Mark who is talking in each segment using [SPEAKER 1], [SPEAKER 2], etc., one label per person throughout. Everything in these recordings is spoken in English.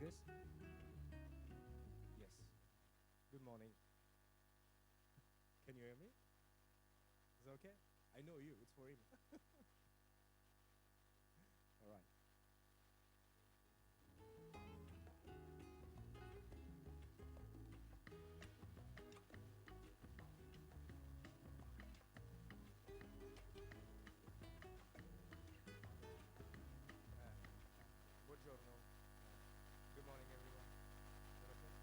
[SPEAKER 1] this? Yes. Good morning. Can you hear me? Is it okay? I know you. It's for him. All right. Buongiorno. Good morning, everyone. Is that okay?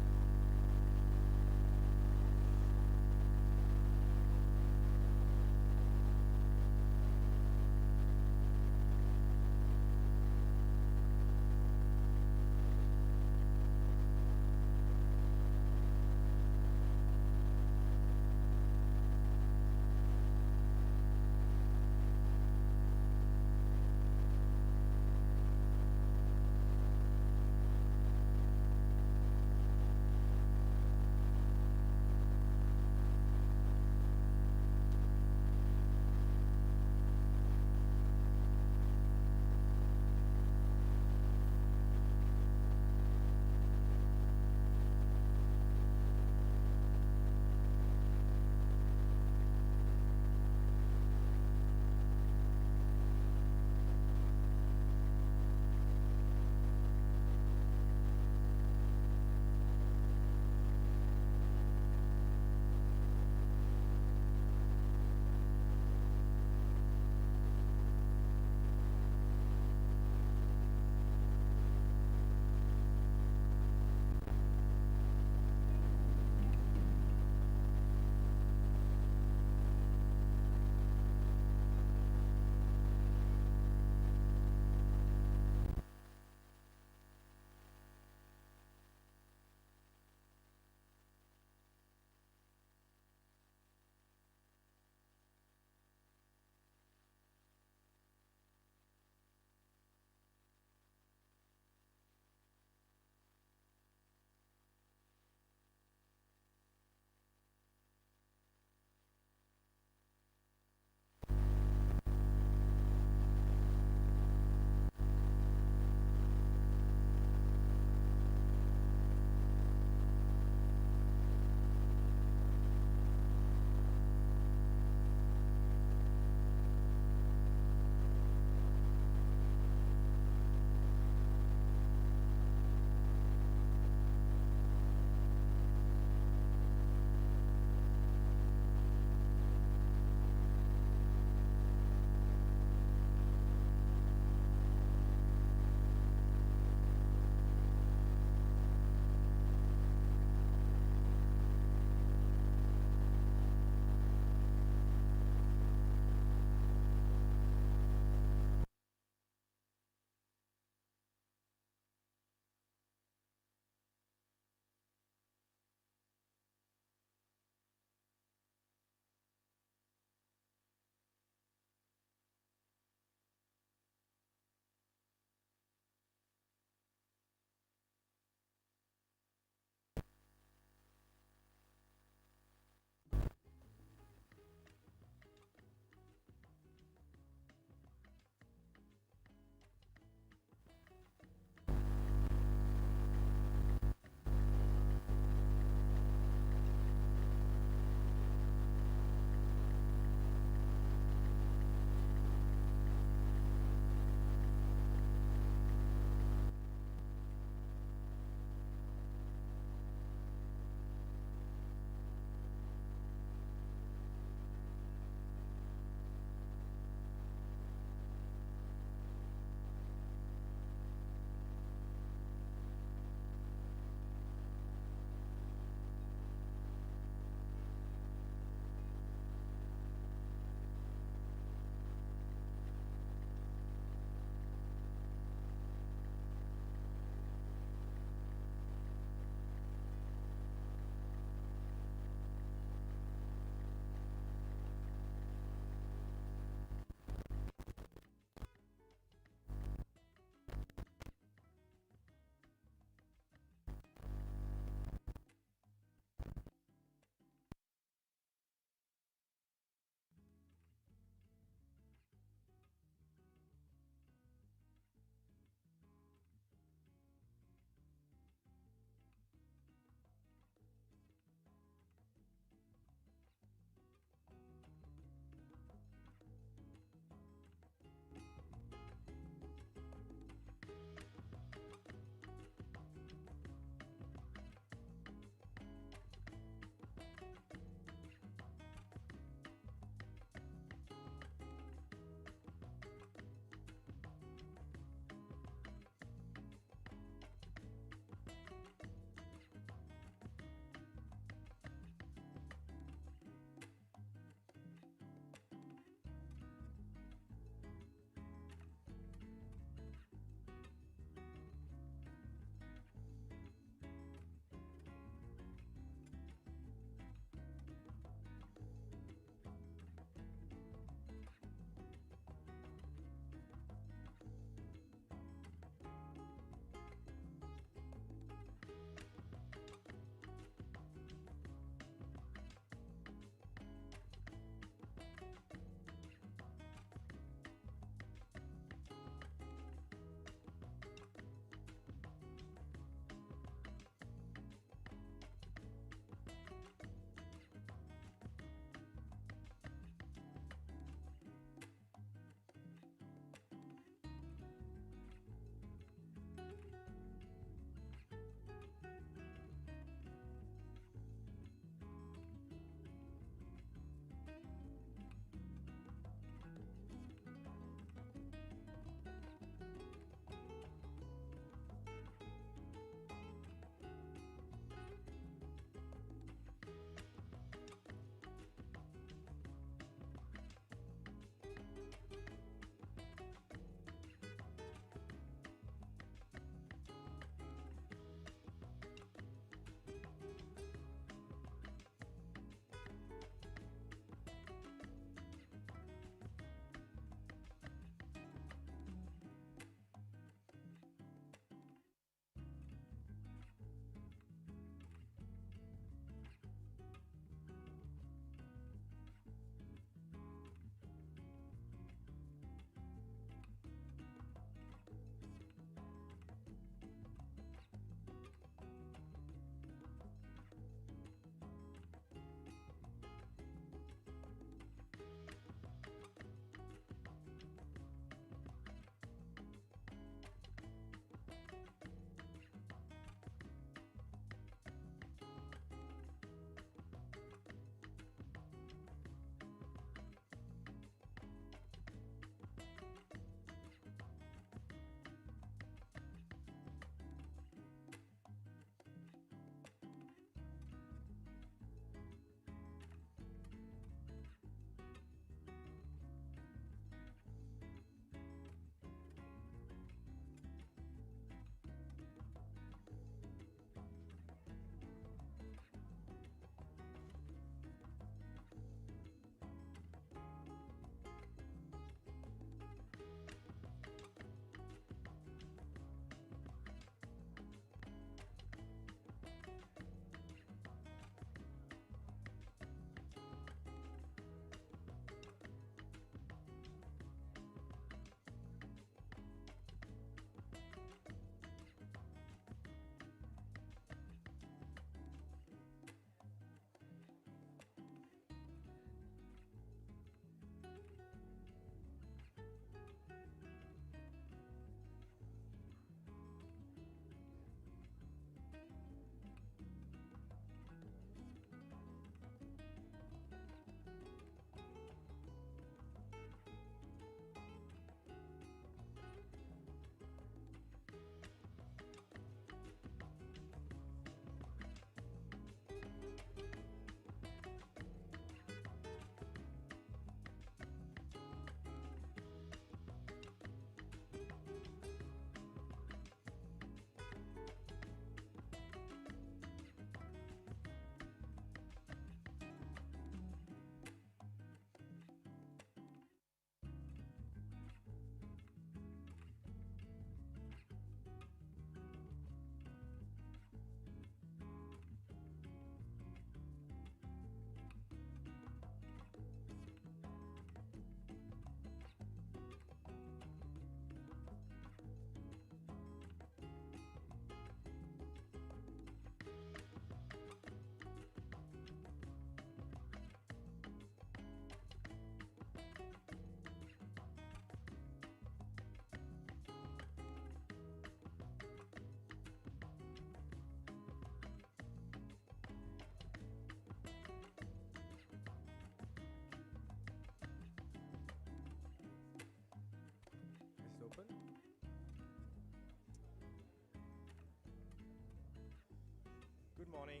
[SPEAKER 1] Good morning.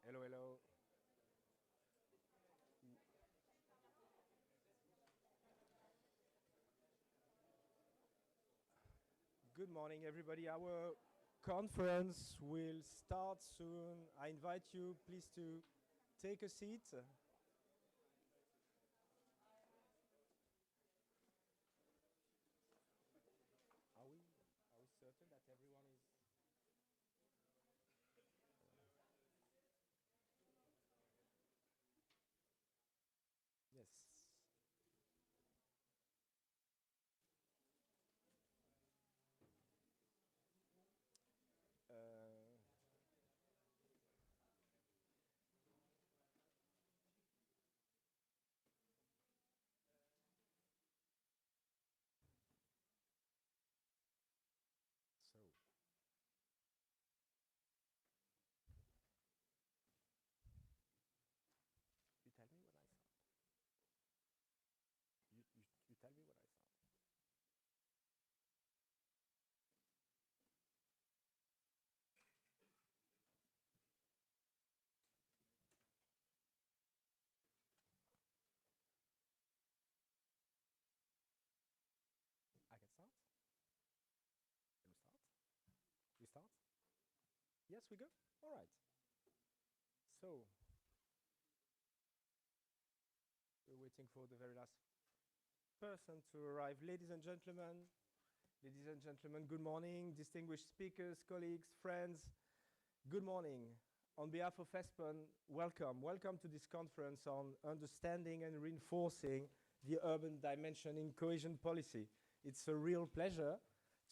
[SPEAKER 1] Hello, hello. Good morning, everybody. Our conference will start soon. I invite you, please, to take a seat. Are we certain that everyone is? Yes. Uh, so, you tell me what I saw. You tell me what I saw. I can start? Can we start? We start? Yes, we go? All right. So, we're waiting for the very last person to arrive. Ladies and gentlemen, good morning. Distinguished speakers, colleagues, friends, good morning. On behalf of ESPON, welcome. Welcome to this conference on understanding and reinforcing the urban dimension in cohesion policy. It's a real pleasure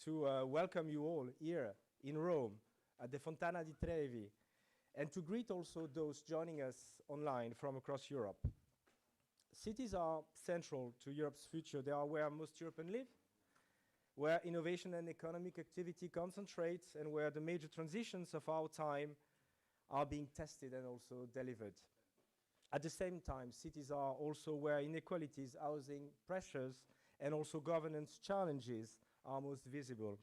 [SPEAKER 1] to welcome you all here in Rome at the Fontana di Trevi, and to greet also those joining us online from across Europe. Cities are central to Europe's future. They are where most Europeans live, where innovation and economic activity concentrates, and where the major transitions of our time are being tested and also delivered. At the same time, cities are also where inequalities, housing pressures, and also governance challenges are most visible.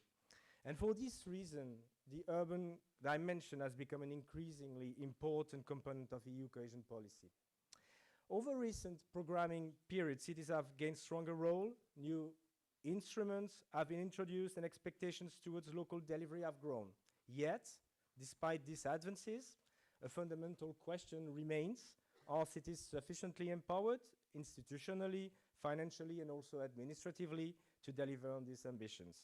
[SPEAKER 1] And for this reason, the urban dimension has become an increasingly important component of EU cohesion policy. Over recent programming periods, cities have gained stronger role, new instruments have been introduced, and expectations towards local delivery have grown. Yet, despite these advances, a fundamental question remains: are cities sufficiently empowered, institutionally, financially, and also administratively, to deliver on these ambitions?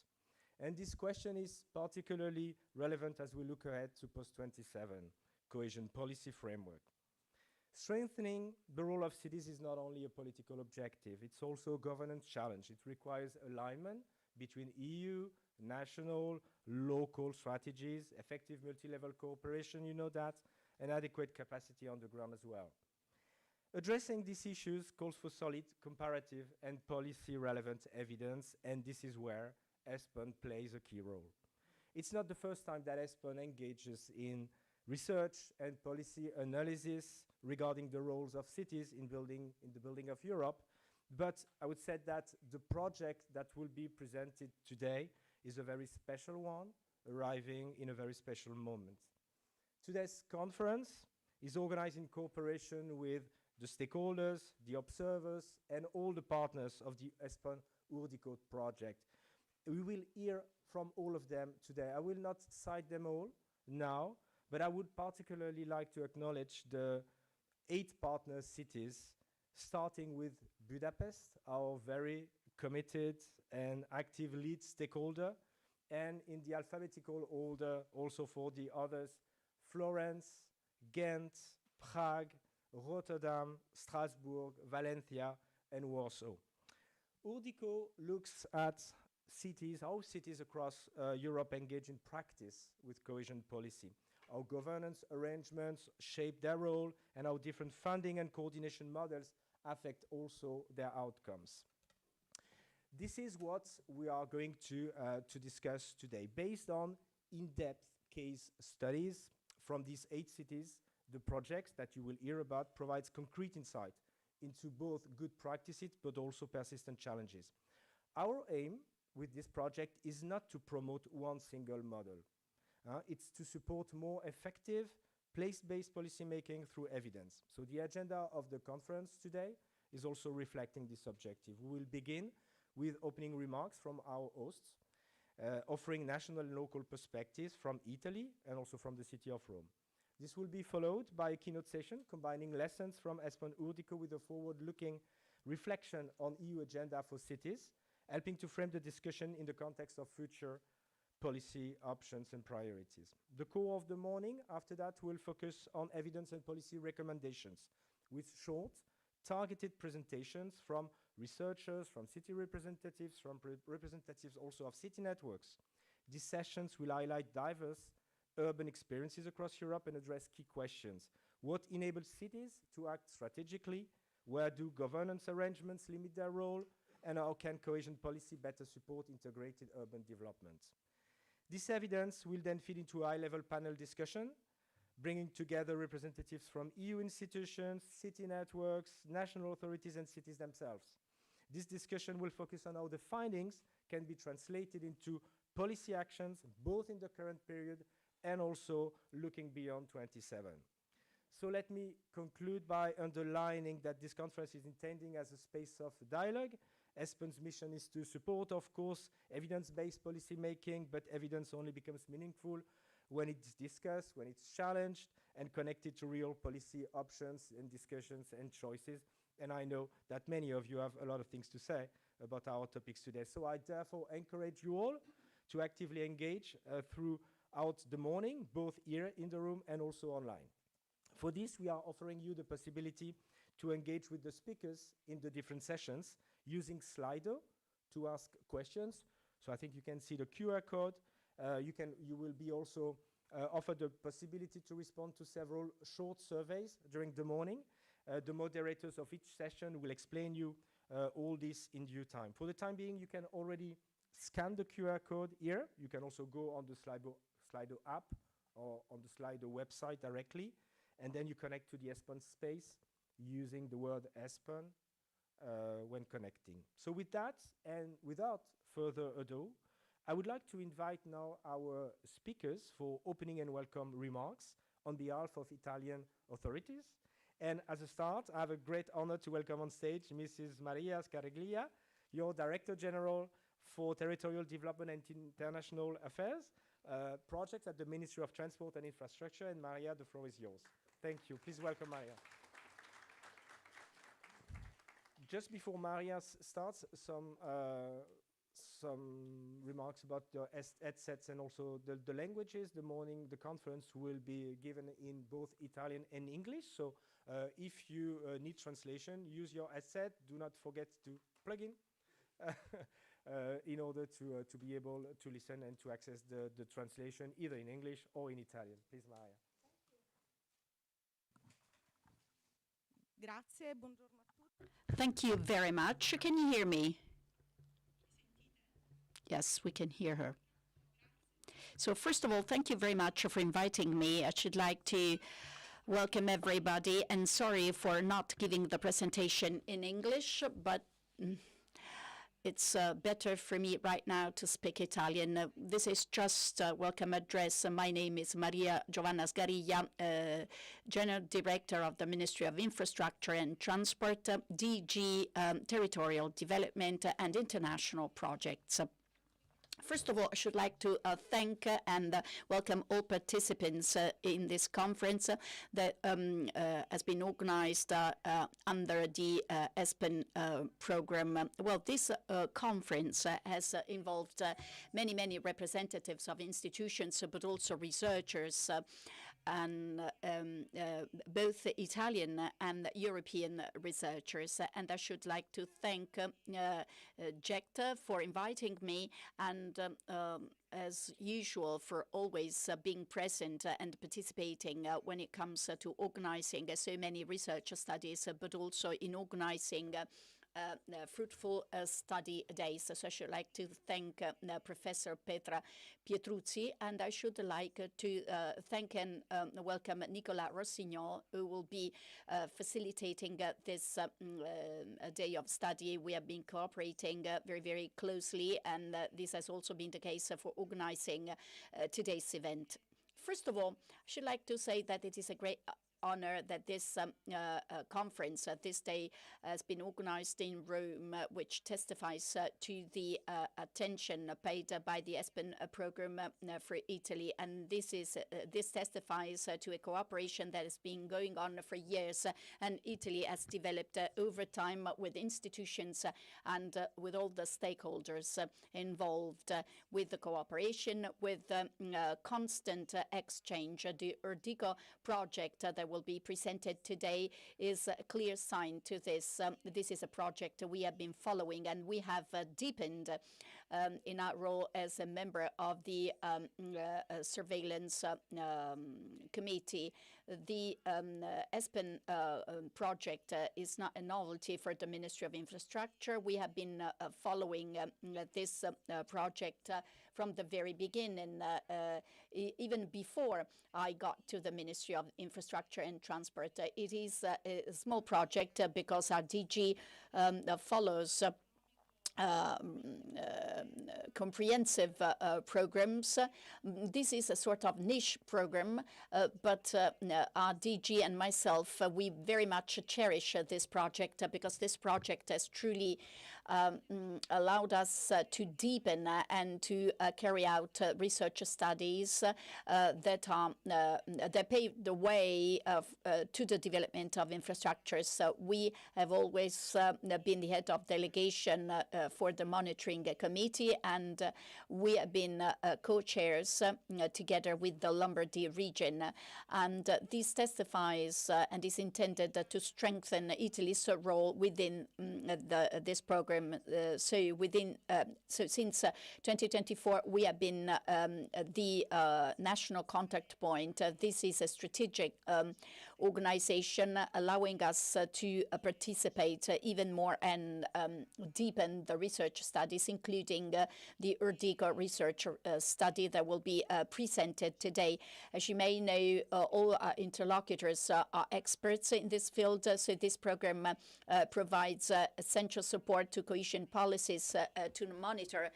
[SPEAKER 1] And this question is particularly relevant as we look ahead to post-27 cohesion policy framework. Strengthening the role of cities is not only a political objective, it's also a governance challenge. It requires alignment between EU, national, local strategies, effective multi-level cooperation, you know that, and adequate capacity on the ground as well. Addressing these issues calls for solid, comparative, and policy-relevant evidence, and this is where ESPON plays a key role. It's not the first time that ESPON engages in research and policy analysis regarding the roles of cities in the building of Europe, but I would say that the project that will be presented today is a very special one, arriving in a very special moment. Today's conference is organized in cooperation with the stakeholders, the observers, and all the partners of the ESPON Urdicode project. We will hear from all of them today. I will not cite them all now, but I would particularly like to acknowledge the 8 partner cities, starting with Budapest, our very committed and active lead stakeholder, and in the alphabetical order also for the others: Florence, Ghent, Prague, Rotterdam, Strasbourg, Valencia, and Warsaw. Urdico looks at how cities across Europe engage in practice with cohesion policy, how governance arrangements shape their role, and how different funding and coordination models affect also their outcomes. This is what we are going to discuss today. Based on in-depth case studies from these 8 cities, the projects that you will hear about provides concrete insight into both good practices but also persistent challenges. Our aim with this project is not to promote one single model. It's to support more effective place-based policymaking through evidence. So the agenda of the conference today is also reflecting this objective. We will begin with opening remarks from our hosts, offering national and local perspectives from Italy and also from the city of Rome. This will be followed by a keynote session combining lessons from ESPON Urdico with a forward-looking reflection on EU agenda for cities, helping to frame the discussion in the context of future policy options and priorities. The core of the morning after that will focus on evidence and policy recommendations with short, targeted presentations from researchers, from city representatives, from representatives also of city networks. These sessions will highlight diverse urban experiences across Europe and address key questions. What enables cities to act strategically? Where do governance arrangements limit their role? And how can cohesion policy better support integrated urban development? This evidence will then feed into a high-level panel discussion, bringing together representatives from EU institutions, city networks, national authorities, and cities themselves. This discussion will focus on how the findings can be translated into policy actions, both in the current period and also looking beyond 27. So let me conclude by underlining that this conference is intending as a space of dialogue. ESPON's mission is to support, of course, evidence-based policy making, but evidence only becomes meaningful when it's discussed, when it's challenged, and connected to real policy options and discussions and choices. And I know that many of you have a lot of things to say about our topics today. So I therefore encourage you all to actively engage throughout the morning, both here in the room and also online. For this, we are offering you the possibility to engage with the speakers in the different sessions using Slido to ask questions. So I think you can see the QR code. You will be also offered the possibility to respond to several short surveys during the morning. The moderators of each session will explain you all this in due time. For the time being, you can already scan the QR code here. You can also go on the Slido app or on the Slido website directly, and then you connect to the ESPON space using the word ESPON when connecting. So with that, and without further ado, I would like to invite now our speakers for opening and welcome remarks on behalf of Italian authorities. And as a start, I have a great honor to welcome on stage Mrs. Maria Scariglia, your Director General for Territorial Development and International Affairs, projects at the Ministry of Transport and Infrastructure. And Maria, the floor is yours. Thank you. Please welcome Maria. Just before Maria starts, some remarks about the headsets and also the languages. The conference will be given in both Italian and English. So if you need translation, use your headset. Do not forget to plug in order to be able to listen and to access the translation either in English or in Italian. Please, Maria.
[SPEAKER 2] Grazie, buongiorno a tutti.
[SPEAKER 3] Thank you very much. Can you hear me? Yes, we can hear her. So first of all, thank you very much for inviting me. I should like to welcome everybody, and sorry for not giving the presentation in English, but it's better for me right now to speak Italian. This is just a welcome address. My name is Maria Giovanna Sgariglia, General Director of the Ministry of Infrastructure and Transport, DG Territorial Development and International Projects. First of all, I should like to thank and welcome all participants in this conference that has been organized under the ESPON program. Well, this conference has involved many representatives of institutions, but also researchers, and both Italian and European researchers. And I should like to thank JECTA for inviting me, and as usual, for always being present and participating when it comes to organizing so many research studies, but also in organizing fruitful study days. So I should like to thank Professor Petra Pietruzzi, and I should like to thank and welcome Nicolas Rossignon, who will be facilitating this day of study. We have been cooperating very, very closely, and this has also been the case for organizing today's event. First of all, I should like to say that it is a great honor that this conference this day has been organized in Rome, which testifies to the attention paid by the ESPON program for Italy. And this testifies to a cooperation that has been going on for years, and Italy has developed over time with institutions and with all the stakeholders involved with the cooperation, with constant exchange. The Urdico project that will be presented today is a clear sign to this. This is a project we have been following, and we have deepened in our role as a member of the surveillance committee. The ESPON project is not a novelty for the Ministry of Infrastructure. We have been following this project from the very beginning, even before I got to the Ministry of Infrastructure and Transport. It is a small project because our DG follows comprehensive programs. This is a sort of niche program, but our DG and myself, we very much cherish this project because this project has truly allowed us to deepen and to carry out research studies that pave the way to the development of infrastructures. So we have always been the head of delegation for the monitoring committee, and we have been co-chairs together with the Lombardy region. And this testifies and is intended to strengthen Italy's role within this program. So since 2024, we have been the national contact point. This is a strategic organization allowing us to participate even more and deepen the research studies, including the Urdico research study that will be presented today. As you may know, all our interlocutors are experts in this field, so this program provides essential support to cohesion policies to monitor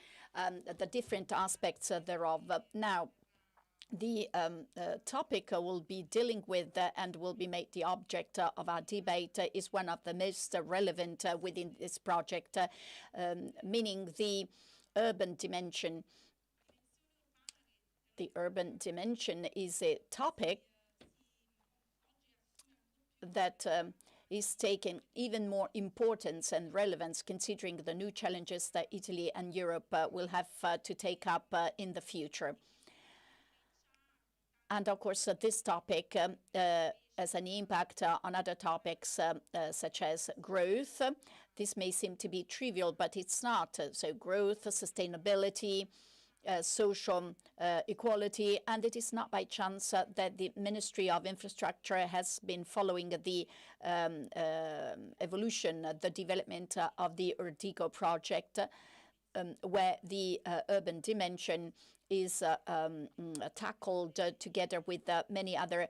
[SPEAKER 3] the different aspects thereof. Now, the topic we'll be dealing with and will be made the object of our debate is one of the most relevant within this project, meaning the urban dimension. The urban dimension is a topic that is taking even more importance and relevance considering the new challenges that Italy and Europe will have to take up in the future. And of course, this topic has an impact on other topics such as growth. This may seem to be trivial, but it's not. So growth, sustainability, social equality, and it is not by chance that the Ministry of Infrastructure has been following the evolution, the development of the Urdico project, where the urban dimension is tackled together with many other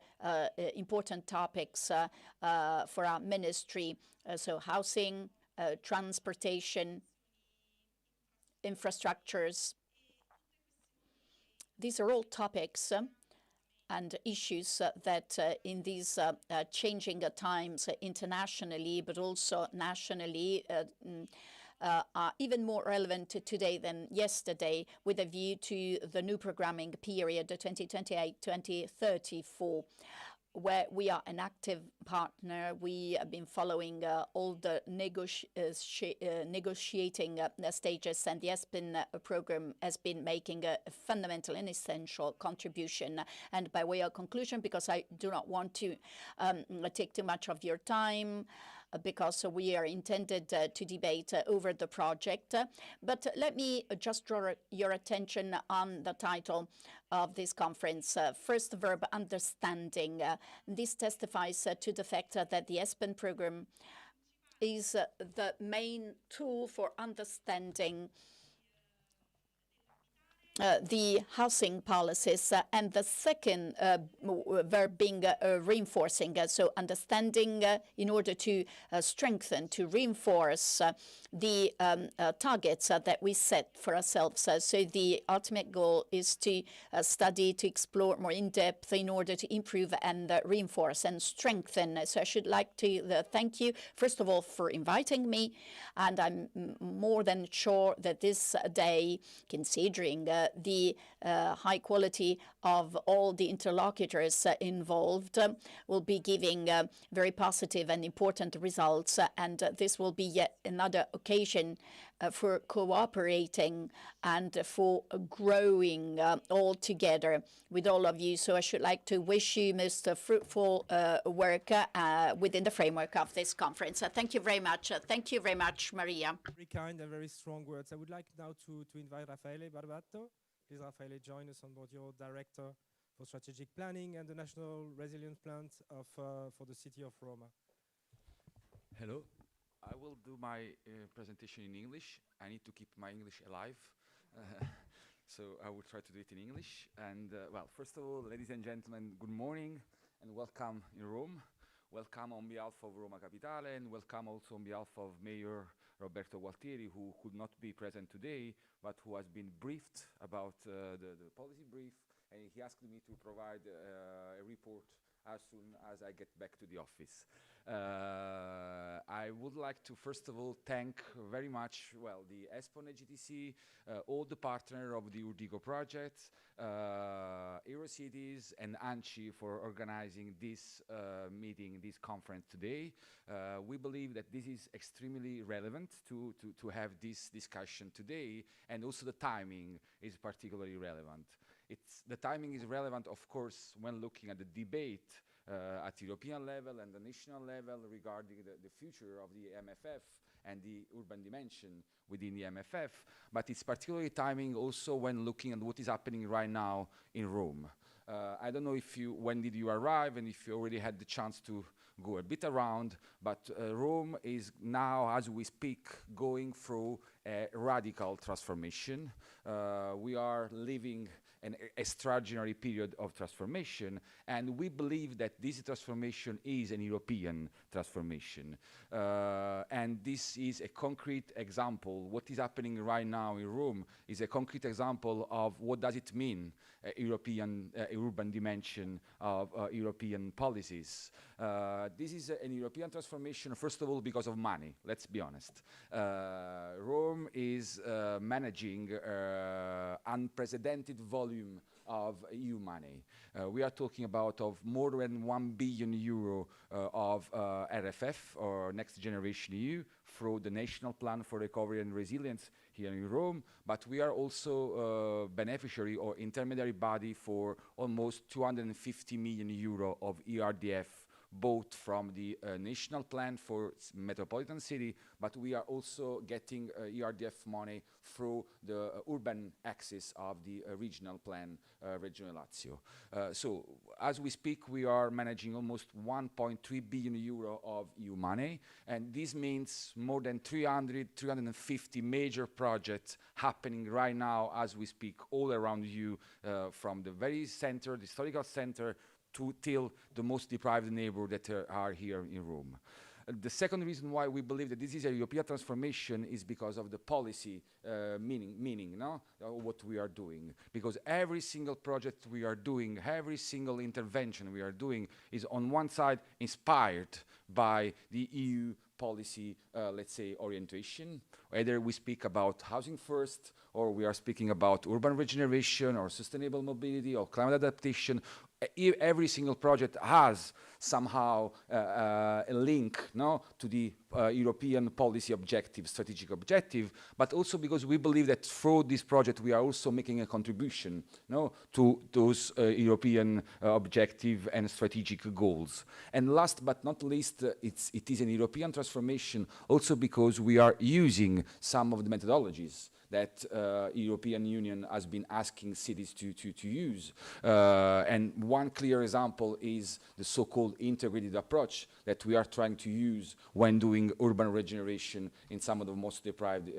[SPEAKER 3] important topics for our ministry, so housing, transportation, infrastructures. These are all topics and issues that in these changing times internationally, but also nationally, are even more relevant today than yesterday, with a view to the new programming period, 2028-2034, where we are an active partner. We have been following all the negotiating stages, and the ESPON program has been making a fundamental and essential contribution. And by way of conclusion, because I do not want to take too much of your time, because we are intended to debate over the project. But let me just draw your attention on the title of this conference. First verb, understanding. This testifies to the fact that the ESPON program is the main tool for understanding the housing policies, and the second verb being reinforcing. So understanding in order to strengthen, to reinforce the targets that we set for ourselves. So the ultimate goal is to study, to explore more in depth in order to improve and reinforce and strengthen. So I should like to thank you, first of all, for inviting me. And I'm more than sure that this day, considering the high quality of all the interlocutors involved, will be giving very positive and important results. And this will be yet another occasion for cooperating and for growing all together with all of you. So I should like to wish you most fruitful work within the framework of this conference. Thank you very much. Thank you very much, Maria.
[SPEAKER 1] Very kind and very strong words. I would like now to invite Raffaele Barbato. Please, Raffaele, join us on board, your Director for Strategic Planning and the National Resilience Plan for the city of Roma.
[SPEAKER 2] Hello. I will do my presentation in English. I need to keep my English alive. So I will try to do it in English. And well, first of all, ladies and gentlemen, good morning and welcome in Rome. Welcome on behalf of Roma Capitale, and welcome also on behalf of Mayor Roberto Gualtieri, who could not be present today, but who has been briefed about the policy brief, and he asked me to provide a report as soon as I get back to the office. I would like to first of all thank very much, well, the ESPON GTC, all the partners of the Urdico project, Eurocities and ANCI for organizing this meeting, this conference today. We believe that this is extremely relevant to have this discussion today, and also the timing is particularly relevant. The timing is relevant, of course, when looking at the debate at European level and the national level regarding the future of the MFF and the urban dimension within the MFF, but it's particularly timing also when looking at what is happening right now in Rome. I don't know when did you arrive and if you already had the chance to go a bit around, but Rome is now, as we speak, going through a radical transformation. We are living an extraordinary period of transformation, and we believe that this transformation is an European transformation. And this is a concrete example. What is happening right now in Rome is a concrete example of what does it mean, European urban dimension of European policies. This is an European transformation, first of all, because of money, let's be honest. Rome is managing unprecedented volume of EU money. We are talking about of more than €1 billion of RFF, or Next Generation EU, through the National Plan for Recovery and Resilience here in Rome, but we are also beneficiary or intermediary body for almost €250 million of ERDF, both from the national plan for metropolitan city, but we are also getting ERDF money through the urban axis of the regional plan, Regione Lazio. So as we speak, we are managing almost €1.3 billion of EU money, and this means more than 350 major projects happening right now as we speak all around you, from the very center, the historical center, till the most deprived neighborhood that are here in Rome. The second reason why we believe that this is a European transformation is because of the policy meaning, no? What we are doing. Because every single project we are doing, every single intervention we are doing is on one side inspired by the EU policy, let's say, orientation. Either we speak about housing first, or we are speaking about urban regeneration, or sustainable mobility, or climate adaptation. Every single project has somehow a link, no, to the European policy objective, strategic objective, but also because we believe that through this project we are also making a contribution, no, to those European objective and strategic goals. And last but not least, it is an European transformation also because we are using some of the methodologies that European Union has been asking cities to use. And one clear example is the so-called integrated approach that we are trying to use when doing urban regeneration in some of the most deprived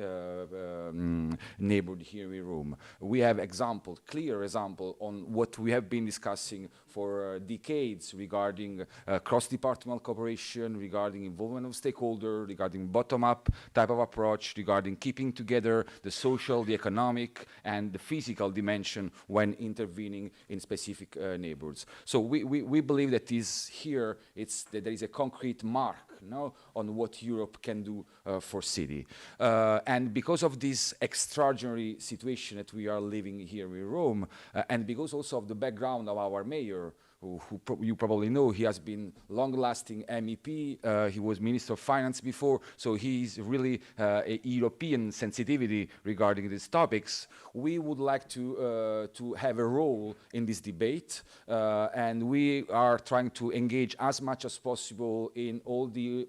[SPEAKER 2] neighborhood here in Rome. We have examples, clear example on what we have been discussing for decades regarding cross-departmental cooperation, regarding involvement of stakeholders, regarding bottom-up type of approach, regarding keeping together the social, the economic, and the physical dimension when intervening in specific neighborhoods. So we believe that that there is a concrete mark on what Europe can do for city. And because of this extraordinary situation that we are living here in Rome, and because also of the background of our mayor, who you probably know, he has been long-lasting MEP, he was Minister of Finance before, so he's really a European sensitivity regarding these topics. We would like to have a role in this debate, and we are trying to engage as much as possible in all the,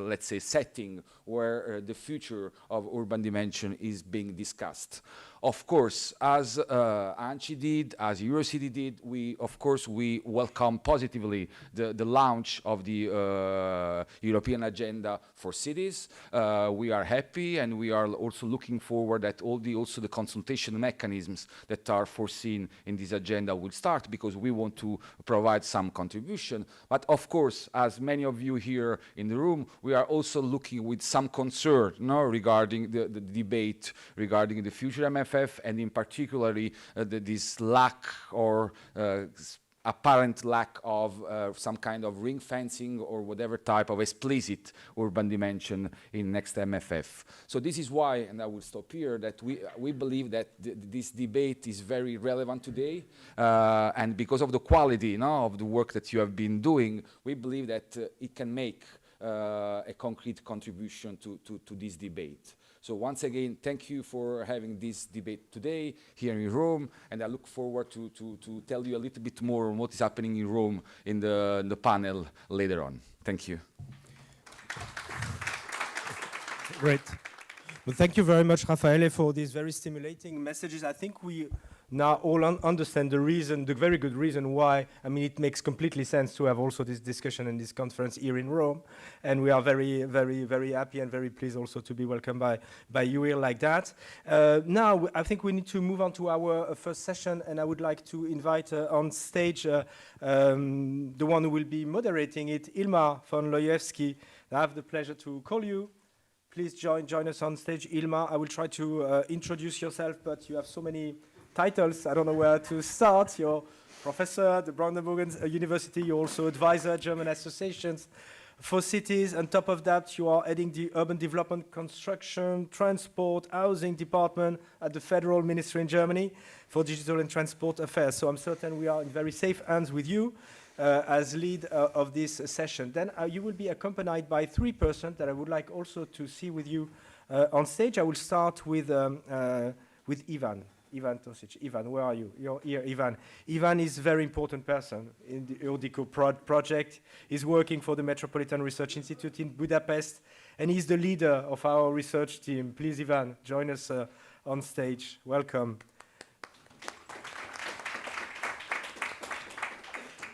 [SPEAKER 2] let's say, setting where the future of urban dimension is being discussed. Of course, as ANCI did, as Eurocity did, we welcome positively the launch of the European agenda for cities. We are happy, and we are also looking forward that also the consultation mechanisms that are foreseen in this agenda will start, because we want to provide some contribution. But of course, as many of you here in the room, we are also looking with some concern regarding the debate regarding the future MFF, and in particularly this lack or apparent lack of some kind of ring fencing or whatever type of explicit urban dimension in next MFF. So this is why, and I will stop here, that we believe that this debate is very relevant today, and because of the quality of the work that you have been doing, we believe that it can make a concrete contribution to this debate. So once again, thank you for having this debate today here in Rome, and I look forward to tell you a little bit more on what is happening in Rome in the panel later on. Thank you.
[SPEAKER 1] Great. Well, thank you very much, Raffaele, for these very stimulating messages. I think we now all understand the reason, the very good reason why. I mean, it makes completely sense to have also this discussion and this conference here in Rome. And we are very, very, very happy and very pleased also to be welcomed by you here like that. Now, I think we need to move on to our first session, and I would like to invite on stage the one who will be moderating it, Ilma von Lojewski. I have the pleasure to call you. Please join us on stage, Ilma. I will try to introduce yourself, but you have so many titles, I don't know where to start. You're professor at the Brandenburg University. You're also advisor at German associations for cities. On top of that, you are heading the urban development, construction, transport, housing department at the Federal Ministry in Germany for digital and transport affairs. So I'm certain we are in very safe hands with you as lead of this session. Then you will be accompanied by 3 persons that I would like also to see with you on stage. I will start with Ivan. Ivan Tosic. Ivan, where are you? You're here, Ivan. Ivan is a very important person in the Eurodico project. He's working for the Metropolitan Research Institute in Budapest, and he's the leader of our research team. Please, Ivan, join us on stage. Welcome.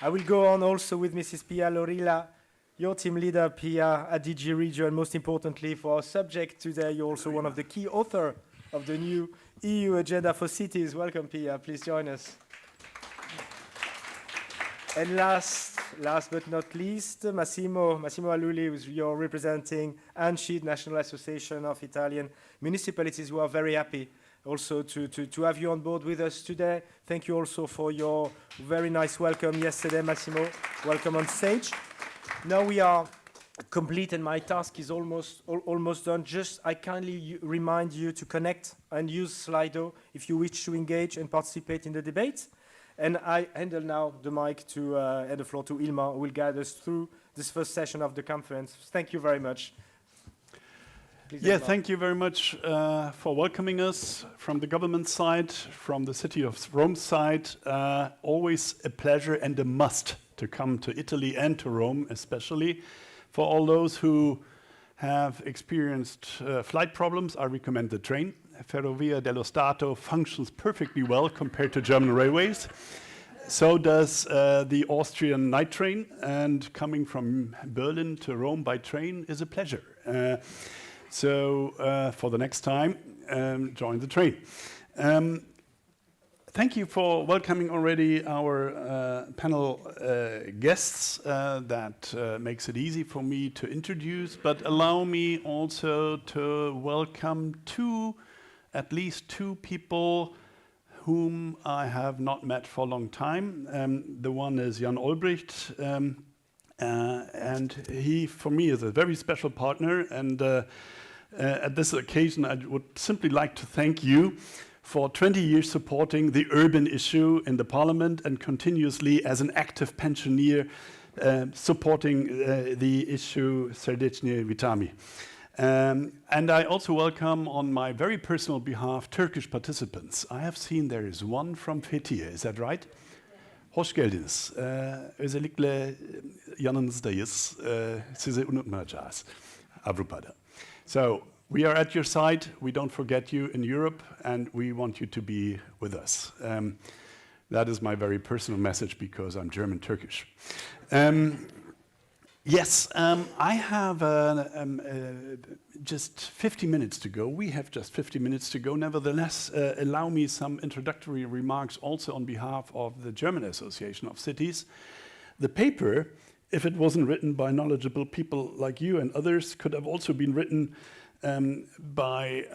[SPEAKER 1] I will go on also with Mrs. Pia Lorilla, your team leader, Pia, at DG Regio, and most importantly for our subject today, you're also one of the key authors of the new EU Agenda for Cities. Welcome, Pia. Please join us. And last but not least, Massimo Aluli, who's you're representing ANCI, National Association of Italian Municipalities. We are very happy also to have you on board with us today. Thank you also for your very nice welcome yesterday, Massimo. Welcome on stage. Now we are complete, and my task is almost done. Just I kindly remind you to connect and use Slido if you wish to engage and participate in the debate. And I handle now the mic and the floor to Ilma, who will guide us through this first session of the conference. Thank you very much. Please,
[SPEAKER 4] yeah,
[SPEAKER 1] Ilma.
[SPEAKER 4] thank you very much for welcoming us from the government side, from the city of Rome side. Always a pleasure and a must to come to Italy and to Rome, especially. For all those who have experienced flight problems, I recommend the train. Ferrovia dello Stato functions perfectly well compared to German railways. So does the Austrian night train, and coming from Berlin to Rome by train is a pleasure. So for the next time, join the train. Thank you for welcoming already our panel guests. That makes it easy for me to introduce, but allow me also to welcome at least two people whom I have not met for a long time. The one is Jan Olbricht, and he, for me, is a very special partner. And at this occasion, I would simply like to thank you for 20 years supporting the urban issue in the parliament and continuously as an active pensioner supporting the issue Serdečne Vitami. And I also welcome on my very personal behalf Turkish participants. I have seen there is one from Fethiye, is that right? Hoş geldiniz. Özellikle yanınızdayız. Sizi unutmayacağız Avrupa'da. So we are at your side. We don't forget you in Europe, and we want you to be with us. That is my very personal message because I'm German-Turkish. Yes, I have just 50 minutes to go. We have just 50 minutes to go. Nevertheless, allow me some introductory remarks also on behalf of the German Association of Cities. The paper, if it wasn't written by knowledgeable people like you and others, could have also been written by,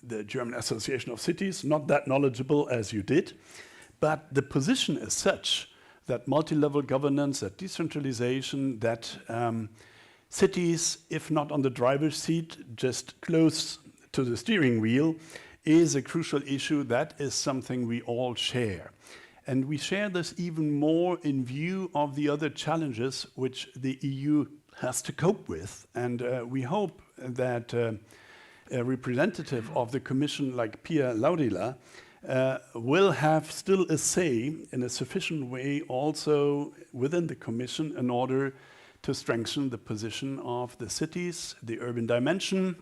[SPEAKER 4] the German Association of Cities, not that knowledgeable as you did. But the position is such that multi-level governance, that decentralization, that cities, if not on the driver's seat, just close to the steering wheel, is a crucial issue. That is something we all share. And we share this even more in view of the other challenges which the EU has to cope with. And we hope that a representative of the Commission like Pia Laurila will have still a say in a sufficient way also within the Commission in order to strengthen the position of the cities, the urban dimension,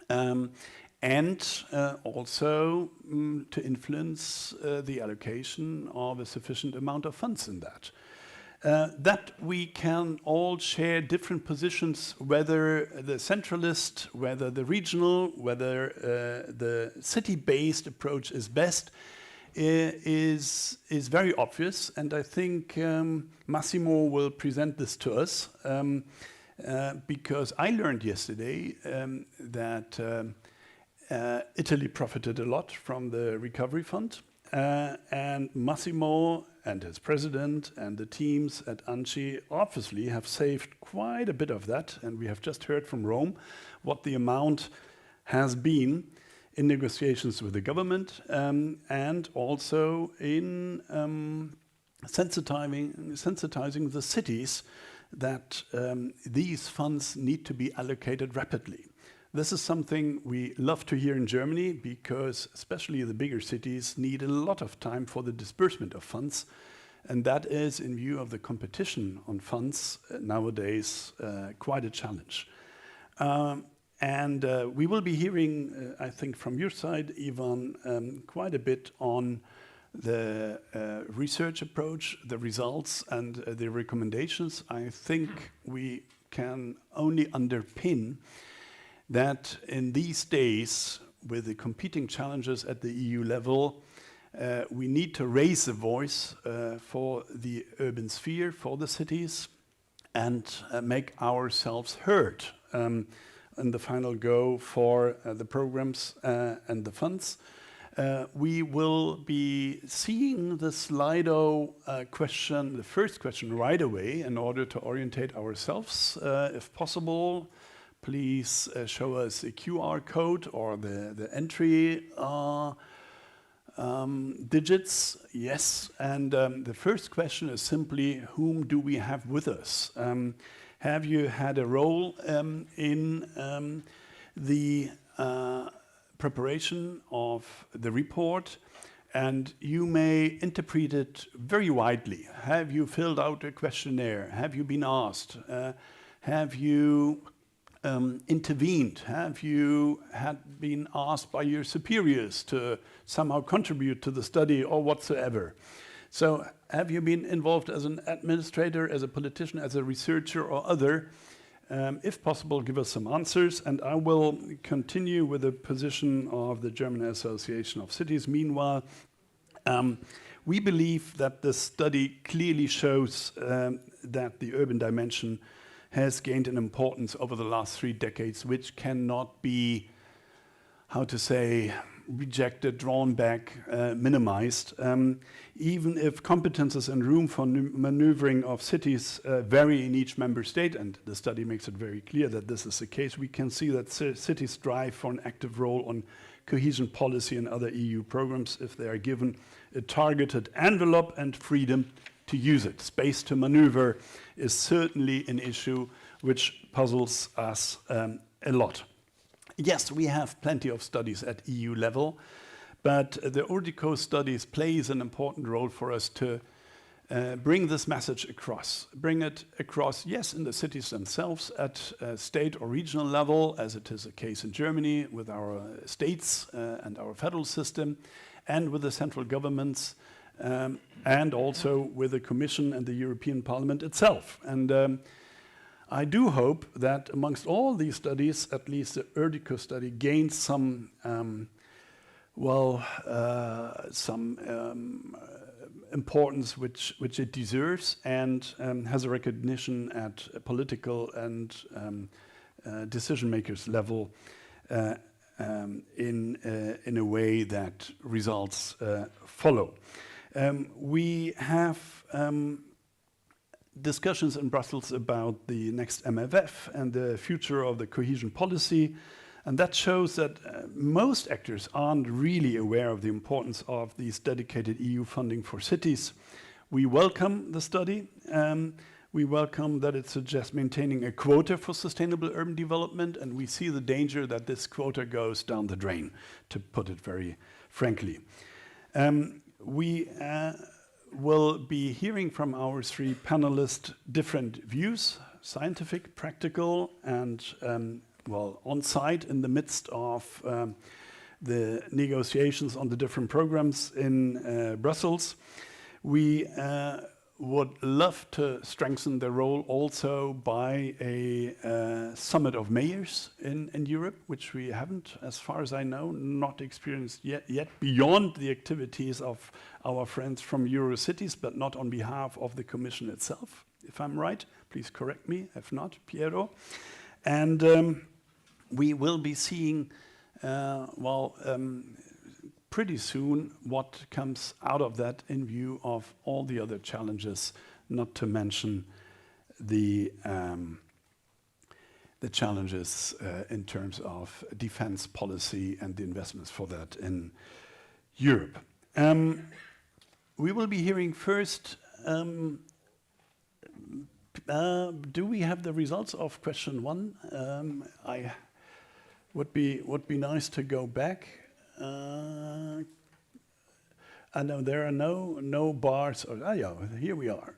[SPEAKER 4] and also to influence the allocation of a sufficient amount of funds in that. That we can all share different positions, whether the centralist, whether the regional, whether the city-based approach is best, is very obvious. And I think Massimo will present this to us, because I learned yesterday that Italy profited a lot from the recovery fund, and Massimo and his president and the teams at ANCI obviously have saved quite a bit of that, and we have just heard from Rome what the amount has been in negotiations with the government, and also in sensitizing the cities that these funds need to be allocated rapidly. This is something we love to hear in Germany because especially the bigger cities need a lot of time for the disbursement of funds, and that is, in view of the competition on funds nowadays, quite a challenge. And we will be hearing, I think from your side, Ivan, quite a bit on the research approach, the results and the recommendations. I think we can only underpin that in these days, with the competing challenges at the EU level, we need to raise the voice for the urban sphere, for the cities, and make ourselves heard in the final go for the programs and the funds. We will be seeing the Slido question, the first question right away in order to orientate ourselves, if possible. Please show us a QR code or the entry digits. Yes, and the first question is simply, whom do we have with us? Have you had a role in the preparation of the report? And you may interpret it very widely. Have you filled out a questionnaire? Have you been asked? Have you intervened? Have you had been asked by your superiors to somehow contribute to the study or whatsoever? So have you been involved as an administrator, as a politician, as a researcher or other? If possible, give us some answers, and I will continue with the position of the German Association of Cities. Meanwhile, we believe that the study clearly shows that the urban dimension has gained in importance over the last 3 decades, which cannot be, how to say, rejected, drawn back, minimized. Even if competences and room for maneuvering of cities vary in each member state, and the study makes it very clear that this is the case, we can see that cities strive for an active role on cohesion policy and other EU programs if they are given a targeted envelope and freedom to use it. Space to maneuver is certainly an issue which puzzles us a lot. Yes, we have plenty of studies at EU level, but the Urdico studies plays an important role for us to bring this message across. Bring it across, yes, in the cities themselves, at state or regional level, as it is the case in Germany with our states and our federal system, and with the central governments, and also with the Commission and the European Parliament itself. And I do hope that amongst all these studies, at least the Urdico study gains some, importance which it deserves, and has a recognition at a political and decision makers level in a way that results follow. We have discussions in Brussels about the next MFF and the future of the cohesion policy, and that shows that most actors aren't really aware of the importance of these dedicated EU funding for cities. We welcome the study. We welcome that it suggests maintaining a quota for sustainable urban development, and we see the danger that this quota goes down the drain, to put it very frankly. We will be hearing from our 3 panelists different views, scientific, practical, and on-site in the midst of the negotiations on the different programs in Brussels. We would love to strengthen the role also by a summit of mayors in Europe, which we haven't, as far as I know, not experienced yet beyond the activities of our friends from Eurocities, but not on behalf of the Commission itself, if I'm right. Please correct me, if not, Piero. And we will be seeing, pretty soon what comes out of that in view of all the other challenges, not to mention the challenges in terms of defense policy and the investments for that in Europe. We will be hearing first, do we have the results of question 1? I would be nice to go back. I know there are no bars. Yeah, here we are.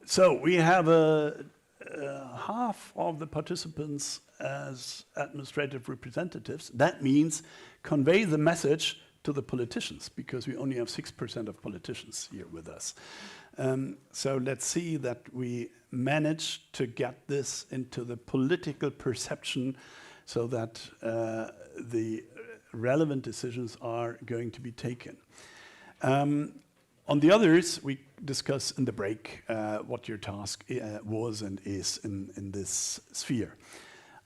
[SPEAKER 4] So we have half of the participants as administrative representatives. That means convey the message to the politicians, because we only have 6% of politicians here with us. So let's see that we manage to get this into the political perception so that the relevant decisions are going to be taken. On the others, we discuss in the break what your task was and is in this sphere.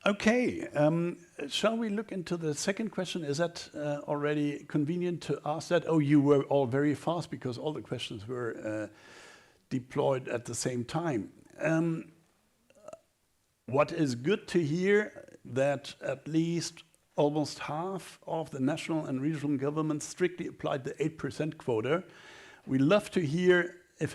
[SPEAKER 4] Okay, shall we look into the second question? Is that already convenient to ask that? Oh, you were all very fast because all the questions were deployed at the same time. What is good to hear that at least almost half of the national and regional governments strictly applied the 8% quota. We love to hear if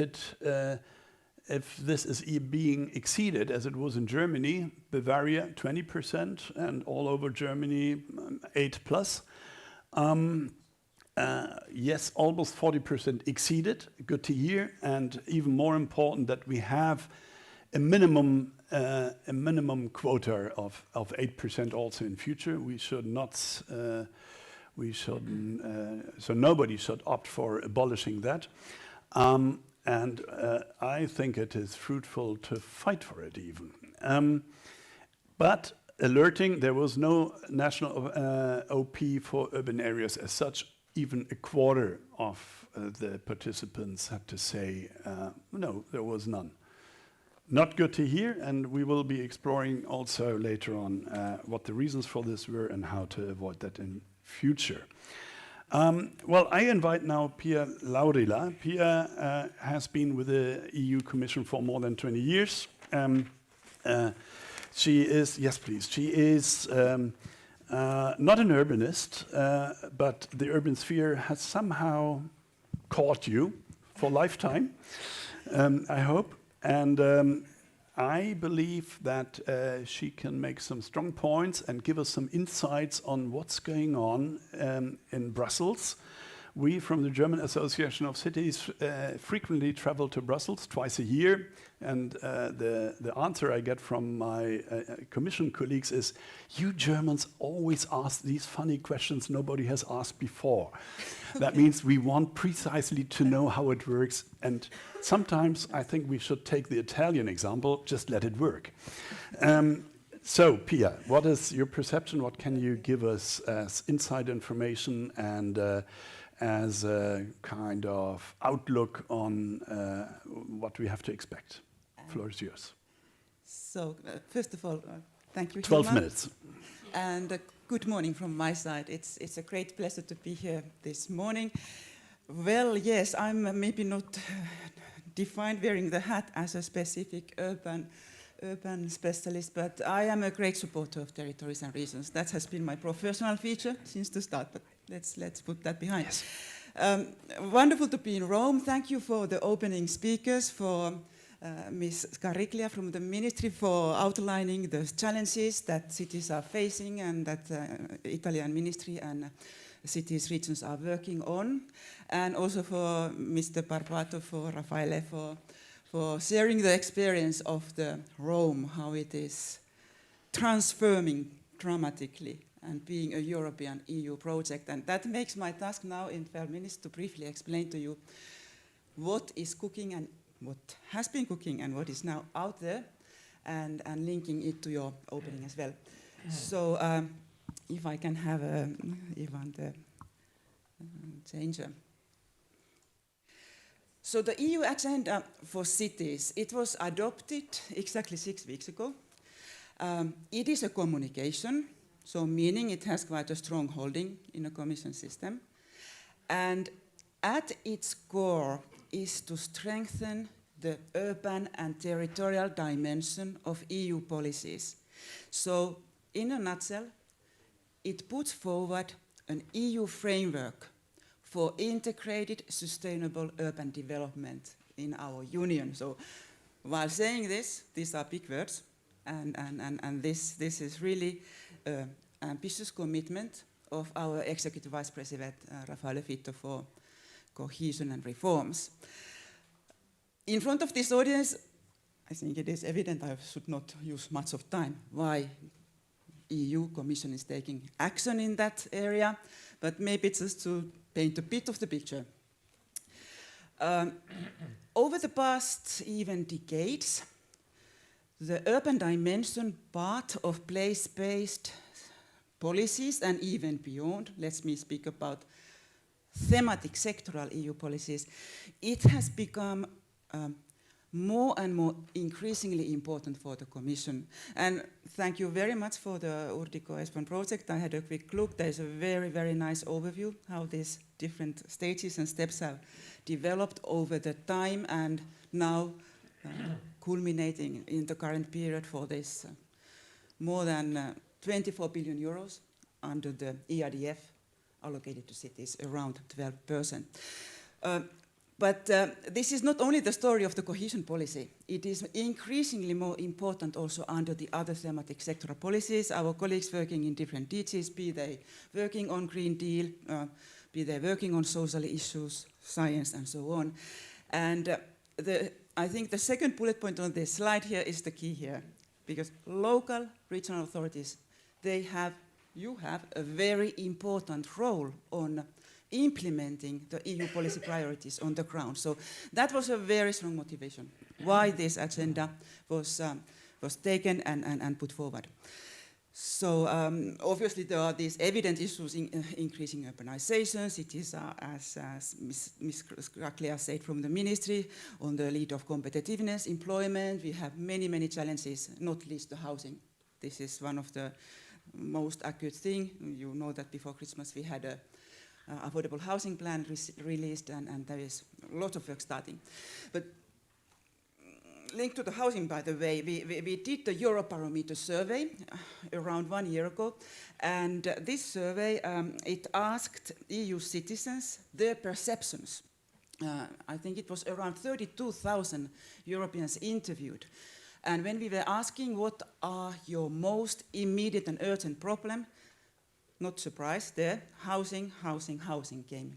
[SPEAKER 4] this is being exceeded, as it was in Germany, Bavaria 20%, and all over Germany 8+. Yes, almost 40% exceeded. Good to hear, and even more important that we have a minimum quota of 8% also in future. We should not. So nobody should opt for abolishing that. And I think it is fruitful to fight for it even. But alerting, there was no national OP for urban areas as such. Even a quarter of the participants had to say, no, there was none. Not good to hear, and we will be exploring also later on what the reasons for this were and how to avoid that in future. Well, I invite now Pia Laurila. Pia has been with the EU Commission for more than 20 years. She is, yes please, she is not an urbanist, but the urban sphere has somehow caught you for lifetime, I hope. And I believe that she can make some strong points and give us some insights on what's going on in Brussels. We from the German Association of Cities frequently travel to Brussels twice a year, and the answer I get from my Commission colleagues is, you Germans always ask these funny questions nobody has asked before. That means we want precisely to know how it works, and sometimes I think we should take the Italian example, just let it work. So, Pia, what is your perception? What can you give us as inside information and as a kind of outlook on what we have to expect? Floor is yours.
[SPEAKER 5] So, first of all, thank you,
[SPEAKER 4] 12
[SPEAKER 5] Hilma.
[SPEAKER 4] minutes.
[SPEAKER 5] And good morning from my side. It's a great pleasure to be here this morning. Well, yes, I'm maybe not defined wearing the hat as a specific urban specialist, but I am a great supporter of territories and regions. That has been my professional feature since the start, but let's put that behind.
[SPEAKER 4] Yes.
[SPEAKER 5] Wonderful to be in Rome. Thank you for the opening speakers, for Ms. Scariglia from the Ministry for outlining the challenges that cities are facing and that Italian Ministry and cities, regions are working on. And also for Mr. Barbato, for Raffaele, for sharing the experience of the Rome, how it is transforming dramatically and being a European EU project. And that makes my task now in 12 minutes to briefly explain to you what is cooking and what has been cooking and what is now out there, and linking it to your opening as well. So if I can have Ivan the changer. So the EU agenda for cities, it was adopted exactly 6 weeks ago. It is a communication, so meaning it has quite a strong holding in a Commission system. And at its core is to strengthen the urban and territorial dimension of EU policies. So in a nutshell, it puts forward an EU framework for integrated, sustainable urban development in our union. So while saying this, these are big words, and this is really an ambitious commitment of our Executive Vice President, Raffaele Fitto, for cohesion and reforms. In front of this audience, I think it is evident I should not use much of time why EU Commission is taking action in that area, but maybe just to paint a bit of the picture. Over the past even decades, the urban dimension part of place-based policies and even beyond, let me speak about thematic sectoral EU policies, it has become more and more increasingly important for the Commission. And thank you very much for the Urdico ESPON project. I had a quick look. There's a very, very nice overview how these different stages and steps have developed over the time and now culminating in the current period for this more than 24 billion euros under the ERDF allocated to cities, around 12%. But this is not only the story of the cohesion policy. It is increasingly more important also under the other thematic sectoral policies. Our colleagues working in different DGs, be they working on Green Deal, be they working on social issues, science, and so on. And the I think the second bullet point on this slide here is the key here, because local regional authorities, you have a very important role on implementing the EU policy priorities on the ground. So that was a very strong motivation why this agenda was taken and put forward. So obviously there are these evident issues in increasing urbanization. Cities are, as Ms. Kraklia said from the ministry, on the lead of competitiveness, employment. We have many, many challenges, not least the housing. This is one of the most acute things. You know that before Christmas we had a affordable housing plan released, and there is a lot of work starting. But linked to the housing, by the way, we did the Eurobarometer survey around 1 year ago, and this survey, it asked EU citizens their perceptions. I think it was around 32,000 Europeans interviewed. And when we were asking what are your most immediate and urgent problem, not surprised there, housing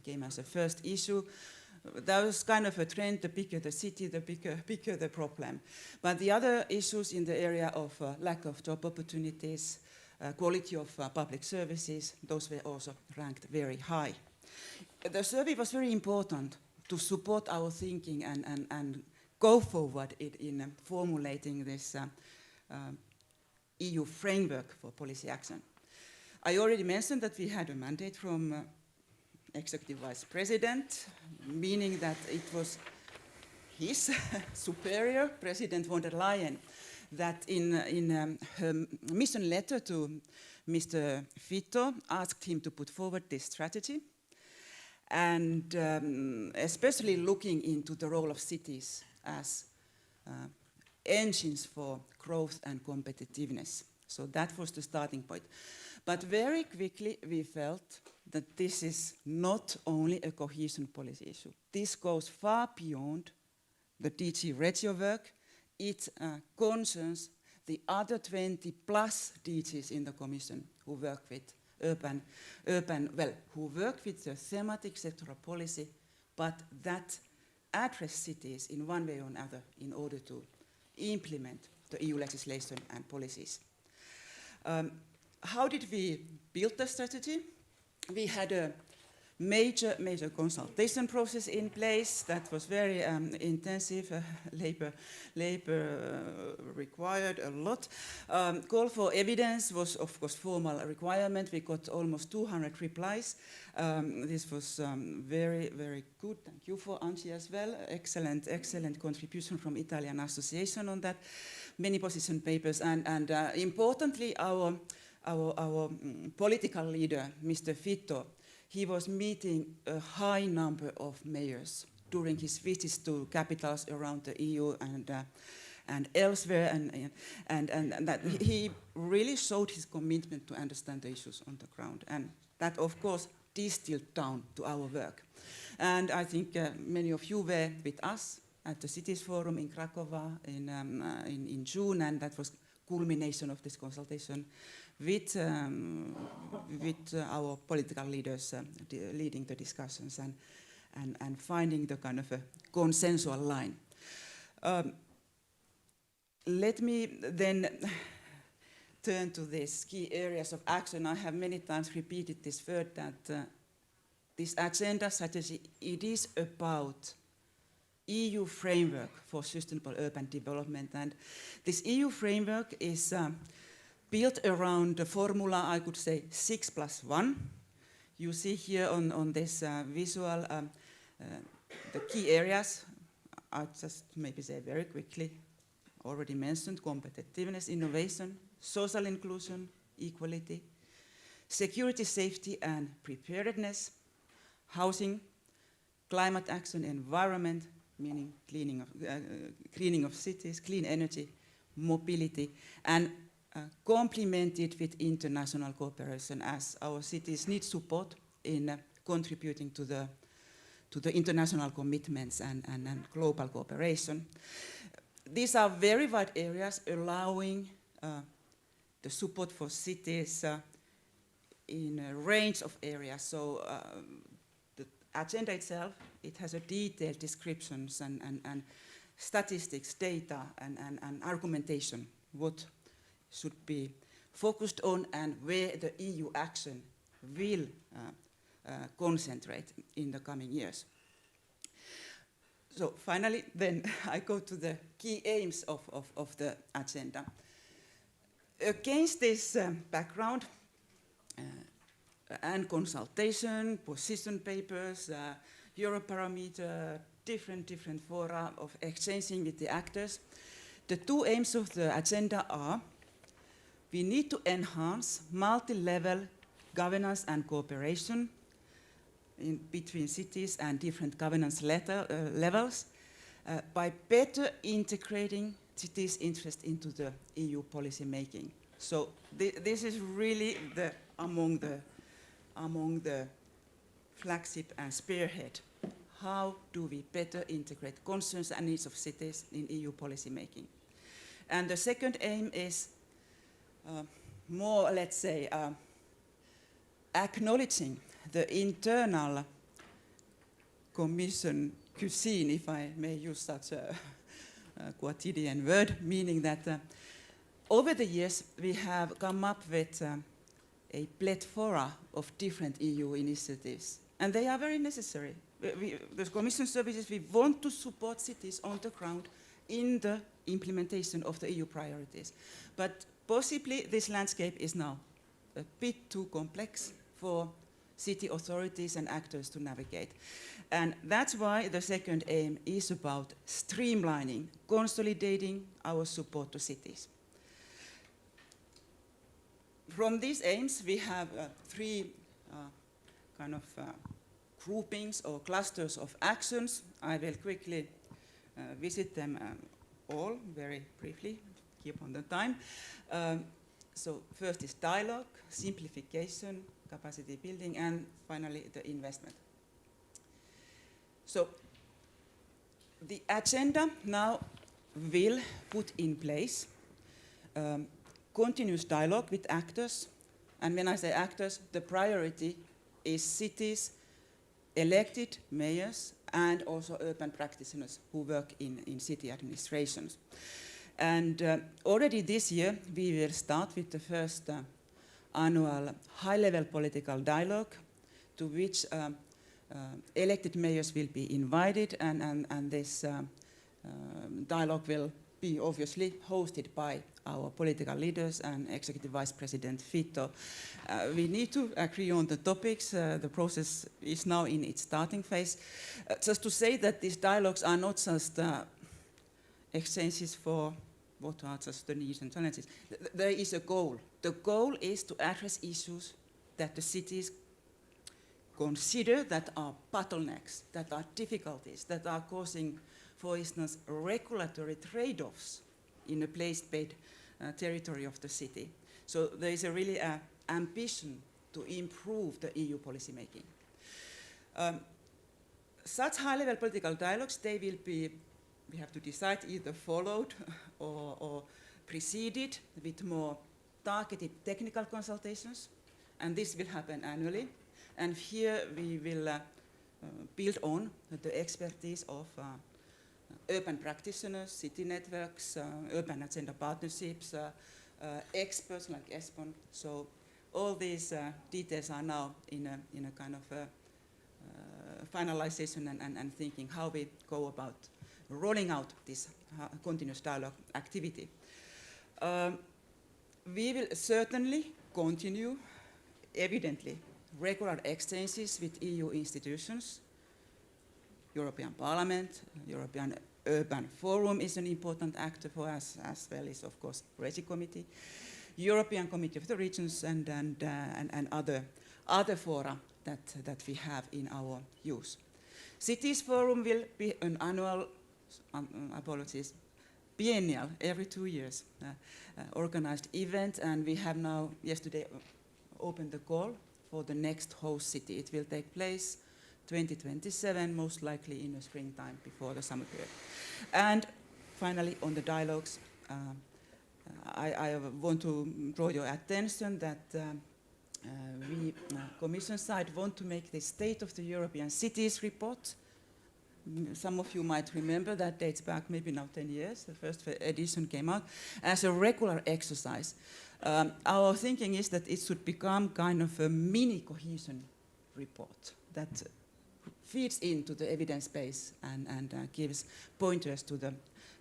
[SPEAKER 5] came as a first issue. That was kind of a trend: the bigger the city, the bigger the problem. But the other issues in the area of lack of job opportunities, quality of public services, those were also ranked very high. The survey was very important to support our thinking and go forward in formulating this EU framework for policy action. I already mentioned that we had a mandate from Executive Vice President, meaning that it was his superior, President von der Leyen, that in her mission letter to Mr. Fitto asked him to put forward this strategy, and especially looking into the role of cities as engines for growth and competitiveness. So that was the starting point. But very quickly we felt that this is not only a cohesion policy issue. This goes far beyond the DG Regio work. It concerns the other 20 plus DGs in the Commission who work with who work with the thematic sectoral policy, but that address cities in one way or another in order to implement the EU legislation and policies. How did we build the strategy? We had a major consultation process in place that was very intensive, labor required a lot. Call for evidence was of course formal requirement. We got almost 200 replies. This was very good. Thank you for Anci as well. Excellent contribution from Italian Association on that. Many position papers, and importantly our political leader, Mr. Fitto, he was meeting a high number of mayors during his visits to capitals around the EU and elsewhere, and that he really showed his commitment to understand the issues on the ground, and that of course distilled down to our work. And I think many of you were with us at the Cities Forum in Krakow in June, and that was culmination of this consultation with our political leaders leading the discussions and finding the kind of a consensual line. Let me then turn to these key areas of action. I have many times repeated this word, that this agenda strategy, it is about EU framework for sustainable urban development, and this EU framework is built around the formula, I could say 6+1. You see here on this visual the key areas. I'll just maybe say very quickly, already mentioned: competitiveness, innovation, social inclusion, equality, security, safety and preparedness, housing, climate action, environment, meaning cleaning of cities, clean energy, mobility, and complemented with international cooperation, as our cities need support in contributing to the international commitments and global cooperation. These are very wide areas allowing the support for cities in a range of areas. So the agenda itself, it has a detailed descriptions and statistics, data, and argumentation, what should be focused on and where the EU action will concentrate in the coming years. So finally, then I go to the key aims of the agenda. Against this background and consultation, position papers, Eurobarometer, different fora of exchanging with the actors, the two aims of the agenda are: we need to enhance multi-level governance and cooperation between cities and different governance levels by better integrating cities' interest into the EU policy making. So this is really among the flagship and spearhead. How do we better integrate concerns and needs of cities in EU policy making? And the second aim is more, let's say, acknowledging the internal Commission cuisine, if I may use such a quotidian word, meaning that over the years we have come up with a plethora of different EU initiatives, and they are very necessary. The Commission services, we want to support cities on the ground in the implementation of the EU priorities. But possibly this landscape is now a bit too complex for city authorities and actors to navigate. And that's why the second aim is about streamlining, consolidating our support to cities. From these aims, we have three groupings or clusters of actions. I will quickly visit them all very briefly, keep on the time. So first is dialogue, simplification, capacity building, and finally the investment. So the agenda now will put in place continuous dialogue with actors. And when I say actors, the priority is cities, elected mayors, and also urban practitioners who work in city administrations. And already this year, we will start with the first annual high-level political dialogue, to which elected mayors will be invited, and this dialogue will be obviously hosted by our political leaders and Executive Vice President Fitto. We need to agree on the topics. The process is now in its starting phase. Just to say that these dialogues are not just exchanges for what are just the needs and challenges. There is a goal. The goal is to address issues that the cities consider that are bottlenecks, that are difficulties, that are causing, for instance, regulatory trade-offs in a place-based territory of the city. So there is a really ambition to improve the EU policy making. Such high-level political dialogues, they will be, we have to decide, either followed or preceded with more targeted technical consultations, and this will happen annually. And here we will build on the expertise of urban practitioners, city networks, urban agenda partnerships, experts like ESPON. So all these details are now in a kind of finalization and thinking how we go about rolling out this continuous dialogue activity. We will certainly continue, evidently, regular exchanges with EU institutions. European Parliament, European Urban Forum is an important actor for us, as well as, of course, Regi Committee, European Committee of the Regions, and other fora that we have in our use. Cities Forum will be an annual, biennial, every 2 years, organized event, and we have now, yesterday, opened the call for the next host city. It will take place 2027, most likely in the springtime before the summer period. And finally, on the dialogues, I want to draw your attention that we, Commission side, want to make the State of the European Cities report Some of you might remember that dates back maybe now 10 years. The first edition came out as a regular exercise. Our thinking is that it should become kind of a mini cohesion report that feeds into the evidence base and gives pointers to the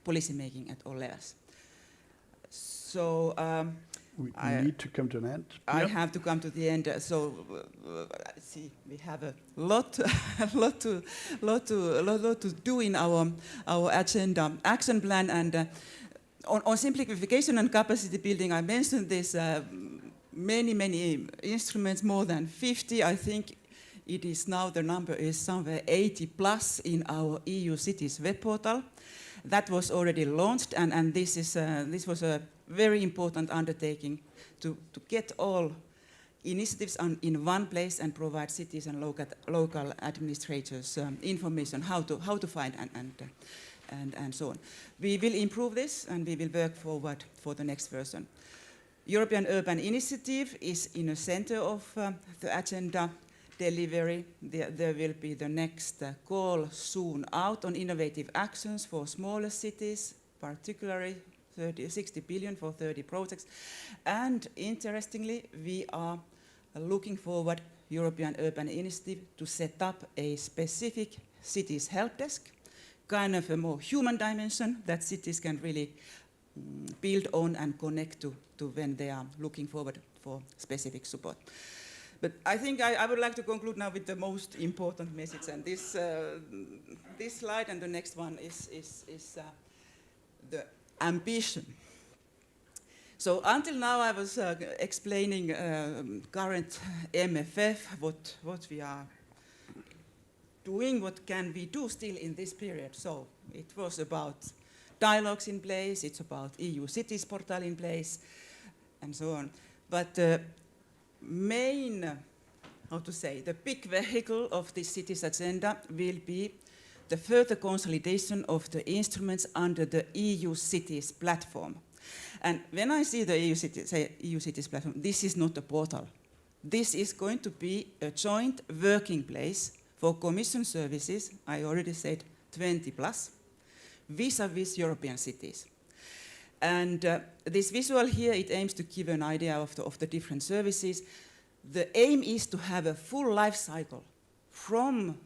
[SPEAKER 5] policy making at all levels. So
[SPEAKER 4] we need to come to an end.
[SPEAKER 5] I
[SPEAKER 4] Yep.
[SPEAKER 5] have to come to the end. So see, we have a lot, lot to do in our agenda action plan. And on simplification and capacity building, I mentioned this. Many instruments, more than 50. I think it is now, the number is somewhere 80 plus in our EU cities web portal. That was already launched, and this was a very important undertaking to get all initiatives in one place and provide cities and local administrators information how to find and so on. We will improve this, and we will work forward for the next version. European Urban Initiative is in the center of the agenda delivery. There will be the next call soon out on innovative actions for smaller cities, particularly 60 billion for 30 projects. And interestingly, we are looking forward, European Urban Initiative, to set up a specific cities help desk, kind of a more human dimension that cities can really build on and connect to when they are looking forward for specific support. But I think I would like to conclude now with the most important message, and this slide and the next one is the ambition. So until now I was explaining current MFF, what we are doing, what can we do still in this period. So it was about dialogues in place, it's about EU cities portal in place, and so on. But main, how to say, the big vehicle of this cities agenda will be the further consolidation of the instruments under the EU cities platform. And when I see the EU cities platform, this is not a portal. This is going to be a joint working place for Commission services, I already said 20 plus, vis-à-vis European cities. And this visual here, it aims to give an idea of the different services. The aim is to have a full life cycle from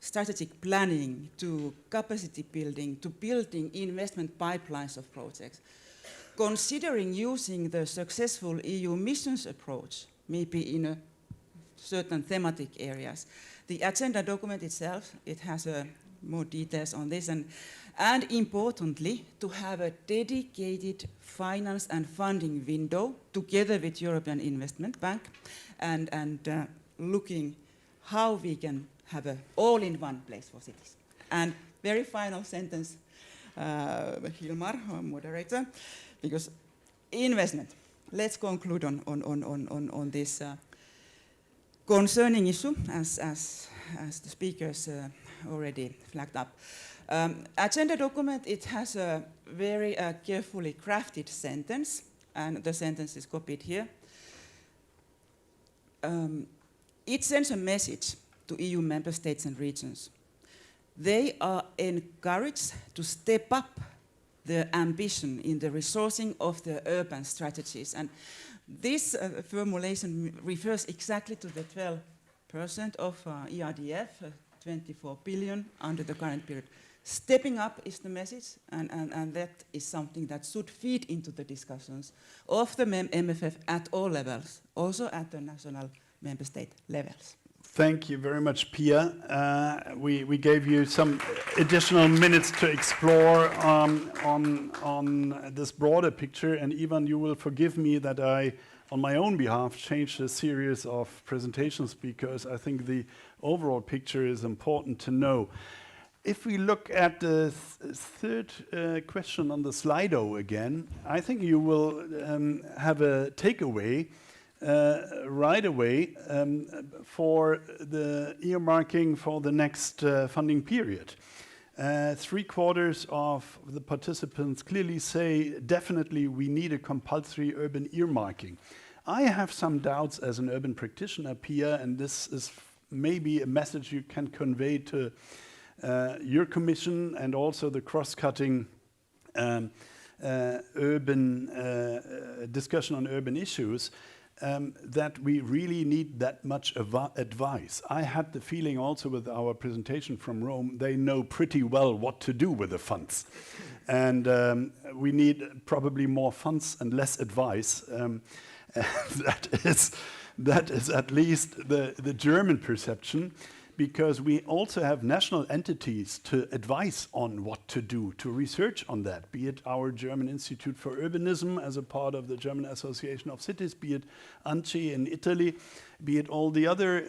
[SPEAKER 5] strategic planning to capacity building to building investment pipelines of projects. Considering using the successful EU missions approach, maybe in a certain thematic areas. The agenda document itself, it has more details on this, and importantly, to have a dedicated finance and funding window together with European Investment Bank and looking how we can have an all-in-one place for cities. And very final sentence, Hilmar, our moderator, because investment. Let's conclude on this concerning issue, as the speakers already flagged up. Agenda document, it has a very carefully crafted sentence, and the sentence is copied here. It sends a message to EU member states and regions. They are encouraged to step up the ambition in the resourcing of the urban strategies. And this formulation refers exactly to the 12% of ERDF, 24 billion under the current period. Stepping up is the message, and that is something that should feed into the discussions of the MFF at all levels, also at the national member state levels.
[SPEAKER 4] Thank you very much, Pia. We gave you some additional minutes to explore on this broader picture, and Ivan, you will forgive me that I, on my own behalf, changed a series of presentations because I think the overall picture is important to know. If we look at the third question on the Slido again, I think you will have a takeaway right away for the earmarking for the next funding period. 3/4 of the participants clearly say definitely we need a compulsory urban earmarking. I have some doubts as an urban practitioner, Pia, and this is maybe a message you can convey to your commission and also the cross-cutting urban discussion on urban issues, that we really need that much advice. I had the feeling also with our presentation from Rome, they know pretty well what to do with the funds. And we need probably more funds and less advice. That is at least the German perception, because we also have national entities to advise on what to do, to research on that, be it our German Institute for Urbanism as a part of the German Association of Cities, be it ANCI in Italy, be it all the other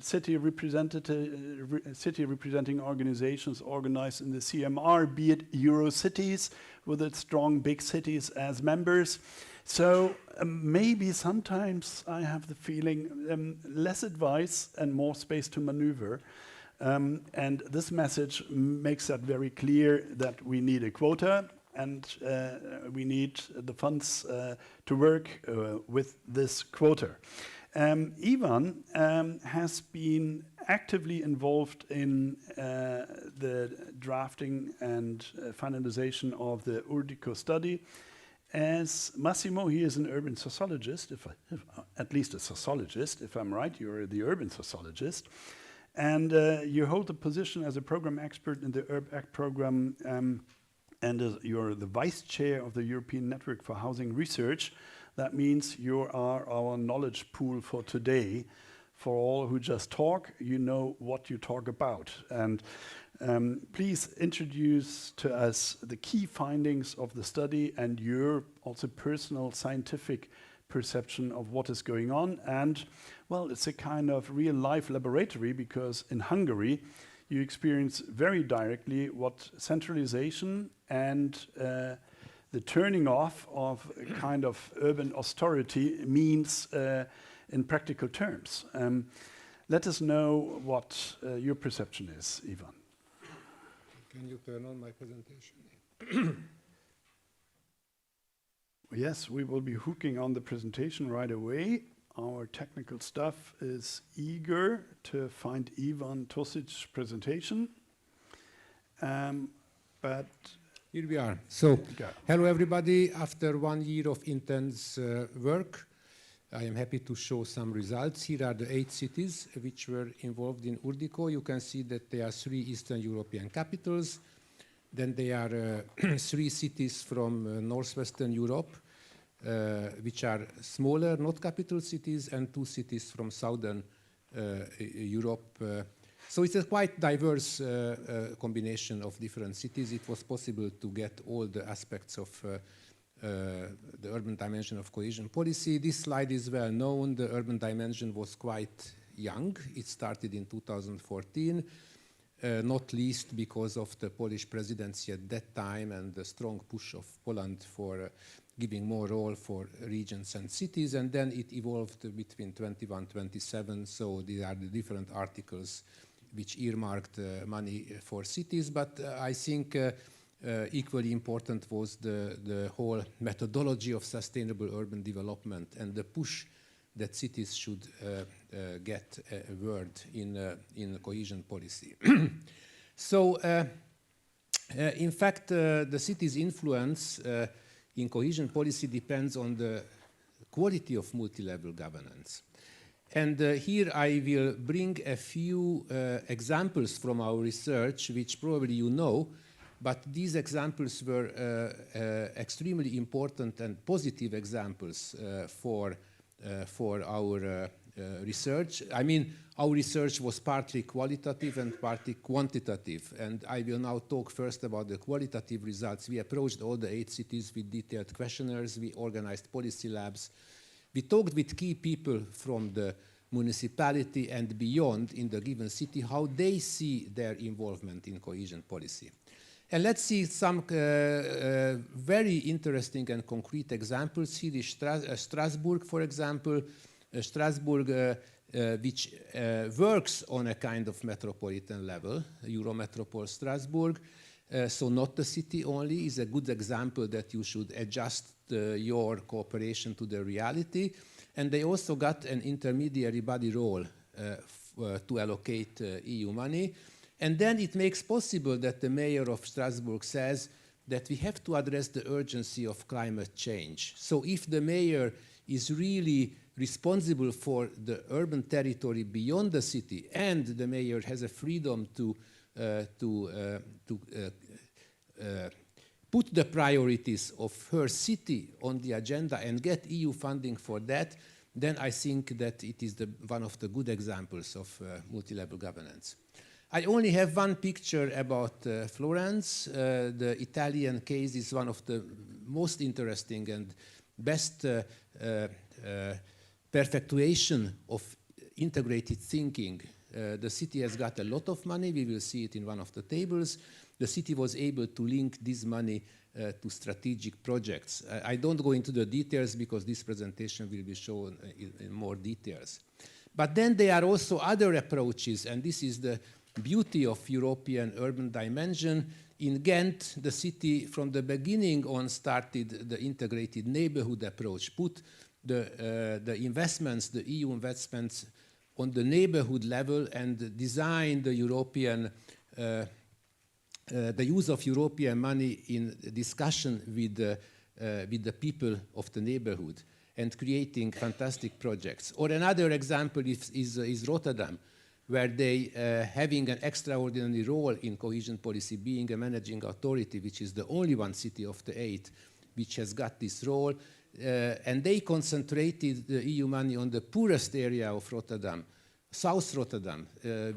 [SPEAKER 4] city representing organizations organized in the CMR, be it Eurocities with its strong big cities as members. So maybe sometimes I have the feeling less advice and more space to maneuver. And this message makes that very clear that we need a quota and we need the funds to work with this quota. Ivan has been actively involved in the drafting and finalization of the Urdico study. As Massimo, he is an urban sociologist, at least a sociologist, if I'm right, you're the urban sociologist. And you hold the position as a program expert in the URB-ACT program, and you're the vice chair of the European Network for Housing Research. That means you are our knowledge pool for today. For all who just talk, you know what you talk about. And please introduce to us the key findings of the study and your also personal scientific perception of what is going on. And, well, it's a kind of real-life laboratory, because in Hungary, you experience very directly what centralization and the turning off of a kind of urban austerity means in practical terms. Let us know what your perception is, Ivan.
[SPEAKER 6] Can you turn on my presentation?
[SPEAKER 4] Yes, we will be hooking on the presentation right away. Our technical staff is eager to find Ivan Tosic's presentation. But
[SPEAKER 6] here we are. So, hello everybody. After 1 year of intense work, I am happy to show some results. Here are the 8 cities which were involved in Urdico. You can see that there are 3 Eastern European capitals. Then there are 3 cities from Northwestern Europe, which are smaller, not capital cities, and 2 cities from Southern Europe. So it's a quite diverse combination of different cities. It was possible to get all the aspects of the urban dimension of cohesion policy. This slide is well known. The urban dimension was quite young. It started in 2014, not least because of the Polish presidency at that time and the strong push of Poland for giving more role for regions and cities. And then it evolved between 21-27. So these are the different articles which earmarked money for cities. But I think equally important was the whole methodology of sustainable urban development and the push that cities should get a word in cohesion policy. So, in fact, the city's influence in cohesion policy depends on the quality of multi-level governance. And here I will bring a few examples from our research, which probably you know. But these examples were extremely important and positive examples for our research. I mean, our research was partly qualitative and partly quantitative. And I will now talk first about the qualitative results. We approached all the 8 cities with detailed questionnaires. We organized policy labs. We talked with key people from the municipality and beyond in the given city, how they see their involvement in cohesion policy. And let's see some very interesting and concrete examples. Here is Strasbourg, for example. Strasbourg, which works on a kind of metropolitan level, Eurometropole Strasbourg. So not the city only, is a good example that you should adjust your cooperation to the reality. And they also got an intermediary body role to allocate EU money. And then it makes possible that the mayor of Strasbourg says that we have to address the urgency of climate change. So if the mayor is really responsible for the urban territory beyond the city, and the mayor has a freedom to put the priorities of her city on the agenda and get EU funding for that, then I think that it is one of the good examples of multi-level governance. I only have one picture about Florence. The Italian case is one of the most interesting and best perpetuation of integrated thinking. The city has got a lot of money. We will see it in one of the tables. The city was able to link this money to strategic projects. I don't go into the details because this presentation will be shown in more details. But then there are also other approaches, and this is the beauty of European urban dimension. In Ghent, the city from the beginning on started the integrated neighborhood approach, put the investments, the EU investments, on the neighborhood level and designed the European, the use of European money in discussion with the people of the neighborhood and creating fantastic projects. Or another example is Rotterdam, where they having an extraordinary role in cohesion policy, being a managing authority, which is the only one city of the 8 which has got this role. And they concentrated the EU money on the poorest area of Rotterdam, South Rotterdam.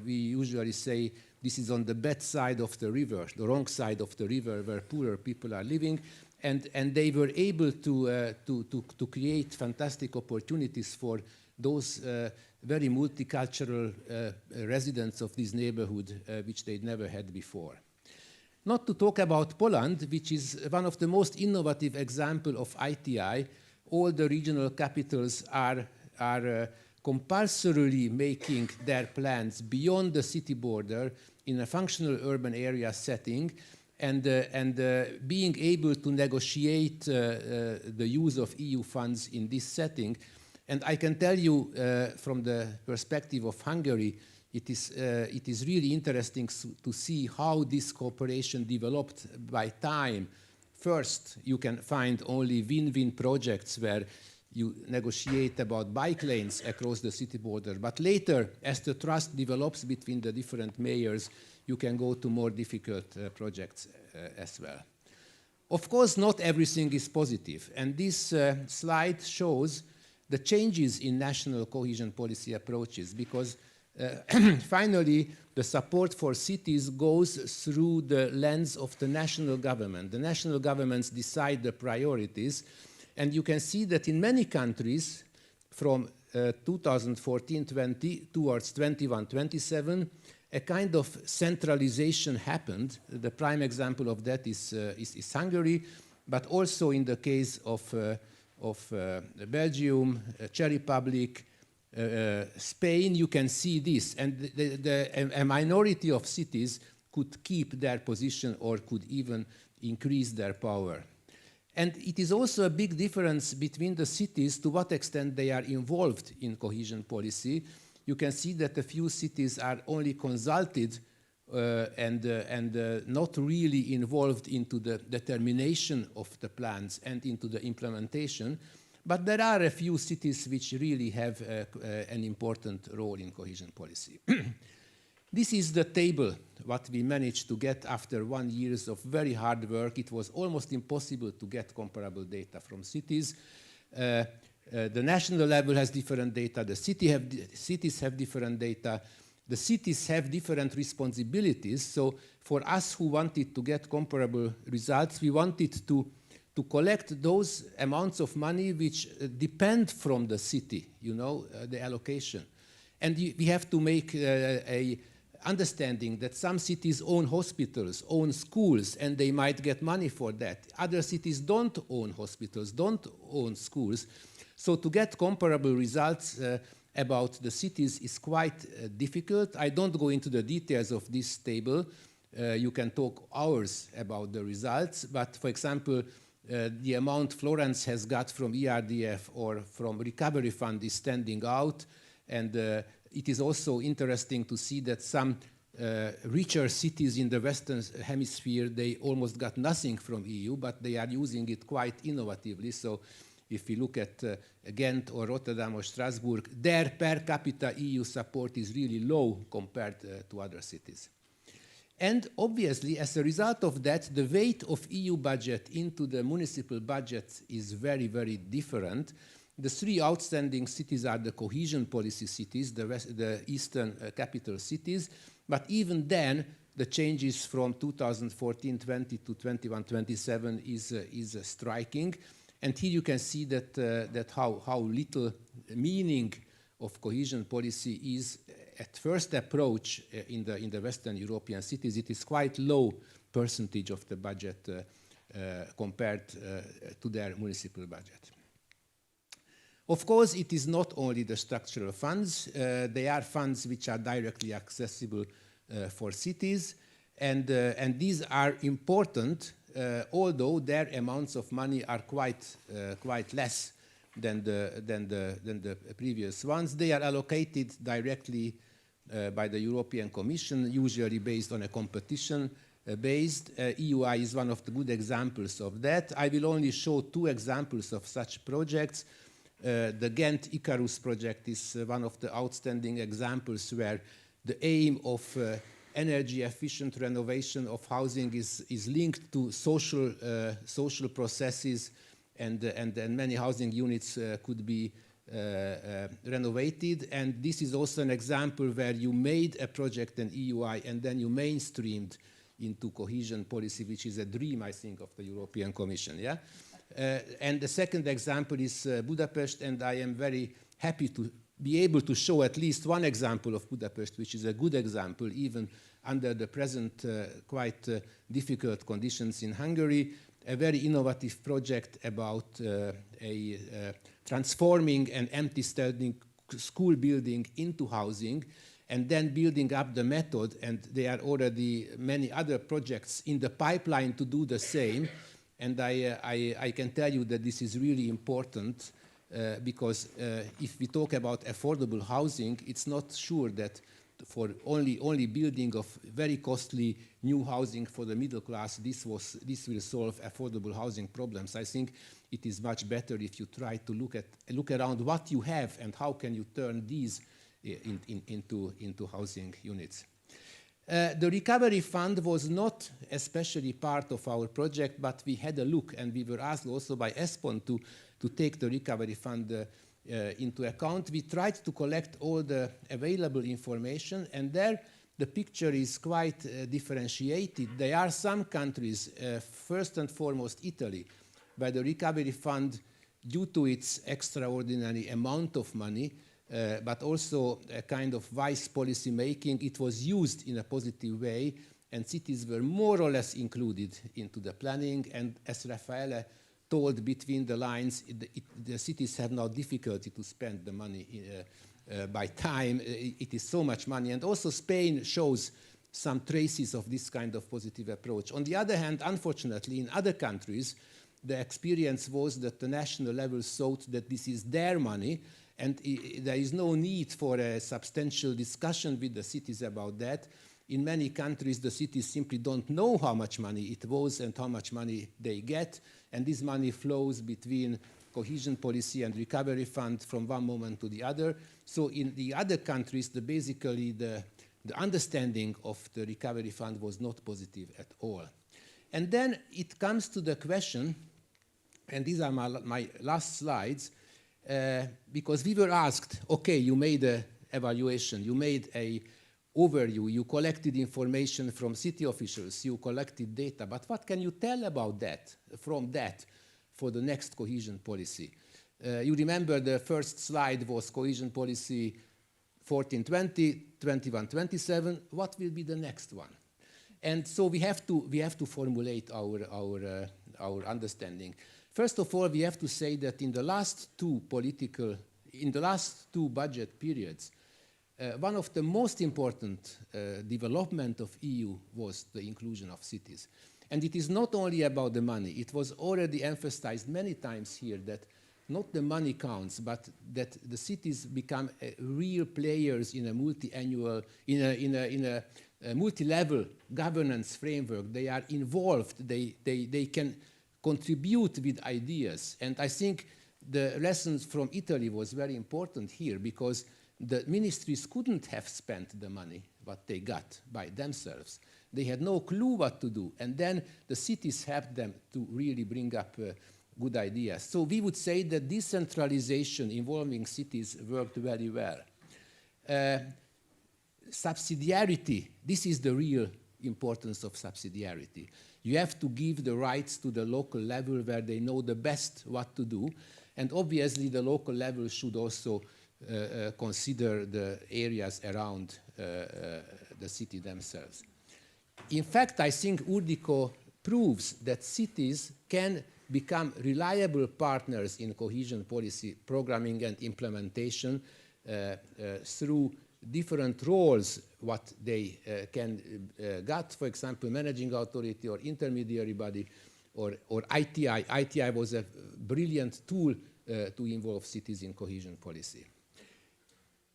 [SPEAKER 6] We usually say this is on the bad side of the river, the wrong side of the river, where poorer people are living. And they were able to create fantastic opportunities for those very multicultural residents of this neighborhood, which they'd never had before. Not to talk about Poland, which is one of the most innovative examples of ITI. All the regional capitals are compulsorily making their plans beyond the city border in a functional urban area setting, and being able to negotiate the use of EU funds in this setting. And I can tell you from the perspective of Hungary, it is really interesting to see how this cooperation developed by time. First, you can find only win-win projects where you negotiate about bike lanes across the city border. But later, as the trust develops between the different mayors, you can go to more difficult projects as well. Of course, not everything is positive. And this slide shows the changes in national cohesion policy approaches, because finally, the support for cities goes through the lens of the national government. The national governments decide the priorities, and you can see that in many countries, from 2014-20 towards 21-27, a kind of centralization happened. The prime example of that is Hungary, but also in the case of Belgium, Czech Republic, Spain, you can see this. And a minority of cities could keep their position or could even increase their power. And it is also a big difference between the cities to what extent they are involved in cohesion policy. You can see that a few cities are only consulted and not really involved into the determination of the plans and into the implementation. But there are a few cities which really have an important role in cohesion policy. This is the table, what we managed to get after 1 year of very hard work. It was almost impossible to get comparable data from cities. The national level has different data. The cities have different data. The cities have different responsibilities. So for us who wanted to get comparable results, we wanted to collect those amounts of money which depend from the city, the allocation. And we have to make a understanding that some cities own hospitals, own schools, and they might get money for that. Other cities don't own hospitals, don't own schools. So to get comparable results about the cities is quite difficult. I don't go into the details of this table. You can talk hours about the results, but for example, the amount Florence has got from ERDF or from Recovery Fund is standing out, and it is also interesting to see that some richer cities in the Western Hemisphere, they almost got nothing from EU, but they are using it quite innovatively. So if we look at Ghent or Rotterdam or Strasbourg, their per capita EU support is really low compared to other cities. And obviously, as a result of that, the weight of EU budget into the municipal budget is very, very different. The three outstanding cities are the cohesion policy cities, the eastern capital cities. But even then, the changes from 2014-20 to 21-27 is striking. And here you can see that how little meaning of cohesion policy is at first approach in the Western European cities. It is quite low percentage of the budget compared to their municipal budget. Of course, it is not only the structural funds. They are funds which are directly accessible for cities, and these are important, although their amounts of money are quite less than the previous ones. They are allocated directly by the European Commission, usually based on a competition based. EUI is one of the good examples of that. I will only show two examples of such projects. The Ghent Icarus project is one of the outstanding examples where the aim of energy efficient renovation of housing is linked to social processes, and many housing units could be renovated. And this is also an example where you made a project an EUI and then you mainstreamed into cohesion policy, which is a dream, I think, of the European Commission. Yeah. And the second example is Budapest, and I am very happy to be able to show at least one example of Budapest, which is a good example, even under the present quite difficult conditions in Hungary, a very innovative project about transforming an empty standing school building into housing, and then building up the method, and there are already many other projects in the pipeline to do the same. And I can tell you that this is really important because if we talk about affordable housing, it's not sure that for only building of very costly new housing for the middle class, this will solve affordable housing problems. I think it is much better if you try to look around what you have and how can you turn these into housing units. The recovery fund was not especially part of our project, but we had a look, and we were asked also by ESPON to take the recovery fund into account. We tried to collect all the available information, and there the picture is quite differentiated. There are some countries, first and foremost Italy, where the recovery fund, due to its extraordinary amount of money, but also a kind of wise policy making, it was used in a positive way, and cities were more or less included into the planning. And as Raffaele told between the lines, the cities have now difficulty to spend the money by time. It is so much money. And also Spain shows some traces of this kind of positive approach. On the other hand, unfortunately, in other countries, the experience was that the national level thought that this is their money, and there is no need for a substantial discussion with the cities about that. In many countries, the cities simply don't know how much money it was and how much money they get, and this money flows between cohesion policy and recovery fund from one moment to the other. So in the other countries, basically the understanding of the recovery fund was not positive at all. And then it comes to the question, and these are my last slides, because we were asked, okay, you made an evaluation, you made an overview, you collected information from city officials, you collected data, but what can you tell about that, from that, for the next cohesion policy? You remember the first slide was cohesion policy 14-20, 21-27. What will be the next one? And so we have to formulate our understanding. First of all, we have to say that in the last two budget periods, one of the most important development of EU was the inclusion of cities. And it is not only about the money. It was already emphasized many times here that not the money counts, but that the cities become real players in a multi-annual, in a multi-level governance framework. They are involved. They can contribute with ideas. And I think the lessons from Italy was very important here, because the ministries couldn't have spent the money what they got by themselves. They had no clue what to do. And then the cities helped them to really bring up good ideas. So we would say that decentralization involving cities worked very well. Subsidiarity, this is the real importance of subsidiarity. You have to give the rights to the local level where they know the best what to do. And obviously the local level should also consider the areas around the city themselves. In fact, I think Urdico proves that cities can become reliable partners in cohesion policy programming and implementation through different roles what they can get, for example, managing authority or intermediary body or ITI. ITI was a brilliant tool to involve cities in cohesion policy.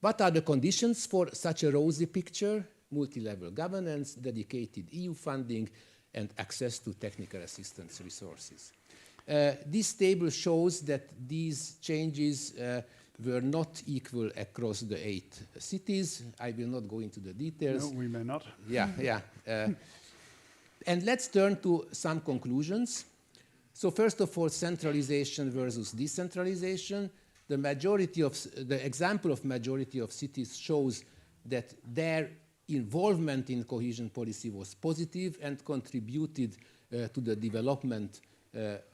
[SPEAKER 6] What are the conditions for such a rosy picture? Multi-level governance, dedicated EU funding, and access to technical assistance resources. This table shows that these changes were not equal across the 8 cities. I will not go into the details.
[SPEAKER 4] No, we may not.
[SPEAKER 6] Yeah. And let's turn to some conclusions. So first of all, centralization versus decentralization. The example of majority of cities shows that their involvement in cohesion policy was positive and contributed to the development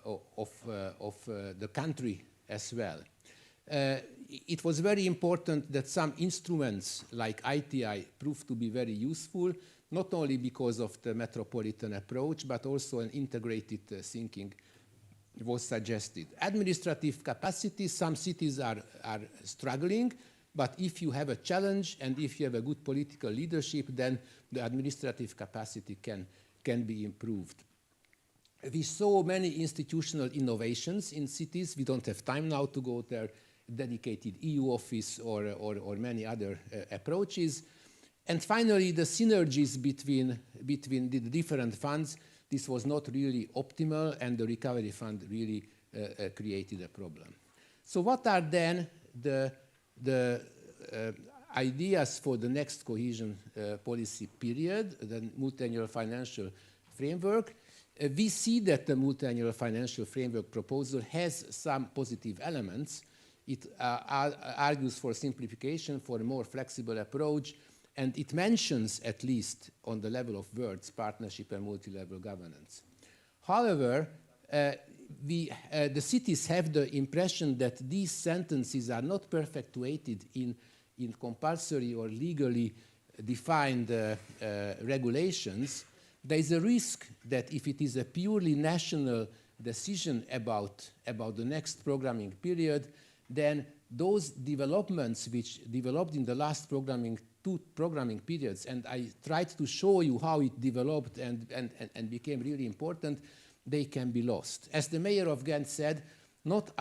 [SPEAKER 6] of the country as well. It was very important that some instruments like ITI proved to be very useful, not only because of the metropolitan approach, but also an integrated thinking was suggested. Administrative capacity, some cities are struggling, but if you have a challenge and if you have a good political leadership, then the administrative capacity can be improved. We saw many institutional innovations in cities. We don't have time now to go there, dedicated EU office or many other approaches. And finally, the synergies between the different funds, this was not really optimal, and the recovery fund really created a problem. So what are then the ideas for the next cohesion policy period, the multi-annual financial framework? We see that the multi-annual financial framework proposal has some positive elements. It argues for simplification, for a more flexible approach, and it mentions, at least on the level of words, partnership and multi-level governance. However, the cities have the impression that these sentences are not perpetuated in compulsory or legally defined regulations. There is a risk that if it is a purely national decision about the next programming period, then those developments which developed in the last two programming periods, and I tried to show you how it developed and became really important, they can be lost. As the mayor of Ghent said, not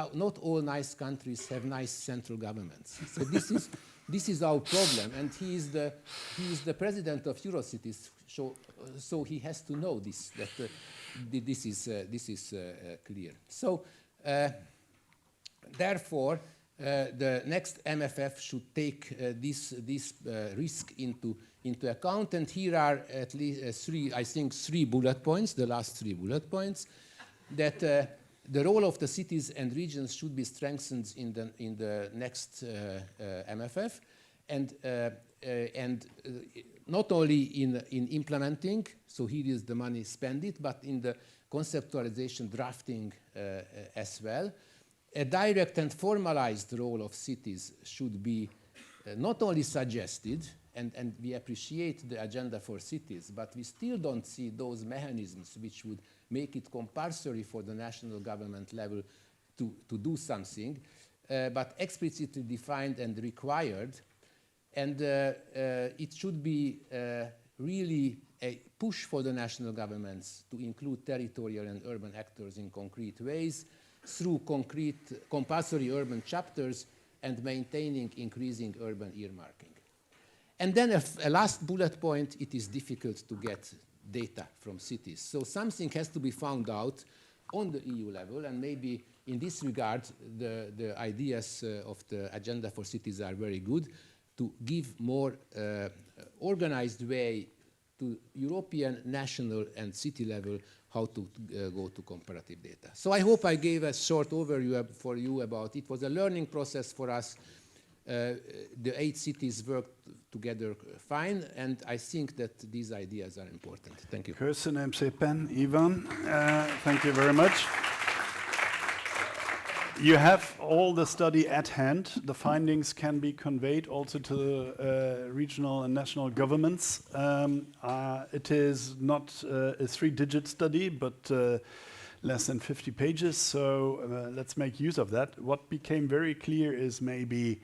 [SPEAKER 6] all nice countries have nice central governments. So this is our problem, and he is the president of Eurocities, so he has to know this, that this is clear. So therefore, the next MFF should take this risk into account, and here are at least three bullet points, the last 3 bullet points, that the role of the cities and regions should be strengthened in the next MFF, and not only in implementing, so here is the money, spend it, but in the conceptualization, drafting as well. A direct and formalized role of cities should be not only suggested, and we appreciate the agenda for cities, but we still don't see those mechanisms which would make it compulsory for the national government level to do something, but explicitly defined and required. And it should be really a push for the national governments to include territorial and urban actors in concrete ways. through concrete compulsory urban chapters and maintaining increasing urban earmarking. And then a last bullet point, it is difficult to get data from cities. So something has to be found out on the EU level, and maybe in this regard, the ideas of the Agenda for Cities are very good, to give more organized way to European, national, and city level how to go to comparative data. So I hope I gave a short overview for you about it. It was a learning process for us. The 8 cities worked together fine, and I think that these ideas are important. Thank you.
[SPEAKER 4] Köszönöm szépen, Ivan. Thank you very much. You have all the study at hand. The findings can be conveyed also to the regional and national governments. It is not a 3-digit study, but less than 50 pages, so let's make use of that. What became very clear is maybe,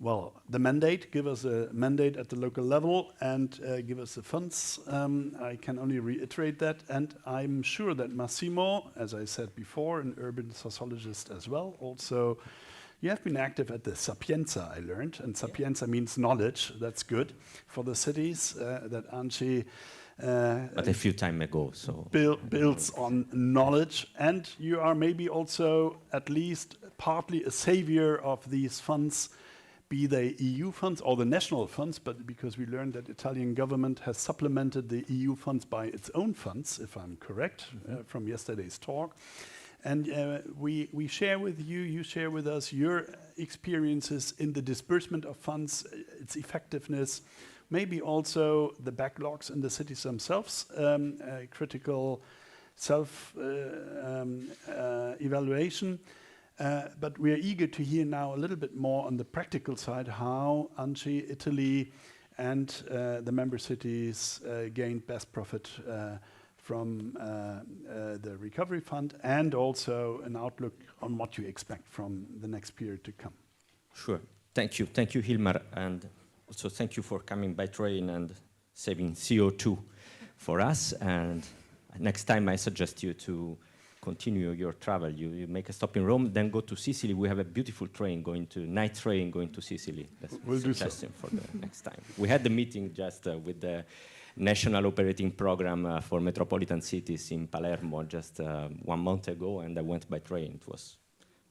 [SPEAKER 4] well, the mandate, give us a mandate at the local level and give us the funds. I can only reiterate that, and I'm sure that Massimo, as I said before, an urban sociologist as well, also, you have been active at the Sapienza, I learned, and Sapienza means knowledge. That's good for the cities that Anci
[SPEAKER 7] but a few time ago, so
[SPEAKER 4] builds on knowledge, and you are maybe also at least partly a savior of these funds, be they EU funds or the national funds, but because we learned that Italian government has supplemented the EU funds by its own funds, if I'm correct, from yesterday's talk. And we share with you, you share with us your experiences in the disbursement of funds, its effectiveness, maybe also the backlogs in the cities themselves, critical self-evaluation. But we are eager to hear now a little bit more on the practical side, how ANCI, Italy, and the member cities gained best profit from the recovery fund, and also an outlook on what you expect from the next period to come.
[SPEAKER 7] Sure. Thank you, Hilmar, and also thank you for coming by train and saving CO2 for us. And next time I suggest you to continue your travel. You make a stop in Rome, then go to Sicily. We have a beautiful train night train going to Sicily. That's
[SPEAKER 4] we'll do so.
[SPEAKER 7] For the next time. We had the meeting just with the National Operating Program for Metropolitan Cities in Palermo just 1 month ago, and I went by train. It was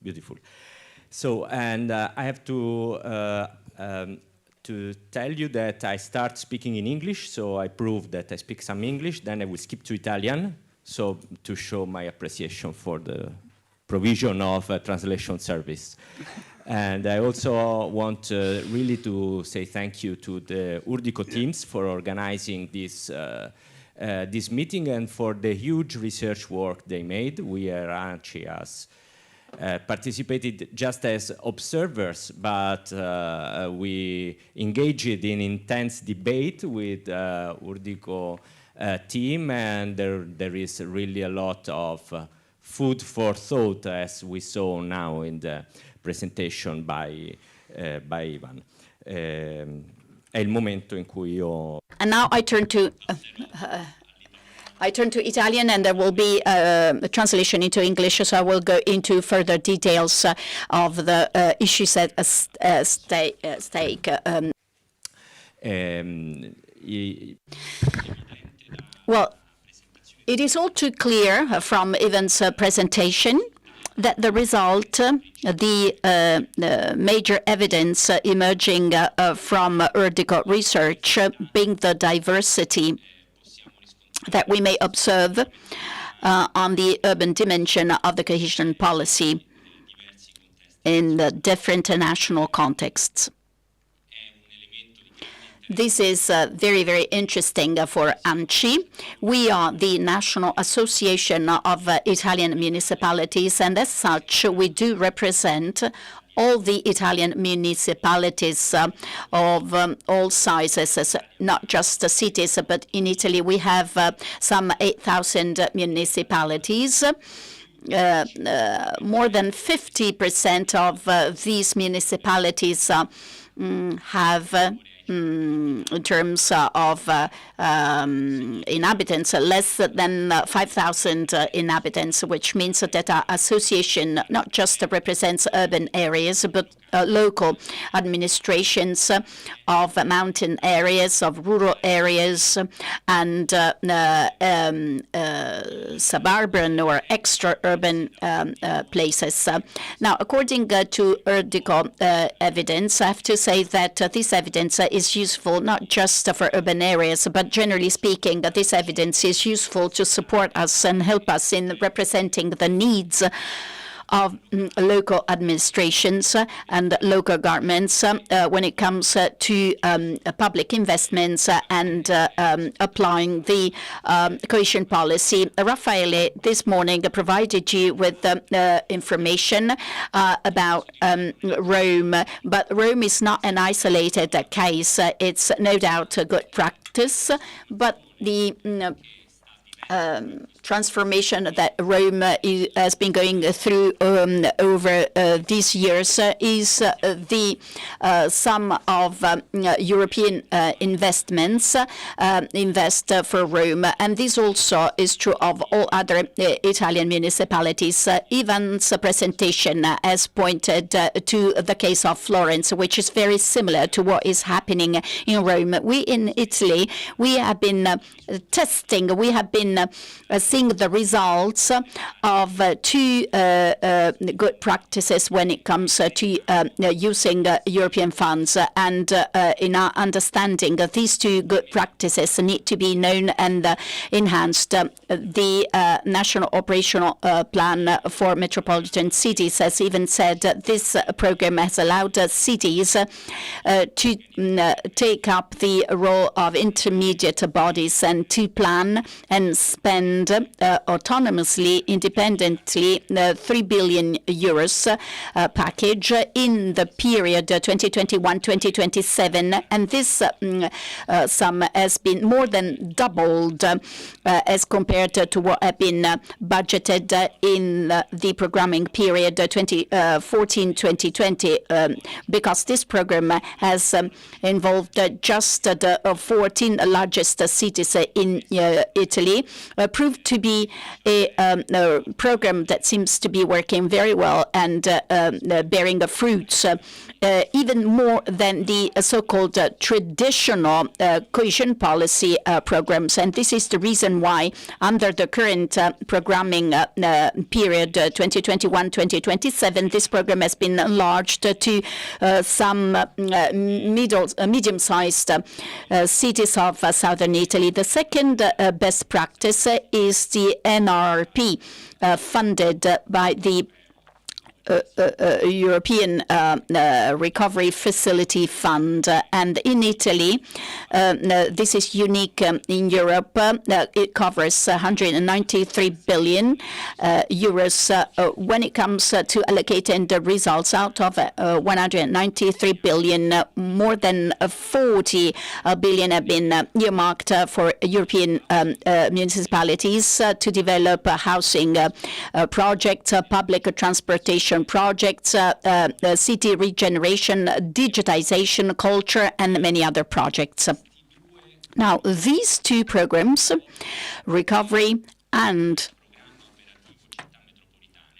[SPEAKER 7] beautiful. So, and I have to tell you that I start speaking in English, so I prove that I speak some English, then I will skip to Italian, so to show my appreciation for the provision of a translation service. And I also want really to say thank you to the Urdico teams for organizing this meeting and for the huge research work they made. We are actually participated just as observers, but we engaged in intense debate with Urdico team, and there is really a lot of food for thought, as we saw now in the presentation by Ivan. È il momento in cui io...
[SPEAKER 3] And now I turn to Italian, and there will be a translation into English, so I will go into further details of the issues at stake. Well, it is all too clear from Ivan's presentation that the result, the major evidence emerging from Urdico research, being the diversity that we may observe on the urban dimension of the cohesion policy in the different national contexts. This is very, very interesting for ANCI. We are the National Association of Italian Municipalities, and as such, we do represent all the Italian municipalities of all sizes, not just the cities, but in Italy we have some 8,000 municipalities. More than 50% of these municipalities have in terms of inhabitants, less than 5,000 inhabitants, which means that our association not just represents urban areas, but local administrations of mountain areas, of rural areas, and suburban or extra-urban places. Now, according to Erdiko evidence, I have to say that this evidence is useful not just for urban areas, but generally speaking, this evidence is useful to support us and help us in representing the needs of local administrations and local governments when it comes to public investments and applying the cohesion policy. Raffaele this morning provided you with information about Rome, but Rome is not an isolated case. It's no doubt a good practice, but the transformation that Rome has been going through over these years is the sum of European investments invest for Rome, and this also is true of all other Italian municipalities. Ivan's presentation has pointed to the case of Florence, which is very similar to what is happening in Rome. We in Italy, we have been testing, we have been seeing the results of two good practices when it comes to using European funds. And in our understanding, these two good practices need to be known and enhanced. The National Operational Plan for Metropolitan Cities has even said this program has allowed cities to take up the role of intermediate bodies and to plan and spend autonomously, independently, 3 billion euros package in the period 2021-2027, and this sum has been more than doubled as compared to what had been budgeted in the programming period 2014-2020, because this program has involved just the 14 largest cities in Italy, proved to be a program that seems to be working very well and bearing fruits, even more than the so-called traditional cohesion policy programs. And this is the reason why, under the current programming period 2021-2027, this program has been enlarged to some medium-sized cities of southern Italy. The second best practice is the NRP, funded by the European Recovery Facility Fund, and in Italy, this is unique in Europe. It covers 193 billion euros. When it comes to allocating the results out of 193 billion, more than 40 billion have been earmarked for European municipalities to develop housing projects, public transportation projects, city regeneration, digitization, culture, and many other projects. Now, these two programs, recovery and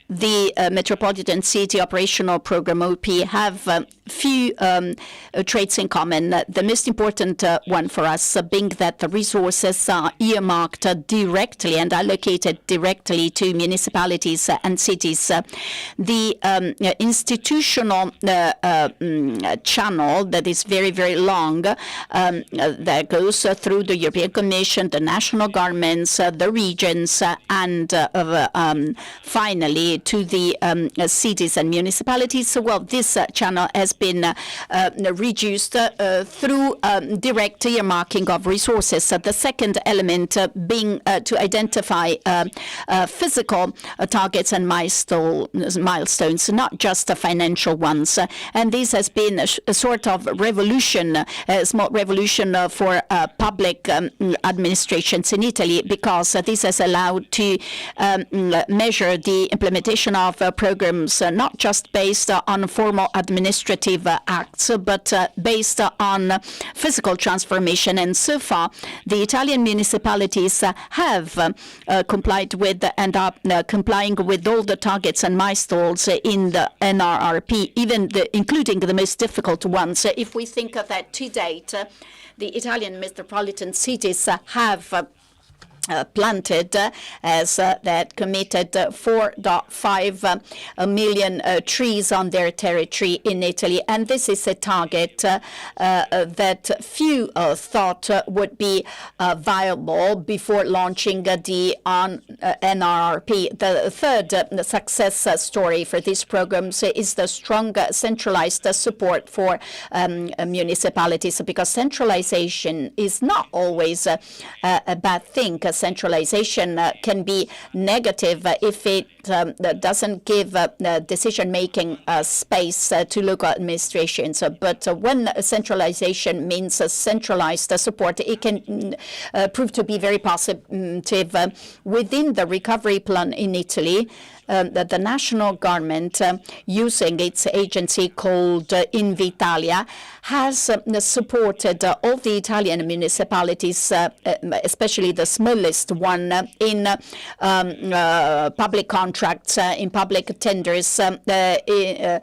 [SPEAKER 3] the Metropolitan City Operational Program, OP, have few traits in common. The most important one for us being that the resources are earmarked directly and allocated directly to municipalities and cities. The institutional channel that is very, very long that goes through the European Commission, the national governments, the regions, and finally to the cities and municipalities. Well, this channel has been reduced through direct earmarking of resources. The second element being to identify physical targets and milestones, not just financial ones. And this has been a sort of revolution, a small revolution for public administrations in Italy, because this has allowed to measure the implementation of programs not just based on formal administrative legislative acts, but based on physical transformation. And so far, the Italian municipalities have complied with and are complying with all the targets and milestones in the NRRP, even including the most difficult ones. If we think of that to date, the Italian metropolitan cities have planted, as that committed 4.5 million trees on their territory in Italy. And this is a target that few thought would be viable before launching the NRRP. The third success story for these programs is the strong centralized support for municipalities, because centralization is not always a bad thing. Centralization can be negative if it doesn't give decision-making space to local administrations. But when centralization means centralized support, it can prove to be very positive. Within the recovery plan in Italy, the national government, using its agency called Invitalia, has supported all the Italian municipalities, especially the smallest one, in public contracts, in public tenders. Over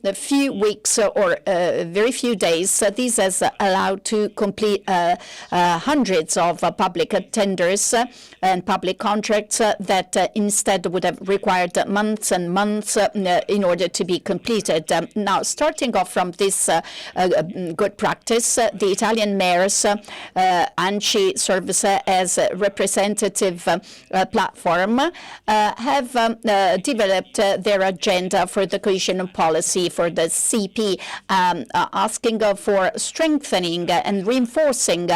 [SPEAKER 3] a few weeks or very few days, this has allowed to complete hundreds of public tenders and public contracts that instead would have required months and months in order to be completed. Now, starting off from this good practice, the Italian mayors, and she serves as a representative platform, have developed their agenda for the cohesion policy, for the CP, asking for strengthening and reinforcing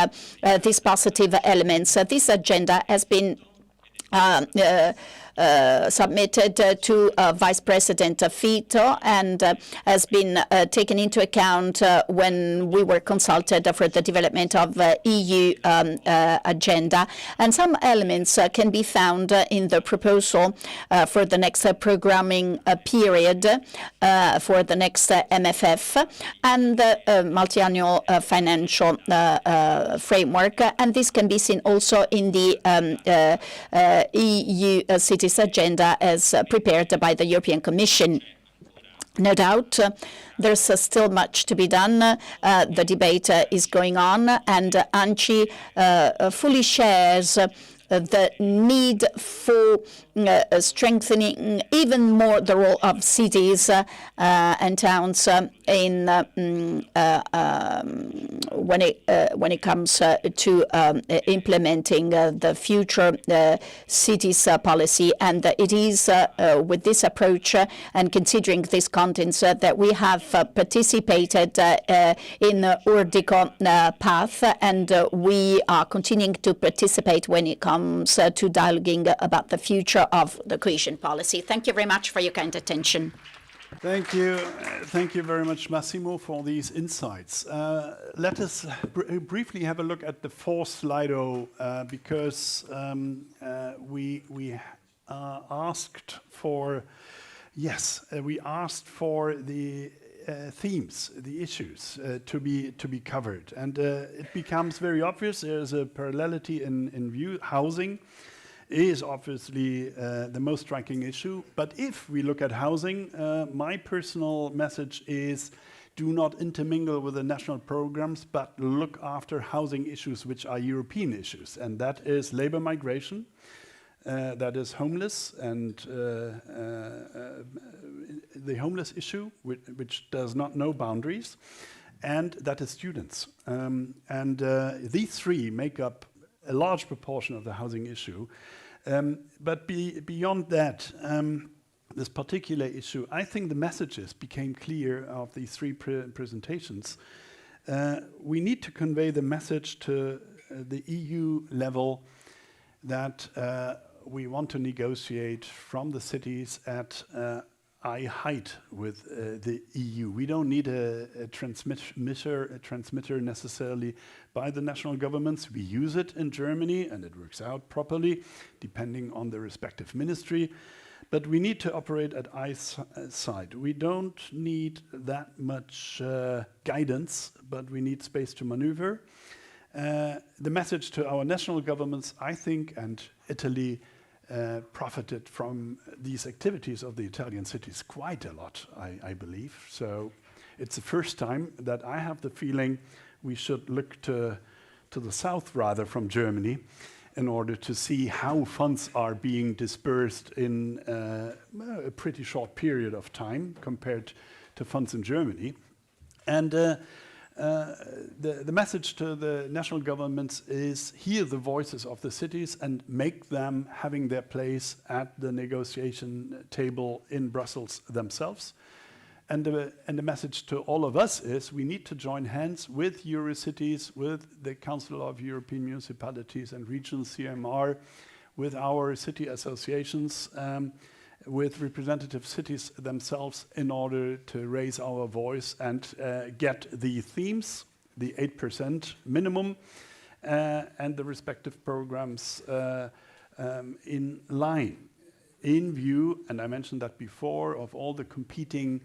[SPEAKER 3] these positive elements. This agenda has been submitted to Vice President Fito and has been taken into account when we were consulted for the development of EU agenda. And some elements can be found in the proposal for the next programming period, for the next MFF and multi-annual financial framework. And this can be seen also in the EU cities agenda as prepared by the European Commission. No doubt, there's still much to be done. The debate is going on, and ANCI fully shares the need for strengthening even more the role of cities and towns in when it comes to implementing the future cities policy. And it is with this approach and considering these contents that we have participated in Urdico path, and we are continuing to participate when it comes to dialoguing about the future of the cohesion policy. Thank you very much for your kind attention.
[SPEAKER 4] Thank you. Thank you very much, Massimo, for these insights. Let us briefly have a look at the fourth Slido, because we asked for, we asked for the themes, the issues to be covered, and it becomes very obvious. There's a parallelity in view. Housing is obviously the most striking issue, but if we look at housing, my personal message is do not intermingle with the national programs, but look after housing issues which are European issues, and that is labor migration, that is homeless, and the homeless issue, which does not know boundaries, and that is students. These three make up a large proportion of the housing issue. But beyond that, this particular issue, I think the messages became clear of these three presentations. We need to convey the message to the EU level that we want to negotiate from the cities at eye-height with the EU. We don't need a transmitter necessarily by the national governments. We use it in Germany, and it works out properly, depending on the respective ministry. But we need to operate at eyesight. We don't need that much guidance, but we need space to maneuver. The message to our national governments, I think, and Italy profited from these activities of the Italian cities quite a lot, I believe. So it's the first time that I have the feeling we should look to the south rather from Germany in order to see how funds are being dispersed in a pretty short period of time compared to funds in Germany. And the message to the national governments is hear the voices of the cities and make them having their place at the negotiation table in Brussels themselves. And the message to all of us is we need to join hands with Eurocities, with the Council of European Municipalities and Regions, CMR, with our city associations, with representative cities themselves in order to raise our voice and get the themes, the 8% minimum, and the respective programs in line, in view, and I mentioned that before, of all the competing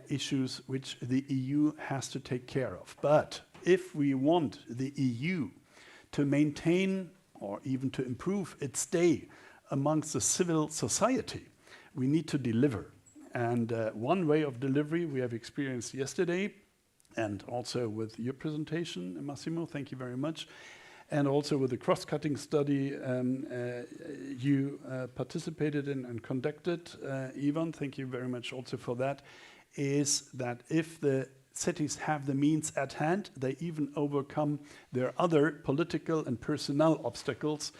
[SPEAKER 4] issues which the EU has to take care of. But if we want the EU to maintain or even to improve its stay amongst the civil society, we need to deliver. And one way of delivery we have experienced yesterday, and also with your presentation, Massimo, thank you very much, and also with the cross-cutting study you participated in and conducted, Ivan, thank you very much also for that, is that if the cities have the means at hand, they even overcome their other political and personnel obstacles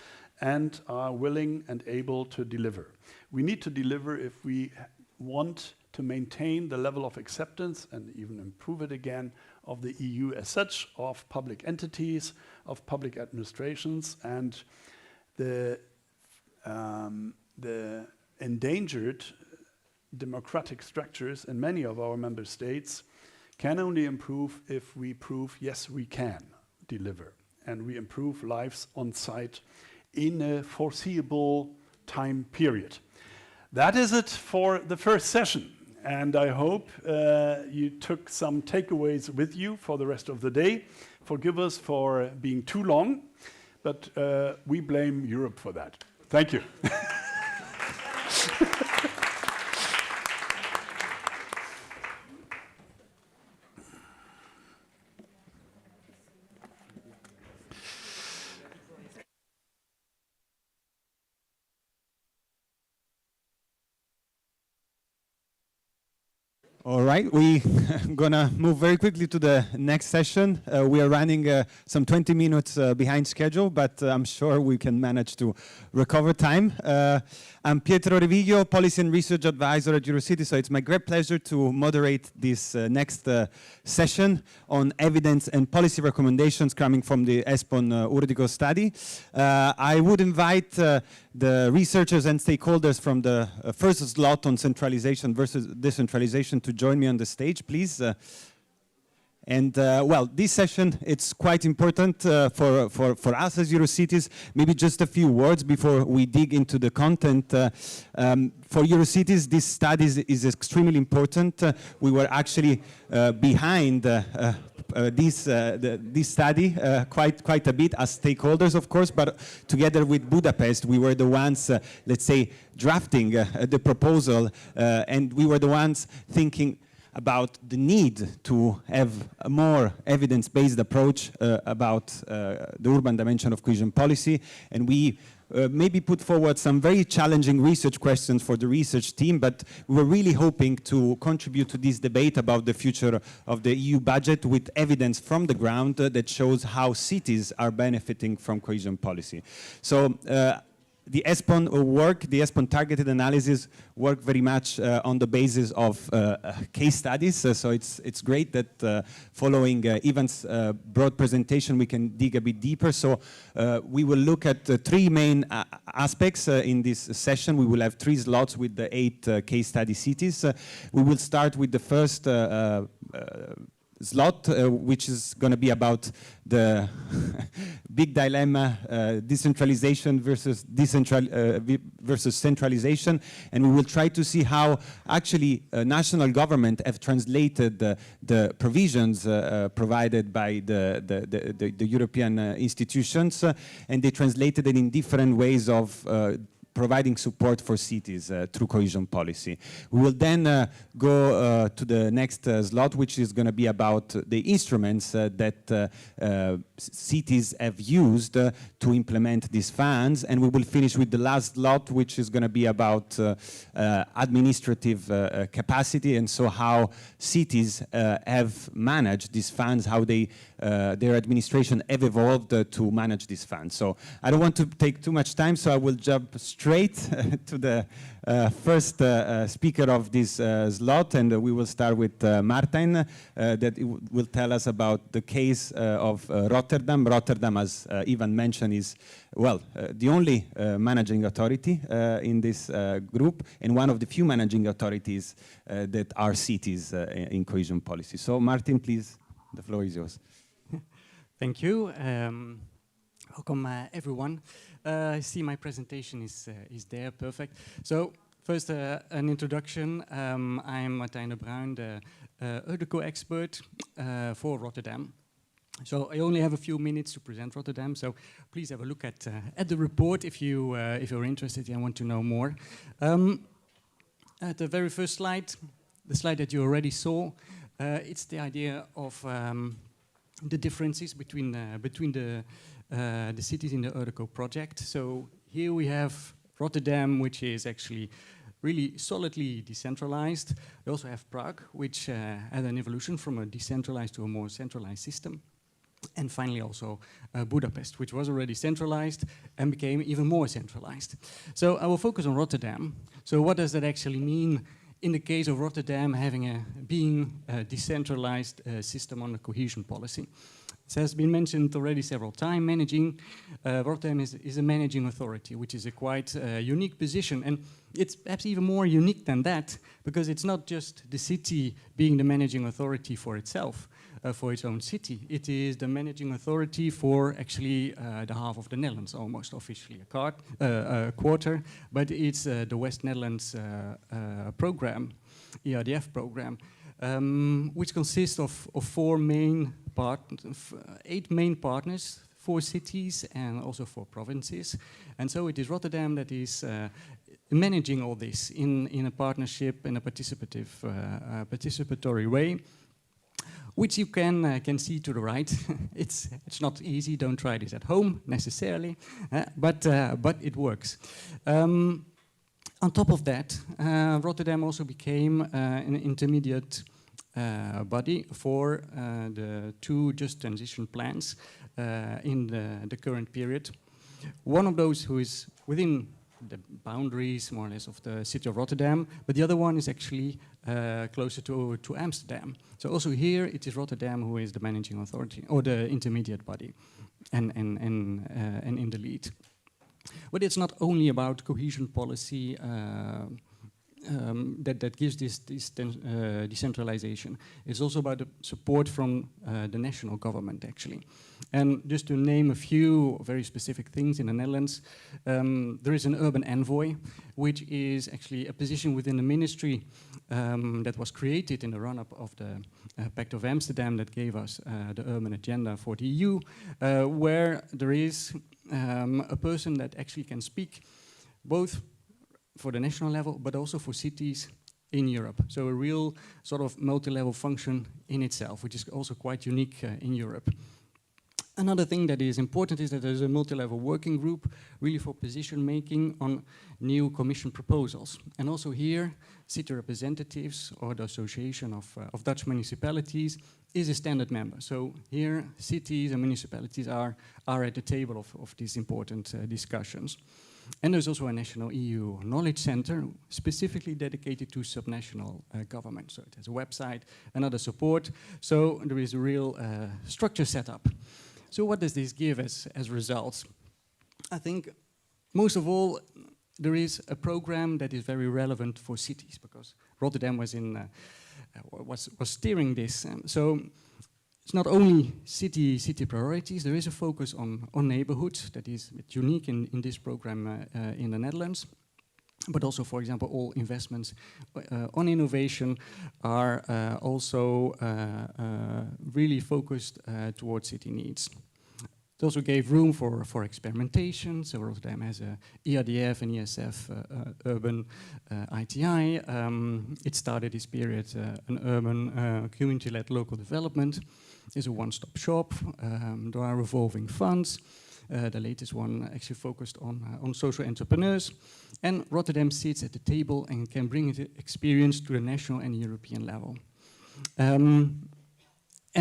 [SPEAKER 4] and are willing and able to deliver. We need to deliver if we want to maintain the level of acceptance and even improve it again of the EU as such, of public entities, of public administrations, and the endangered democratic structures in many of our member states can only improve if we prove, yes, we can deliver, and we improve lives on site in a foreseeable time period. That is it for the first session, and I hope you took some takeaways with you for the rest of the day. Forgive us for being too long, but we blame Europe for that. Thank you.
[SPEAKER 8] All right, we're gonna move very quickly to the next session. We are running some 20 minutes behind schedule, but I'm sure we can manage to recover time. I'm Pietro Reviglio, Policy and Research Advisor at Eurocity, so it's my great pleasure to moderate this next session on evidence and policy recommendations coming from the ESPON Urdico study. I would invite the researchers and stakeholders from the first slot on centralization versus decentralization to join me on the stage, please. Well, this session, it's quite important for us as Eurocities. Maybe just a few words before we dig into the content. For Eurocities, this study is extremely important. We were actually behind this study quite a bit as stakeholders, of course, but together with Budapest, we were the ones, let's say, drafting the proposal, and we were the ones thinking about the need to have a more evidence-based approach about the urban dimension of cohesion policy. And we maybe put forward some very challenging research questions for the research team, but we were really hoping to contribute to this debate about the future of the EU budget with evidence from the ground that shows how cities are benefiting from cohesion policy. So the ESPON work, the ESPON targeted analysis work very much on the basis of case studies. So it's great that following Ivan's broad presentation, we can dig a bit deeper. So we will look at three main aspects in this session. We will have 3 slots with the 8 case study cities. We will start with the first slot, which is going to be about the big dilemma, decentralization versus centralization, and we will try to see how actually national government have translated the provisions provided by the European institutions, and they translated it in different ways of providing support for cities through cohesion policy. We will then go to the next slot, which is going to be about the instruments that cities have used to implement these funds, and we will finish with the last slot, which is going to be about administrative capacity, and so how cities have managed these funds, how they their administration have evolved to manage these funds. So I don't want to take too much time, so I will jump straight to the first speaker of this slot, and we will start with Martijn, that will tell us about the case of Rotterdam. Rotterdam, as Ivan mentioned, is, well, the only managing authority in this group, and one of the few managing authorities that are cities in cohesion policy. So Martijn, please, the floor is yours.
[SPEAKER 9] Thank you. Welcome, everyone. I see my presentation is there, perfect. So first, an introduction. I'm Martijn de Bruin, the EUDECO expert for Rotterdam. So I only have a few minutes to present Rotterdam, so please have a look at the report if you're interested and want to know more. At the very first slide, the slide that you already saw, it's the idea of the differences between the cities in the EUDECO project. So here we have Rotterdam, which is actually really solidly decentralized. We also have Prague, which had an evolution from a decentralized to a more centralized system. And finally also Budapest, which was already centralized and became even more centralized. So I will focus on Rotterdam. So what does that actually mean in the case of Rotterdam being a decentralized system on the cohesion policy? It has been mentioned already several times. Rotterdam is a managing authority, which is a quite unique position. And it's perhaps even more unique than that, because it's not just the city being the managing authority for itself, for its own city. It is the managing authority for actually the half of the Netherlands, almost officially a quarter. But it's the West Netherlands program, ERDF program, which consists of 8 main partners, 4 cities and also 4 provinces. And so it is Rotterdam that is managing all this in a partnership, in a participatory way, which you can see to the right. It's not easy. Don't try this at home necessarily, but it works. On top of that, Rotterdam also became an intermediate body for the 2 just transition plans in the current period. One of those who is within the boundaries, more or less, of the city of Rotterdam, but the other one is actually closer to Amsterdam. So also here it is Rotterdam who is the managing authority, or the intermediate body, and in the lead. But it's not only about cohesion policy that gives this decentralization. It's also about the support from the national government, actually. And just to name a few very specific things in the Netherlands, there is an urban envoy, which is actually a position within the ministry that was created in the run-up of the Pact of Amsterdam that gave us the urban agenda for the EU, where there is a person that actually can speak both for the national level, but also for cities in Europe. So a real sort of multi-level function in itself, which is also quite unique in Europe. Another thing that is important is that there's a multi-level working group really for position making on new Commission proposals. And also here, city representatives, or the Association of Dutch Municipalities, is a standard member. So here, cities and municipalities are at the table of these important discussions. And there's also a national EU knowledge center specifically dedicated to subnational government. So it has a website and other support. So there is a real structure set up. So what does this give as results? I think most of all, there is a program that is very relevant for cities, because Rotterdam was steering this. So it's not only city priorities, there is a focus on neighborhoods that is unique in this program in the Netherlands. But also, for example, all investments on innovation are also really focused towards city needs. It also gave room for experimentation. So Rotterdam has a ERDF and ESF urban ITI. It started this period an urban community-led local development. It's a one-stop shop. There are revolving funds. The latest one actually focused on social entrepreneurs. And Rotterdam sits at the table and can bring its experience to the national and European level. And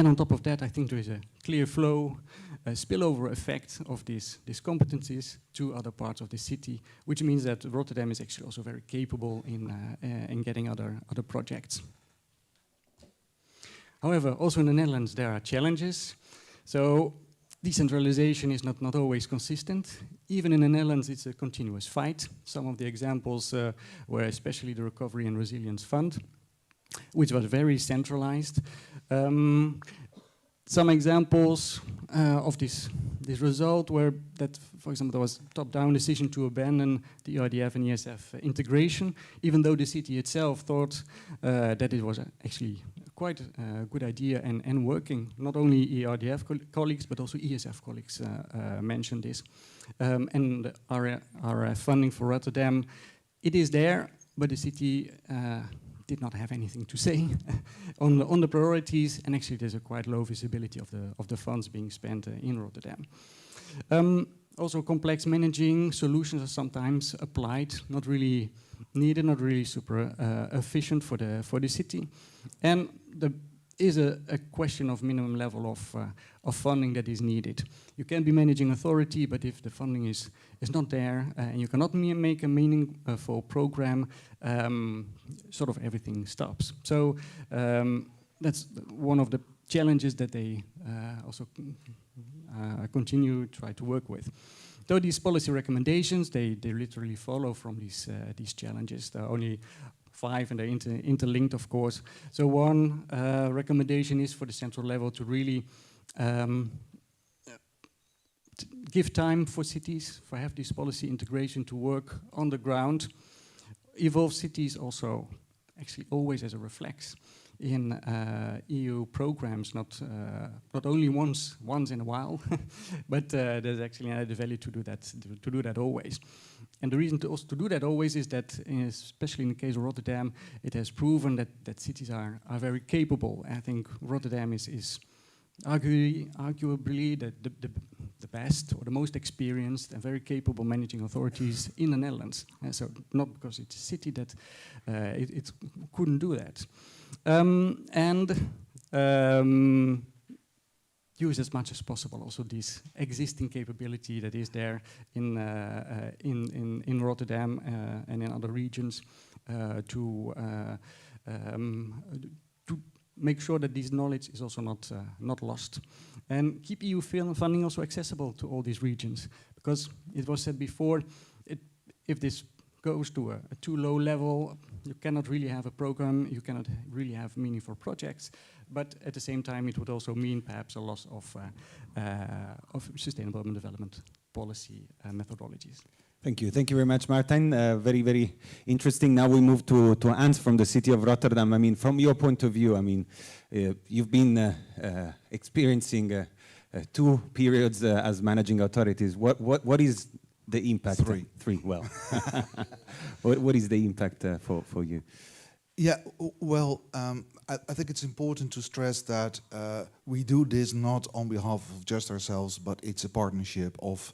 [SPEAKER 9] on top of that, I think there is a clear flow, a spillover effect of these competencies to other parts of the city, which means that Rotterdam is actually also very capable in getting other projects. However, also in the Netherlands, there are challenges. So decentralization is not always consistent. Even in the Netherlands, it's a continuous fight. Some of the examples were especially the Recovery and Resilience Fund, which was very centralized. Some examples of this result were that, for example, there was a top-down decision to abandon the ERDF and ESF integration, even though the city itself thought that it was actually quite a good idea and working. Not only ERDF colleagues, but also ESF colleagues mentioned this. And our funding for Rotterdam, it is there, but the city did not have anything to say on the priorities, and actually there's a quite low visibility of the funds being spent in Rotterdam. Also, complex managing solutions are sometimes applied, not really needed, not really super efficient for the city, and there is a question of minimum level of funding that is needed. You can be managing authority, but if the funding is not there and you cannot make a meaningful program, sort of everything stops. So that's one of the challenges that they also continue to try to work with. Though these policy recommendations, they literally follow from these challenges. There are only 5 and they're interlinked, of course. So one recommendation is for the central level to really give time for cities, for have this policy integration to work on the ground. Evolve cities also actually always as a reflex in EU programs, not only once in a while, but there's actually an added value to do that always. And the reason to do that always is that, especially in the case of Rotterdam, it has proven that cities are very capable. I think Rotterdam is arguably the best or the most experienced and very capable managing authorities in the Netherlands. So not because it's a city that it couldn't do that. Use as much as possible also this existing capability that is there in Rotterdam and in other regions to make sure that this knowledge is also not lost. And keep EU funding also accessible to all these regions, because it was said before, if this goes to a too low level, you cannot really have a program, you cannot really have meaningful projects, but at the same time it would also mean perhaps a loss of sustainable urban development policy methodologies.
[SPEAKER 8] Thank you very much, Martijn. Very, very interesting. Now we move to Hans from the city of Rotterdam. I mean, from your point of view, I mean, you've been experiencing 2 periods as managing authorities. What is the impact?
[SPEAKER 10] 3.
[SPEAKER 8] 3, well. What is the impact for you?
[SPEAKER 10] Yeah, well, I think it's important to stress that we do this not on behalf of just ourselves, but it's a partnership of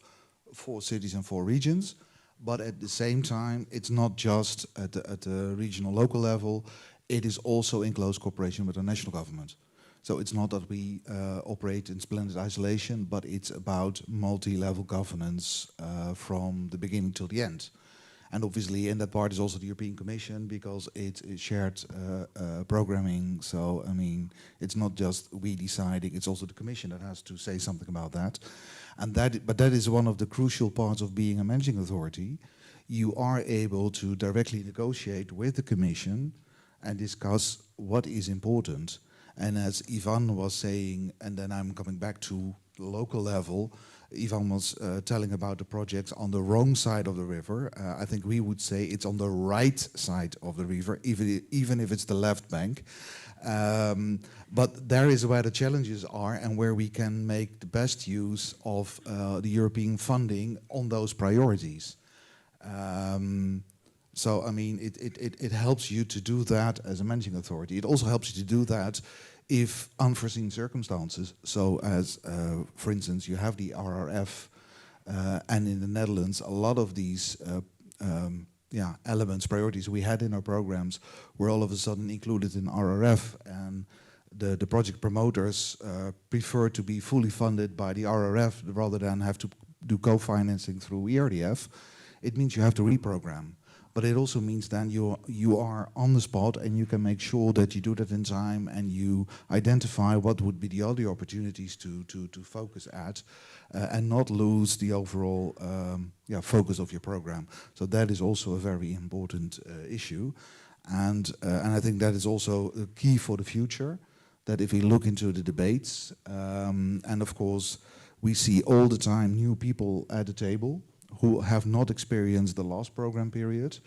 [SPEAKER 10] 4 cities and 4 regions. But at the same time, it's not just at the regional local level, it is also in close cooperation with the national government. So it's not that we operate in splendid isolation, but it's about multi-level governance from the beginning till the end. And obviously in that part is also the European Commission, because it's shared programming. So, I mean, it's not just we deciding, it's also the Commission that has to say something about that. And but that is one of the crucial parts of being a managing authority. You are able to directly negotiate with the Commission and discuss what is important. And as Ivan was saying, and then I'm coming back to the local level, Ivan was telling about the projects on the wrong side of the river. I think we would say it's on the right side of the river, even if it's the left bank. But there is where the challenges are and where we can make the best use of the European funding on those priorities. So, I mean, it helps you to do that as a managing authority. It also helps you to do that if unforeseen circumstances, so as, for instance, you have the RRF, and in the Netherlands, a lot of these elements, priorities we had in our programs were all of a sudden included in RRF, and the project promoters prefer to be fully funded by the RRF rather than have to do co-financing through ERDF. It means you have to reprogram. But it also means then you are on the spot and you can make sure that you do that in time and you identify what would be the other opportunities to focus at and not lose the overall focus of your program. So that is also a very important issue. And I think that is also a key for the future, that if we look into the debates, and of course we see all the time new people at the table who have not experienced the last program period.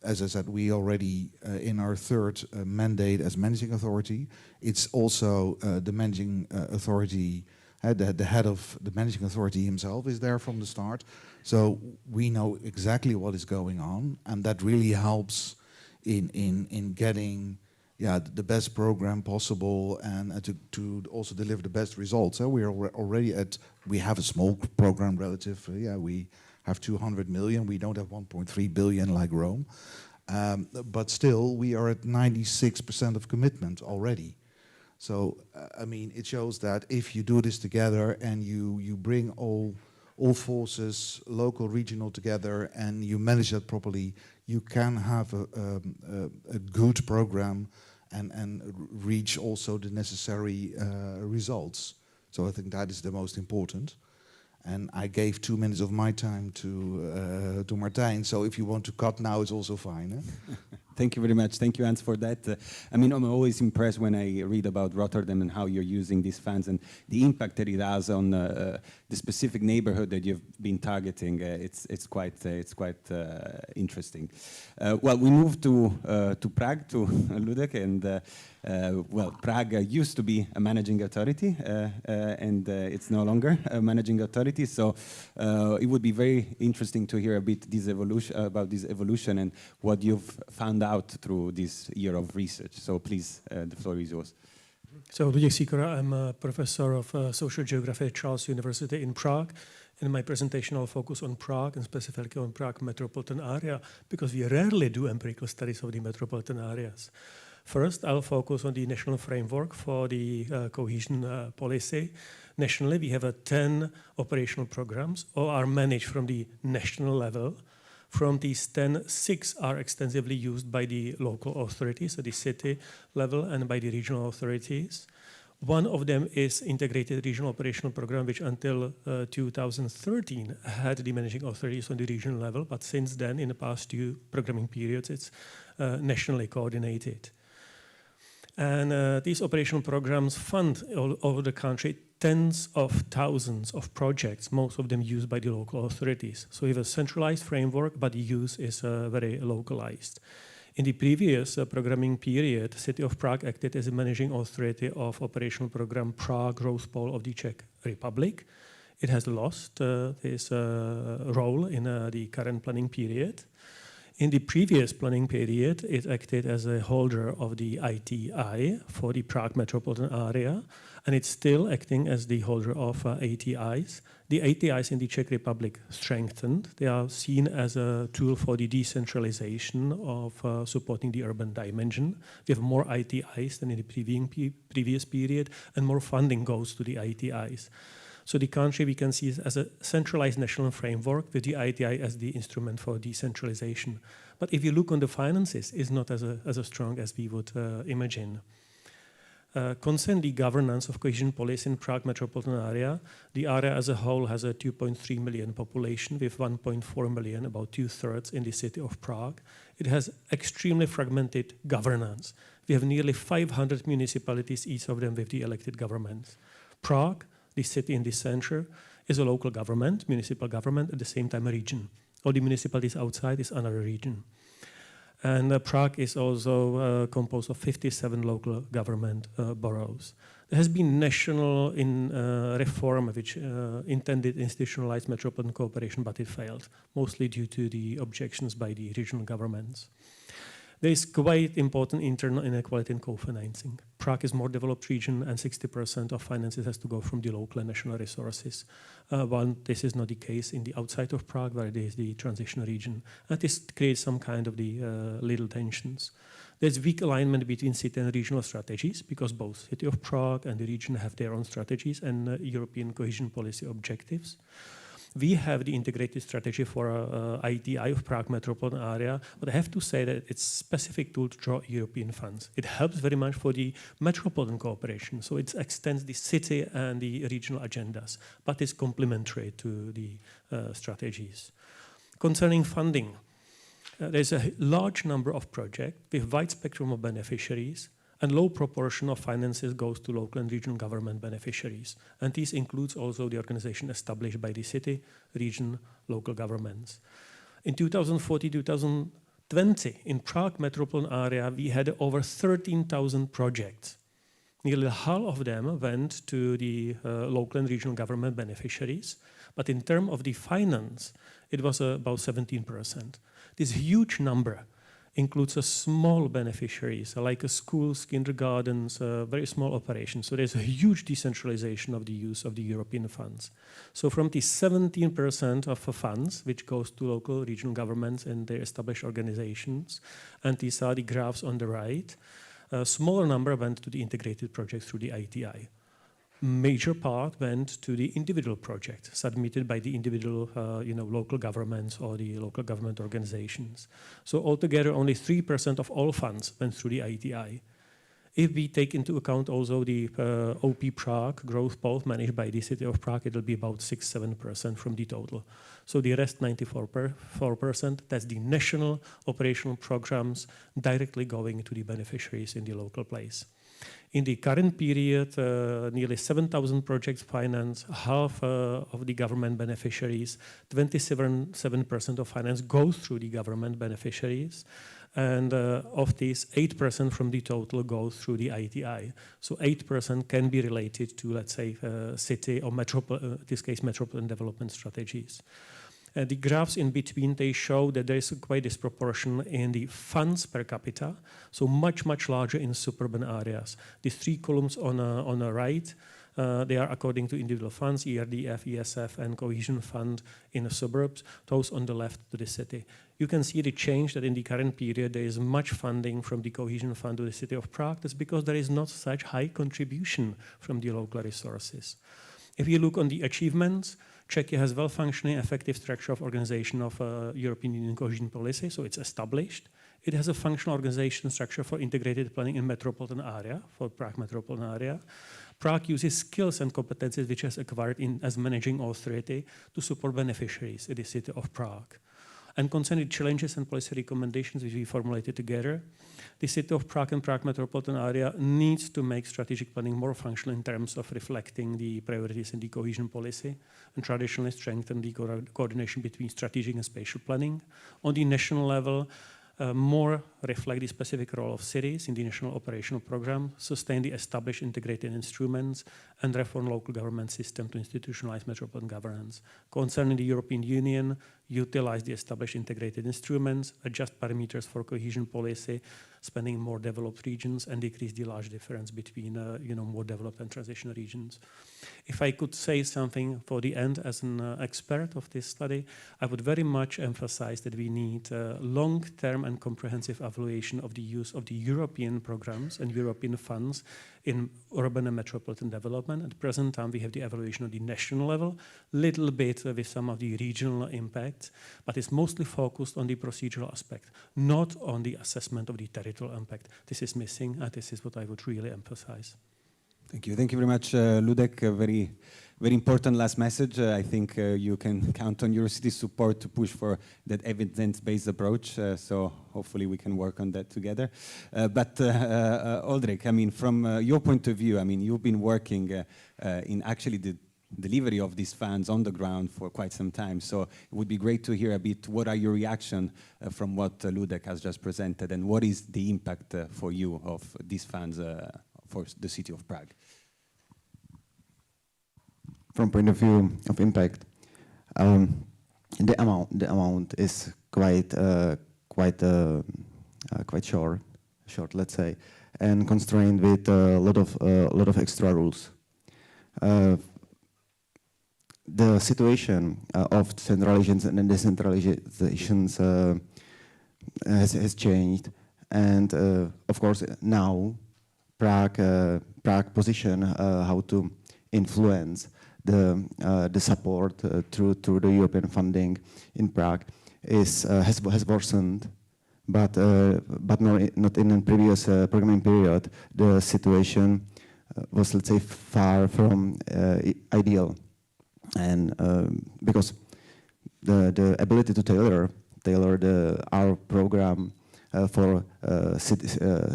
[SPEAKER 10] As I said, we already in our third mandate as managing authority. It's also the managing authority, the head of the managing authority himself is there from the start. So we know exactly what is going on, and that really helps in getting the best program possible and to also deliver the best results. We are already we have a small program relative. We have 200 million. We don't have 1.3 billion like Rome. But still, we are at 96% of commitment already. So, I mean, it shows that if you do this together and you bring all forces, local, regional, together, and you manage that properly, you can have a good program and reach also the necessary results. So I think that is the most important. And I gave 2 minutes of my time to Martijn. So if you want to cut now, it's also fine. Eh?
[SPEAKER 8] Thank you very much. Thank you, Hans, for that. I mean, I'm always impressed when I read about Rotterdam and how you're using these funds and the impact that it has on the specific neighborhood that you've been targeting. It's quite interesting. Well, we moved to Prague, to Ludek, and well, Prague used to be a managing authority, and it's no longer a managing authority. So it would be very interesting to hear a bit about this evolution and what you've found out through this year of research. So please, the floor is yours.
[SPEAKER 11] So Luděk Sikora, I'm a professor of social geography at Charles University in Prague. In my presentation, I'll focus on Prague and specifically on Prague metropolitan area, because we rarely do empirical studies of the metropolitan areas. First, I'll focus on the national framework for the cohesion policy. Nationally, we have 10 operational programs, all are managed from the national level. From these 10, 6 are extensively used by the local authorities at the city level and by the regional authorities. One of them is integrated regional operational program, which until 2013 had the managing authorities on the regional level, but since then, in the past 2 programming periods, it's nationally coordinated. And these operational programs fund all over the country tens of thousands of projects, most of them used by the local authorities. So we have a centralized framework, but the use is very localized. In the previous programming period, the City of Prague acted as a managing authority of operational program Prague Growth Pole of the Czech Republic. It has lost this role in the current planning period. In the previous planning period, it acted as a holder of the ITI for the Prague metropolitan area, and it's still acting as the holder of ATIs. The ATIs in the Czech Republic strengthened. They are seen as a tool for the decentralization of supporting the urban dimension. We have more ITIs than in the previous period, and more funding goes to the ITIs. So the country we can see as a centralized national framework with the ITI as the instrument for decentralization. But if you look on the finances, it's not as strong as we would imagine. Concern the governance of cohesion policy in Prague metropolitan area, the area as a whole has a 2.3 million population with 1.4 million, about 2/3 in the city of Prague. It has extremely fragmented governance. We have nearly 500 municipalities, each of them with the elected governments. Prague, the city in the center, is a local government, municipal government, at the same time a region. All the municipalities outside is another region. And Prague is also composed of 57 local government boroughs. There has been national reform which intended institutionalized metropolitan cooperation, but it failed, mostly due to the objections by the regional governments. There is quite important internal inequality in co-financing. Prague is more developed region, and 60% of finances has to go from the local and national resources. While this is not the case in the outside of Prague, where there is the transition region. And this creates some kind of the little tensions. There's weak alignment between city and regional strategies, because both city of Prague and the region have their own strategies and European cohesion policy objectives. We have the integrated strategy for ITI of Prague metropolitan area, but I have to say that it's specific tool to draw European funds. It helps very much for the metropolitan cooperation, so it extends the city and the regional agendas, but it's complementary to the strategies. Concerning funding, there's a large number of projects with wide spectrum of beneficiaries, and low proportion of finances goes to local and regional government beneficiaries. And this includes also the organization established by the city, region, local governments. In 2014-2020, in Prague metropolitan area, we had over 13,000 projects. Nearly half of them went to the local and regional government beneficiaries. But in terms of the finance, it was about 17%. This huge number includes a small beneficiaries, like schools, kindergartens, very small operations. So there's a huge decentralization of the use of the European funds. So from the 17% of funds, which goes to local regional governments and their established organizations, and these are the graphs on the right, a smaller number went to the integrated projects through the ITI. Major part went to the individual project submitted by the individual local governments or the local government organizations. So altogether, only 3% of all funds went through the ITI. If we take into account also the OP Prague growth pool managed by the city of Prague, it will be about 6-7% from the total. So the rest, 94%, that's the national operational programs directly going to the beneficiaries in the local place. In the current period, nearly 7,000 projects financed, half of the government beneficiaries, 27% of finance goes through the government beneficiaries, and of these, 8% from the total goes through the ITI. So 8% can be related to, let's say, city or in this case, metropolitan development strategies. The graphs in between, they show that there is quite disproportion in the funds per capita, so much, much larger in suburban areas. These three columns on the right, they are according to individual funds, ERDF, ESF, and Cohesion Fund in the suburbs, those on the left to the city. You can see the change that in the current period, there is much funding from the Cohesion Fund to the city of Prague. That's because there is not such high contribution from the local resources. If you look on the achievements, Czechia has well-functioning, effective structure of organization of European Union cohesion policy, so it's established. It has a functional organization structure for integrated planning in metropolitan area, for Prague metropolitan area. Prague uses skills and competencies which has acquired as managing authority to support beneficiaries in the city of Prague. And concerning challenges and policy recommendations which we formulated together, the city of Prague and Prague metropolitan area needs to make strategic planning more functional in terms of reflecting the priorities in the cohesion policy and traditionally strengthen the coordination between strategic and spatial planning. On the national level, more reflect the specific role of cities in the national operational program, sustain the established integrated instruments, and reform local government system to institutionalize metropolitan governance. Concerning the European Union, utilize the established integrated instruments, adjust parameters for cohesion policy, spending more developed regions, and decrease the large difference between more developed and transitional regions. If I could say something for the end as an expert of this study, I would very much emphasize that we need long-term and comprehensive evaluation of the use of the European programs and European funds in urban and metropolitan development. At the present time, we have the evaluation on the national level, little bit with some of the regional impacts, but it's mostly focused on the procedural aspect, not on the assessment of the territorial impact. This is missing, and this is what I would really emphasize.
[SPEAKER 8] Thank you. Thank you very much, Ludek. A very, very important last message. I think you can count on Eurocity's support to push for that evidence-based approach. So hopefully we can work on that together. But Oldrich, I mean, from your point of view, I mean, you've been working in actually the delivery of these funds on the ground for quite some time. So it would be great to hear a bit, what are your reaction from what Ludek has just presented, and what is the impact for you of these funds for the city of Prague?
[SPEAKER 12] From point of view of impact, the amount is quite short, let's say, and constrained with a lot of extra rules. The situation of centralizations and decentralizations has changed, and of course now Prague position how to influence the support through the European funding in Prague has worsened, but not in the previous programming period. The situation was, let's say, far from ideal, and because the ability to tailor our program for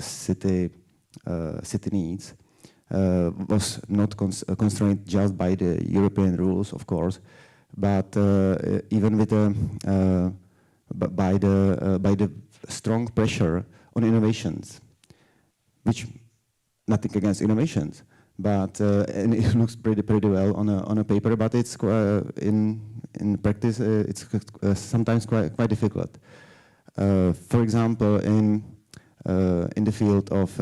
[SPEAKER 12] city needs was not constrained just by the European rules, of course, but even with by the strong pressure on innovations, which nothing against innovations, but and it looks pretty well on a paper, but it's in practice it's sometimes quite difficult. For example, in the field of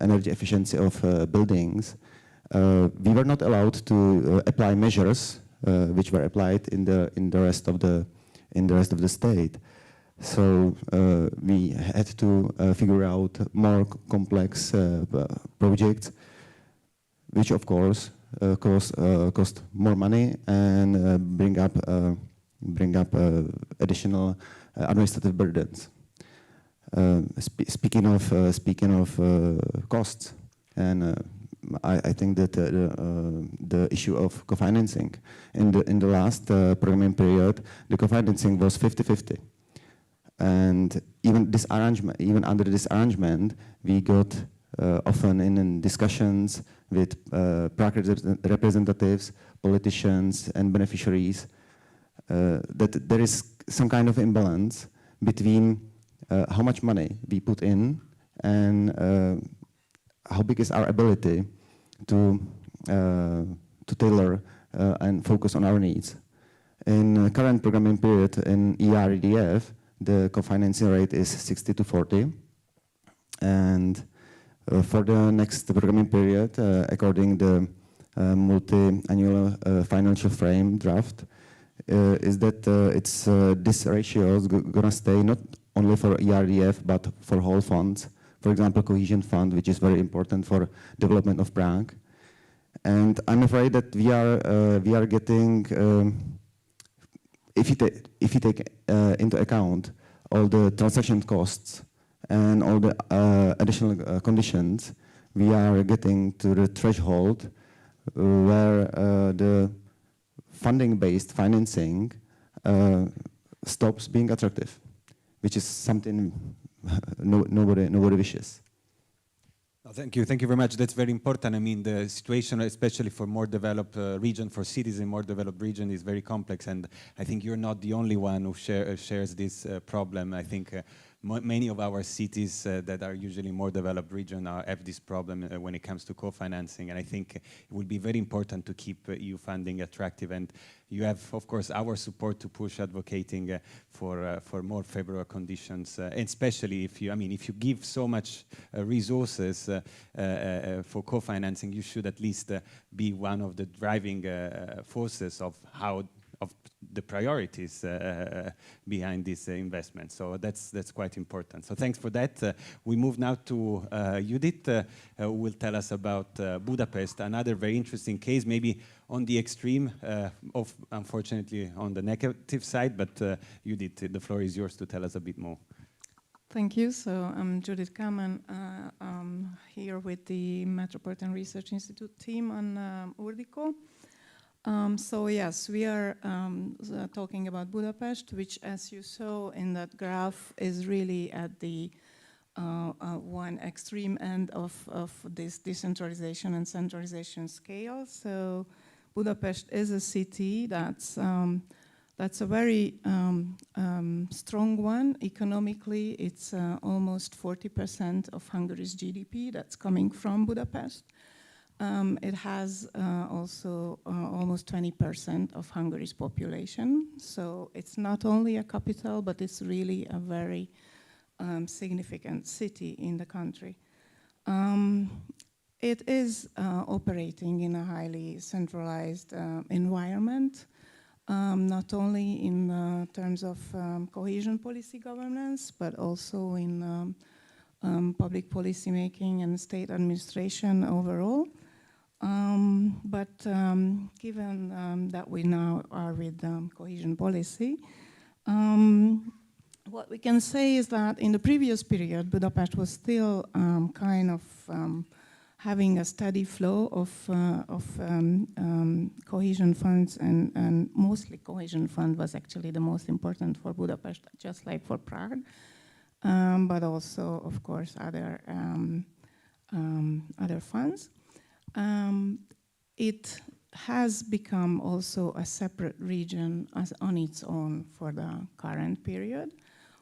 [SPEAKER 12] energy efficiency of buildings, we were not allowed to apply measures which were applied in the rest of the state. So we had to figure out more complex projects, which of course cost more money and bring up additional administrative burdens. Speaking of costs, and I think that the issue of co-financing in the last programming period, the co-financing was 50-50, and even under this arrangement, we got often in discussions with Prague representatives, politicians, and beneficiaries that there is some kind of imbalance between how much money we put in and how big is our ability to tailor and focus on our needs. In the current programming period in ERDF, the co-financing rate is 60-40, and for the next programming period, according to the multi-annual financial frame draft, is that this ratio is gonna stay not only for ERDF but for whole funds. For example, Cohesion Fund, which is very important for development of Prague. And I'm afraid that we are getting, if you take into account all the transaction costs and all the additional conditions, we are getting to the threshold where the funding-based financing stops being attractive, which is something nobody wishes.
[SPEAKER 8] Thank you very much. That's very important. I mean, the situation, especially for more developed region, for cities in more developed region, is very complex. And I think you're not the only one who shares this problem. I think many of our cities that are usually more developed region have this problem when it comes to co-financing, and I think it will be very important to keep EU funding attractive. And you have, of course, our support to push advocating for more favorable conditions, and especially if you, if you give so much resources for co-financing, you should at least be one of the driving forces of the priorities behind this investment. So that's quite important. So thanks for that. We move now to Judith, who will tell us about Budapest, another very interesting case, maybe on the extreme, of unfortunately on the negative side, but Judith, the floor is yours to tell us a bit more.
[SPEAKER 13] Thank you. So I'm Judith Kamen. I'm here with the Metropolitan Research Institute team on Urdiko. So yes, we are talking about Budapest, which, as you saw in that graph, is really at the one extreme end of this decentralization and centralization scale. So Budapest is a city that's a very strong one. Economically, it's almost 40% of Hungary's GDP that's coming from Budapest. It has also almost 20% of Hungary's population. So it's not only a capital, but it's really a very significant city in the country. It is operating in a highly centralized environment, not only in terms of cohesion policy governance, but also in public policy making and state administration overall. But given that we now are with cohesion policy, what we can say is that in the previous period, Budapest was still kind of having a steady flow of cohesion funds, and mostly cohesion fund was actually the most important for Budapest, just like for Prague, but also, of course, other funds. It has become also a separate region on its own for the current period,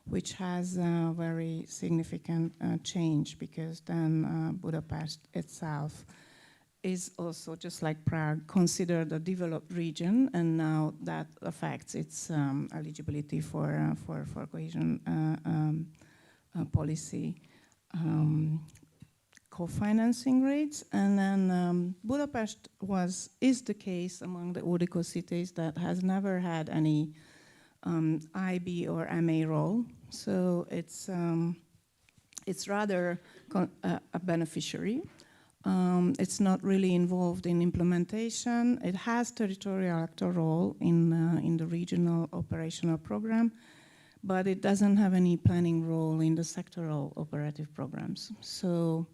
[SPEAKER 13] which has a very significant change, because then Budapest itself is also, just like Prague, considered a developed region, and now that affects its eligibility for cohesion policy co-financing rates. And then Budapest is the case among the Urdiko cities that has never had any IB or MA role. So it's rather a beneficiary. It's not really involved in implementation. It has territorial actor role in the regional operational program, but it doesn't have any planning role in the sectoral operative programs. So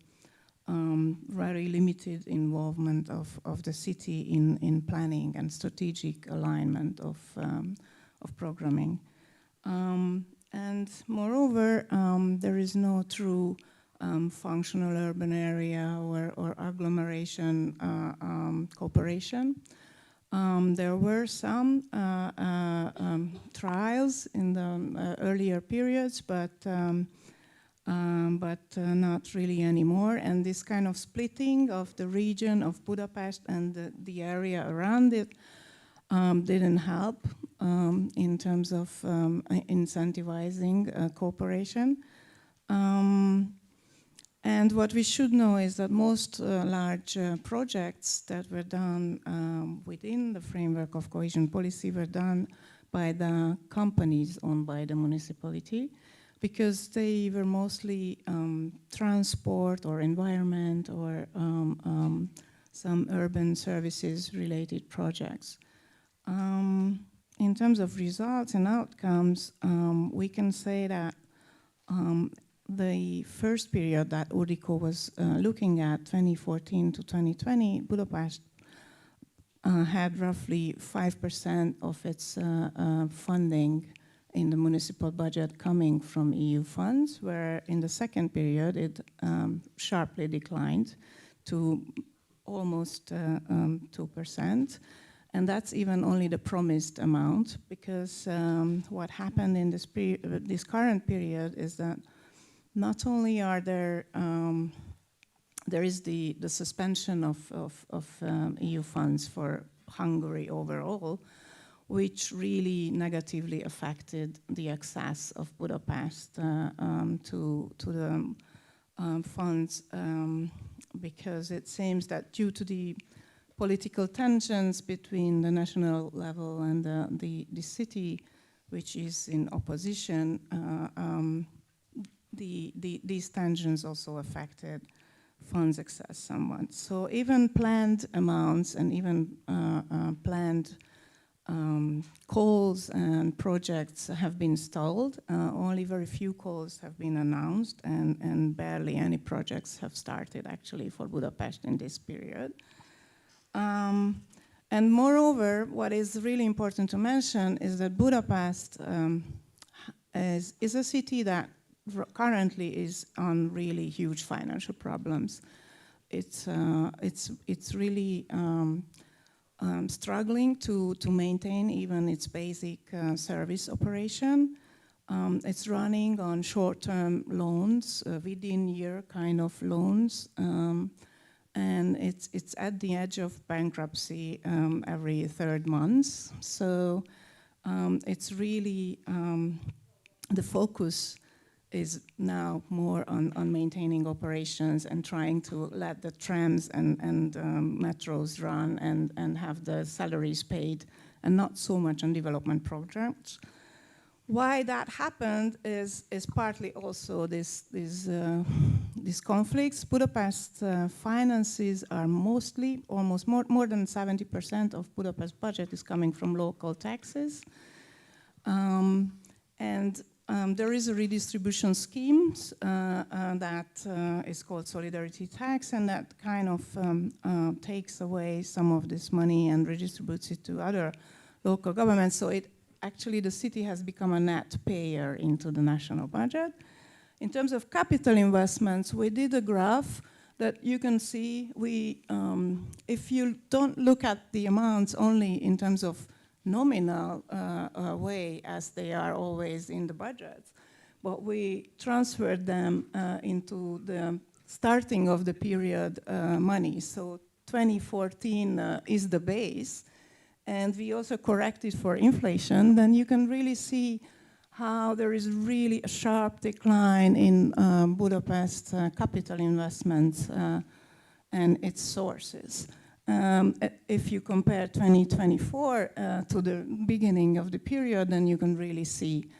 [SPEAKER 13] very limited involvement of the city in planning and strategic alignment of programming. And moreover, there is no true functional urban area or agglomeration cooperation. There were some trials in the earlier periods, but not really anymore. And this kind of splitting of the region of Budapest and the area around it didn't help in terms of incentivizing cooperation. And what we should know is that most large projects that were done within the framework of cohesion policy were done by the companies owned by the municipality, because they were mostly transport or environment or some urban services related projects. In terms of results and outcomes, we can say that the first period that Urdiko was looking at, 2014 to 2020, Budapest had roughly 5% of its funding in the municipal budget coming from EU funds, where in the second period it sharply declined to almost 2%. And that's even only the promised amount, because what happened in this current period is that not only are there is the suspension of EU funds for Hungary overall, which really negatively affected the access of Budapest to the funds, because it seems that due to the political tensions between the national level and the city, which is in opposition, these tensions also affected funds access somewhat. So even planned amounts and even planned calls and projects have been stalled. Only very few calls have been announced, and barely any projects have started actually for Budapest in this period. And moreover, what is really important to mention is that Budapest is a city that currently is on really huge financial problems. It's really struggling to maintain even its basic service operation. It's running on short-term loans, within-year kind of loans, and it's at the edge of bankruptcy every third month. So it's really the focus is now more on maintaining operations and trying to let the trams and metros run and have the salaries paid, and not so much on development projects. Why that happened is partly also these conflicts. Budapest finances are mostly, almost more than 70% of Budapest budget is coming from local taxes. There is a redistribution scheme that is called Solidarity Tax, and that kind of takes away some of this money and redistributes it to other local governments. So actually the city has become a net payer into the national budget. In terms of capital investments, we did a graph that you can see. If you don't look at the amounts only in terms of nominal way, as they are always in the budgets, but we transferred them into the starting of the period money. So 2014 is the base, and we also corrected for inflation. Then you can really see how there is really a sharp decline in Budapest capital investments and its sources. If you compare 2024 to the beginning of the period, then you can really see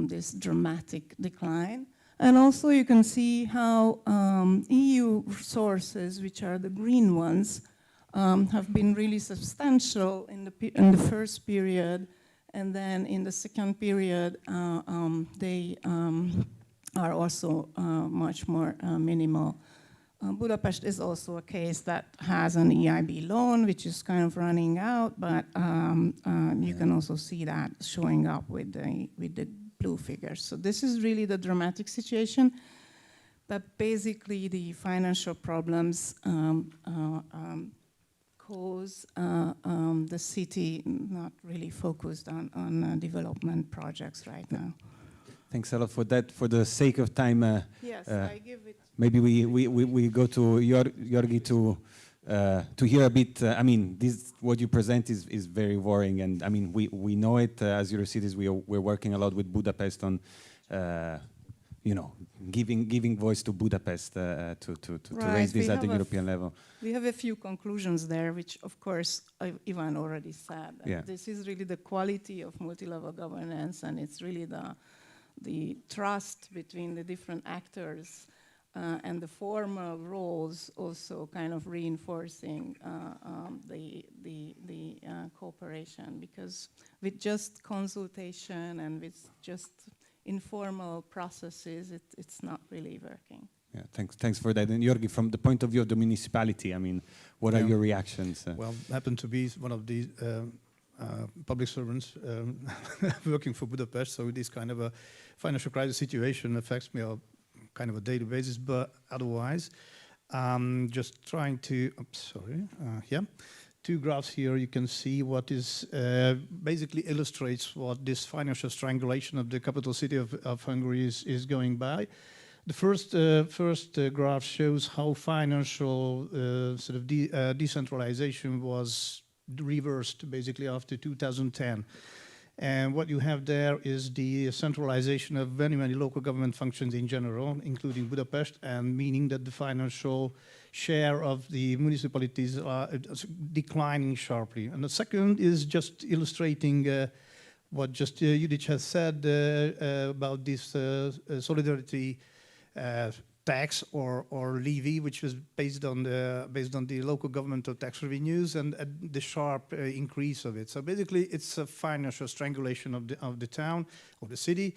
[SPEAKER 13] this dramatic decline. And also you can see how EU sources, which are the green ones, have been really substantial in the first period, and then in the second period they are also much more minimal. Budapest is also a case that has an EIB loan, which is kind of running out, but you can also see that showing up with the blue figures. So this is really the dramatic situation. But basically, the financial problems cause the city not really focused on development projects right now.
[SPEAKER 8] Thanks a lot for that. For the sake of time,
[SPEAKER 13] yes, I give it.
[SPEAKER 8] Maybe we go to Georgi to hear a bit. I mean, what you present is very worrying, and I mean we know it as Eurocities. We're working a lot with Budapest on, giving voice to Budapest to raise this at the European level.
[SPEAKER 13] We have a few conclusions there, which of course Ivan already said.
[SPEAKER 8] Yeah.
[SPEAKER 13] This is really the quality of multi-level governance, and it's really the trust between the different actors and the formal roles also kind of reinforcing the cooperation, because with just consultation and with just informal processes, it's not really working.
[SPEAKER 8] Yeah, thanks for that. And Georgi, from the point of view of the municipality, I mean, what are your reactions?
[SPEAKER 14] Well, I happen to be one of the public servants working for Budapest, so this kind of a financial crisis situation affects me on kind of a daily basis, but otherwise, just trying to, two graphs here, you can see what is basically illustrates what this financial strangulation of the capital city of Hungary is going by. The first graph shows how financial sort of decentralization was reversed basically after 2010. And what you have there is the centralization of many, many local government functions in general, including Budapest, and meaning that the financial share of the municipalities are declining sharply. And the second is just illustrating what just Judith has said about this solidarity tax or levy, which was based on the local governmental tax revenues and the sharp increase of it. So basically, it's a financial strangulation of the town, of the city,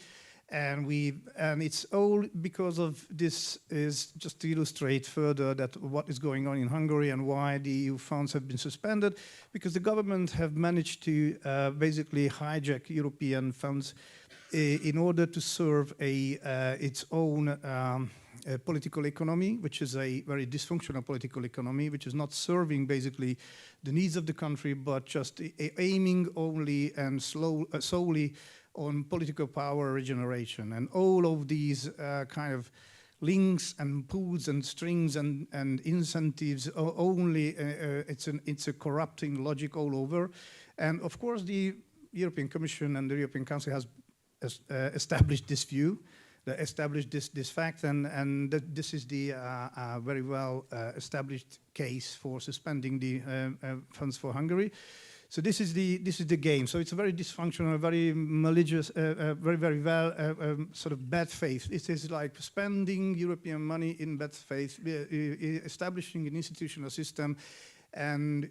[SPEAKER 14] and it's all because of this. Is just to illustrate further that what is going on in Hungary and why the EU funds have been suspended, because the government have managed to basically hijack European funds in order to serve its own political economy, which is a very dysfunctional political economy, which is not serving basically the needs of the country, but just aiming only and solely on political power regeneration. And all of these kind of links and pulls and strings and incentives are only, it's a corrupting logic all over. And of course, the European Commission and the European Council has established this view, established this fact, and this is the very well established case for suspending the funds for Hungary. So this is the game. So it's a very dysfunctional, very malicious, very well sort of bad faith. It is like spending European money in bad faith, establishing an institutional system, and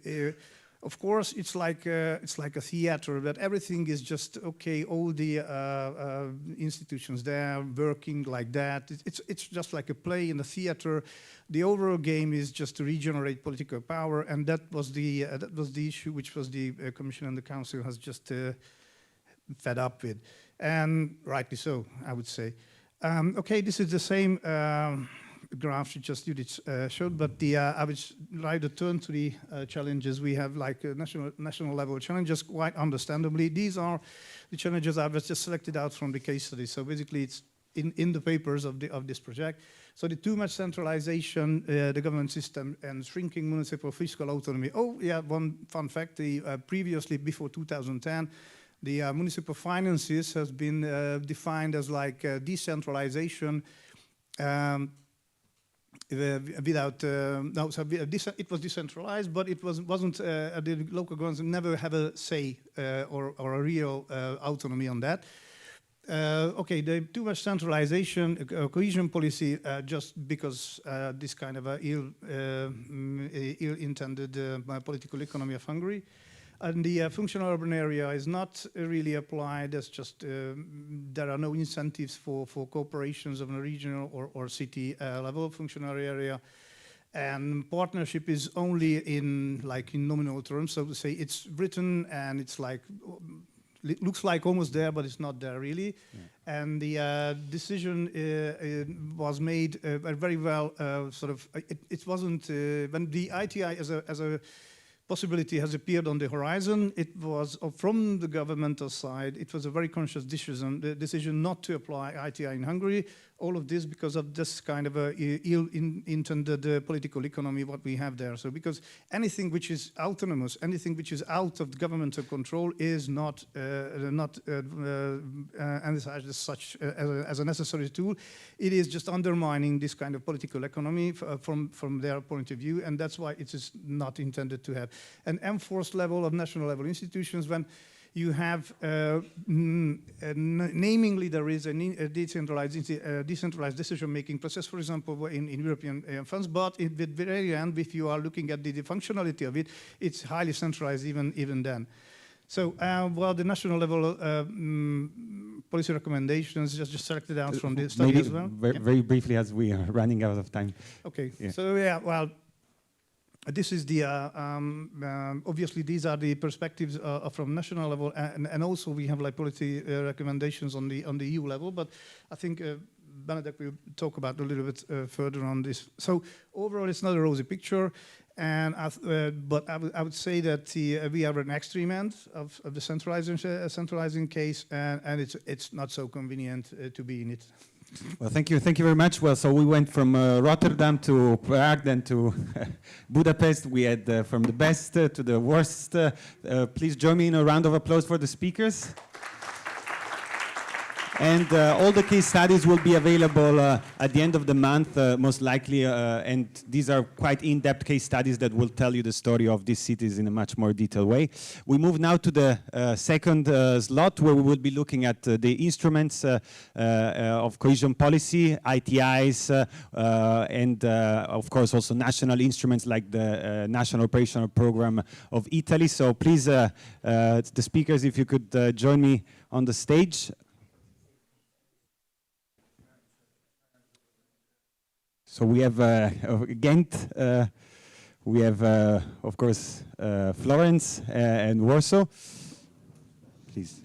[SPEAKER 14] of course, it's like a theater, that everything is just okay. All the institutions there working like that. It's just like a play in a theater. The overall game is just to regenerate political power, and that was the issue, which was the Commission and the Council has just fed up with, and rightly so, I would say. Okay, this is the same graph you just showed, but I would like to turn to the challenges. We have like national level challenges, quite understandably. These are the challenges I've just selected out from the case study. So basically, it's in the papers of this project. So the too much centralization, the government system, and shrinking municipal fiscal autonomy. Oh yeah, one fun fact: previously, before 2010. The municipal finances has been defined as like decentralization without no, so it was decentralized, but it wasn't. The local governments never have a say or a real autonomy on that. Okay, the too much centralization, cohesion policy, just because this kind of ill-intended political economy of Hungary. And the functional urban area is not really applied. There's just there are no incentives for corporations of a regional or city level functional area, and partnership is only in nominal terms. So to say, it's written and it's like it looks like almost there, but it's not there really. Yeah. And the decision was made very well. Sort of, it wasn't when the ITI as a possibility has appeared on the horizon. It was from the governmental side. It was a very conscious decision, the decision not to apply ITI in Hungary. All of this because of this kind of ill-intended political economy what we have there. So because anything which is autonomous, anything which is out of governmental control is not envisaged as such as a necessary tool. It is just undermining this kind of political economy from their point of view, and that's why it is not intended to have an enforced level of national level institutions when you have, namely, there is a decentralized decision-making process, for example, in European funds, but at the very end, if you are looking at the functionality of it, it's highly centralized even then. So, well, the national level policy recommendations, just selected out from the study as well.
[SPEAKER 8] Very briefly, as we are running out of time.
[SPEAKER 14] Okay, yeah. So yeah, well, this is the, obviously these are the perspectives from national level, and also we have like policy recommendations on the EU level, but I think Benedek will talk about a little bit further on this. So overall, it's not a rosy picture. And but I would say that we are an extreme end of the centralizing case, and it's not so convenient to be in it.
[SPEAKER 8] Well, thank you very much. Well, so we went from Rotterdam to Prague, then to Budapest. We had from the best to the worst. Please join me in a round of applause for the speakers. And all the case studies will be available at the end of the month, most likely. And these are quite in-depth case studies that will tell you the story of these cities in a much more detailed way. We move now to the second slot, where we will be looking at the instruments of cohesion policy, ITIs, and of course also national instruments like the National Operational Program of Italy. So please, the speakers, if you could join me on the stage. So we have Ghent, we have, of course, Florence and Warsaw. Please.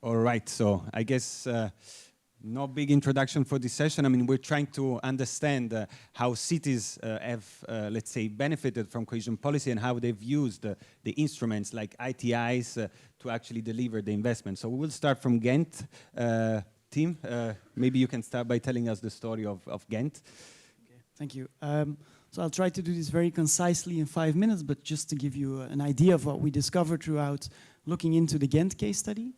[SPEAKER 8] All right, so I guess no big introduction for this session. I mean, we're trying to understand how cities have, let's say, benefited from cohesion policy and how they've used the instruments like ITIs to actually deliver the investment. So we will start from Ghent. Tim, maybe you can start by telling us the story of Ghent.
[SPEAKER 15] Okay, thank you. So I'll try to do this very concisely in 5 minutes, but just to give you an idea of what we discovered throughout looking into the Ghent case study.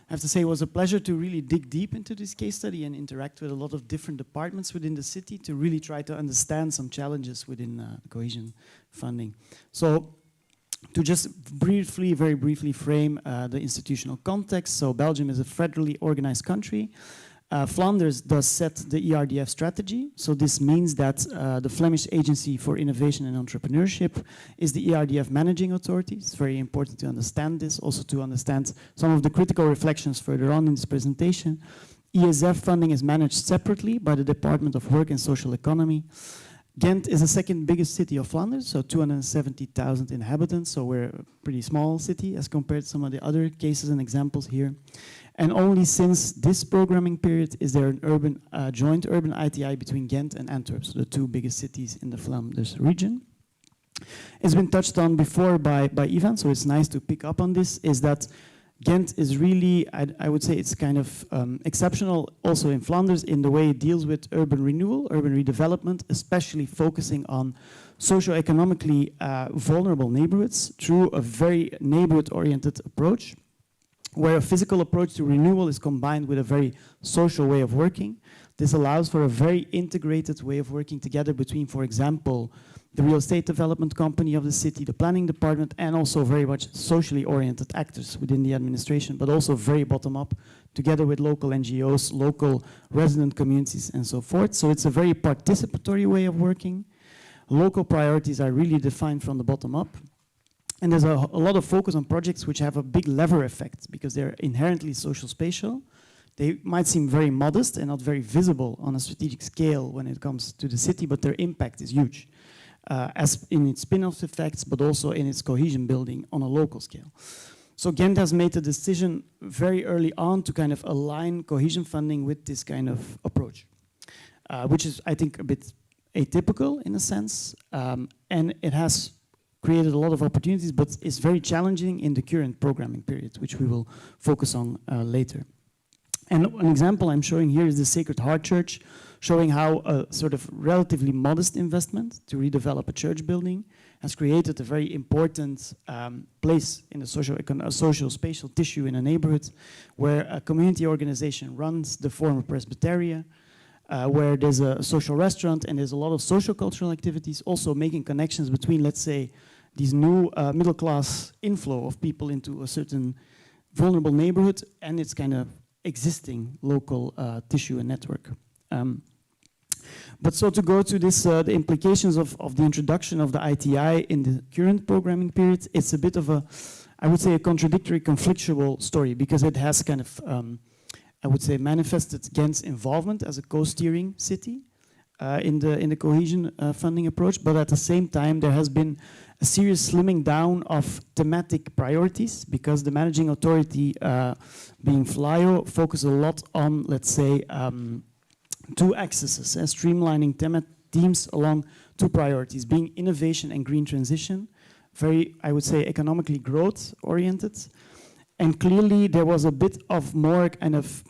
[SPEAKER 15] I have to say it was a pleasure to really dig deep into this case study and interact with a lot of different departments within the city to really try to understand some challenges within cohesion funding. So to just briefly, very briefly frame the institutional context. So Belgium is a federally organized country. Flanders does set the ERDF strategy. So this means that the Flemish Agency for Innovation and Entrepreneurship is the ERDF managing authority. It's very important to understand this, also to understand some of the critical reflections further on in this presentation. ESF funding is managed separately by the Department of Work and Social Economy. Ghent is the second biggest city of Flanders, so 270,000 inhabitants, so we're a pretty small city as compared to some of the other cases and examples here. And only since this programming period is there an joint urban ITI between Ghent and Antwerp, so the two biggest cities in the Flanders region. It's been touched on before by Ivan, so it's nice to pick up on this, is that Ghent is really, I would say it's kind of exceptional also in Flanders in the way it deals with urban renewal, urban redevelopment, especially focusing on socio-economically vulnerable neighborhoods through a very neighborhood-oriented approach, where a physical approach to renewal is combined with a very social way of working. This allows for a very integrated way of working together between, for example, the real estate development company of the city, the planning department, and also very much socially oriented actors within the administration, but also very bottom-up, together with local NGOs, local resident communities, and so forth. So it's a very participatory way of working. Local priorities are really defined from the bottom up. And there's a lot of focus on projects which have a big lever effect because they're inherently social spatial. They might seem very modest and not very visible on a strategic scale when it comes to the city, but their impact is huge, as in its spin-off effects, but also in its cohesion building on a local scale. So Ghent has made a decision very early on to kind of align cohesion funding with this kind of approach, which is, I think, a bit atypical in a sense, and it has created a lot of opportunities, but it's very challenging in the current programming period, which we will focus on later. And an example I'm showing here is the Sacred Heart Church, showing how a sort of relatively modest investment to redevelop a church building has created a very important place in the social spatial tissue in a neighborhood, where a community organization runs the former Presbyteria, where there's a social restaurant and there's a lot of social cultural activities, also making connections between, let's say, these new middle-class inflow of people into a certain vulnerable neighborhood and its kind of existing local tissue and network. But so to go to this, the implications of the introduction of the ITI in the current programming period, it's a bit of a, I would say, a contradictory, conflictual story, because it has kind of I would say, manifested Ghent's involvement as a co-steering city in the cohesion funding approach, but at the same time there has been a serious slimming down of thematic priorities because the managing authority, being FLIO, focus a lot on, let's say, two axes, streamlining themes along two priorities, being innovation and green transition, very, I would say, economically growth oriented. And clearly there was a bit of more kind of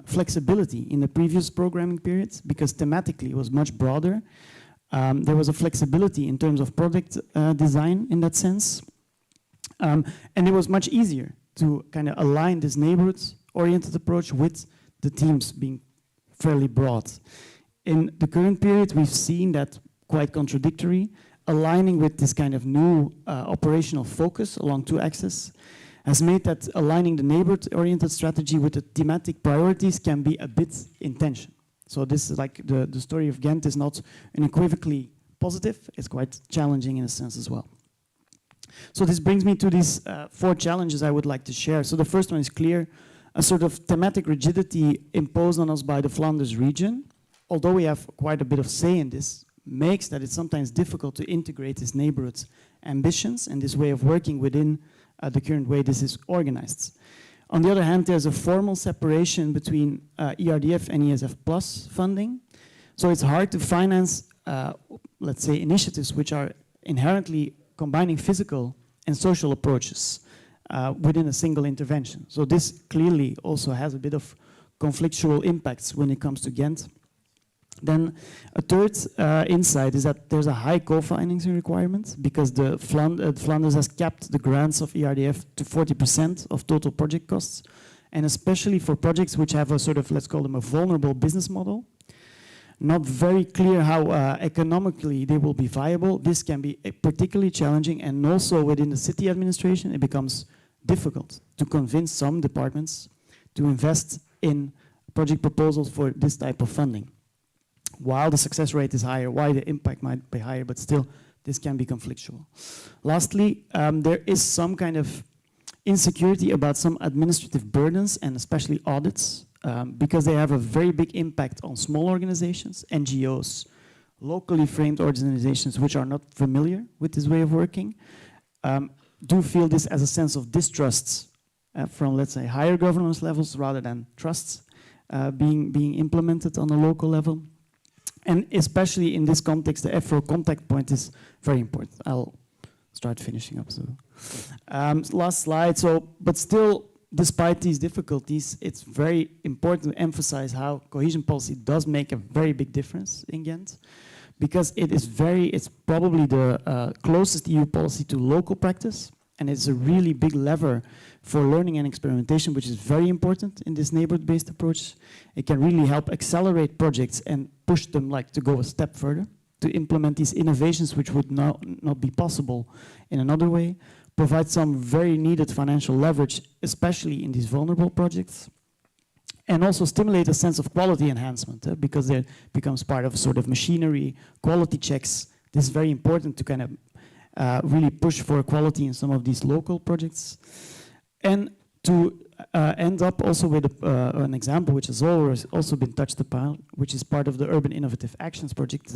[SPEAKER 15] flexibility in the previous programming periods because thematically it was much broader. There was a flexibility in terms of product design in that sense. And it was much easier to kind of align this neighborhood-oriented approach with the themes being fairly broad. In the current period, we've seen that quite contradictory, aligning with this kind of new operational focus along two axes has made that aligning the neighborhood-oriented strategy with the thematic priorities can be a bit in tension. So this is like the story of Ghent is not unequivocally positive, it's quite challenging in a sense as well. So this brings me to these 4 challenges I would like to share. So the first one is clear, a sort of thematic rigidity imposed on us by the Flanders region, although we have quite a bit of say in this, makes that it's sometimes difficult to integrate this neighborhood ambitions and this way of working within the current way this is organized. On the other hand, there's a formal separation between ERDF and ESF Plus funding. So it's hard to finance, let's say, initiatives which are inherently combining physical and social approaches within a single intervention. So this clearly also has a bit of conflictual impacts when it comes to Ghent. Then a third insight is that there's a high co-financing requirement because the Flanders has capped the grants of ERDF to 40% of total project costs, and especially for projects which have a sort of, let's call them a vulnerable business model. Not very clear how economically they will be viable. This can be particularly challenging, and also within the city administration it becomes difficult to convince some departments to invest in project proposals for this type of funding. While the success rate is higher, why the impact might be higher, but still this can be conflictual. Lastly, there is some kind of insecurity about some administrative burdens and especially audits because they have a very big impact on small organizations, NGOs, locally framed organizations which are not familiar with this way of working, do feel this as a sense of distrust from, let's say, higher governance levels rather than trusts being implemented on a local level. And especially in this context, the FRO contact point is very important. I'll start finishing up. So, last slide. So, but still, despite these difficulties, it's very important to emphasize how cohesion policy does make a very big difference in Ghent, because it's probably the closest EU policy to local practice, and it's a really big lever for learning and experimentation, which is very important in this neighborhood-based approach. It can really help accelerate projects and push them to go a step further, to implement these innovations which would not be possible in another way, provide some very needed financial leverage, especially in these vulnerable projects, and also stimulate a sense of quality enhancement, because it becomes part of a sort of machinery, quality checks. This is very important to kind of really push for quality in some of these local projects. And to end up also with an example which has always also been touched upon, which is part of the Urban Innovative Actions project.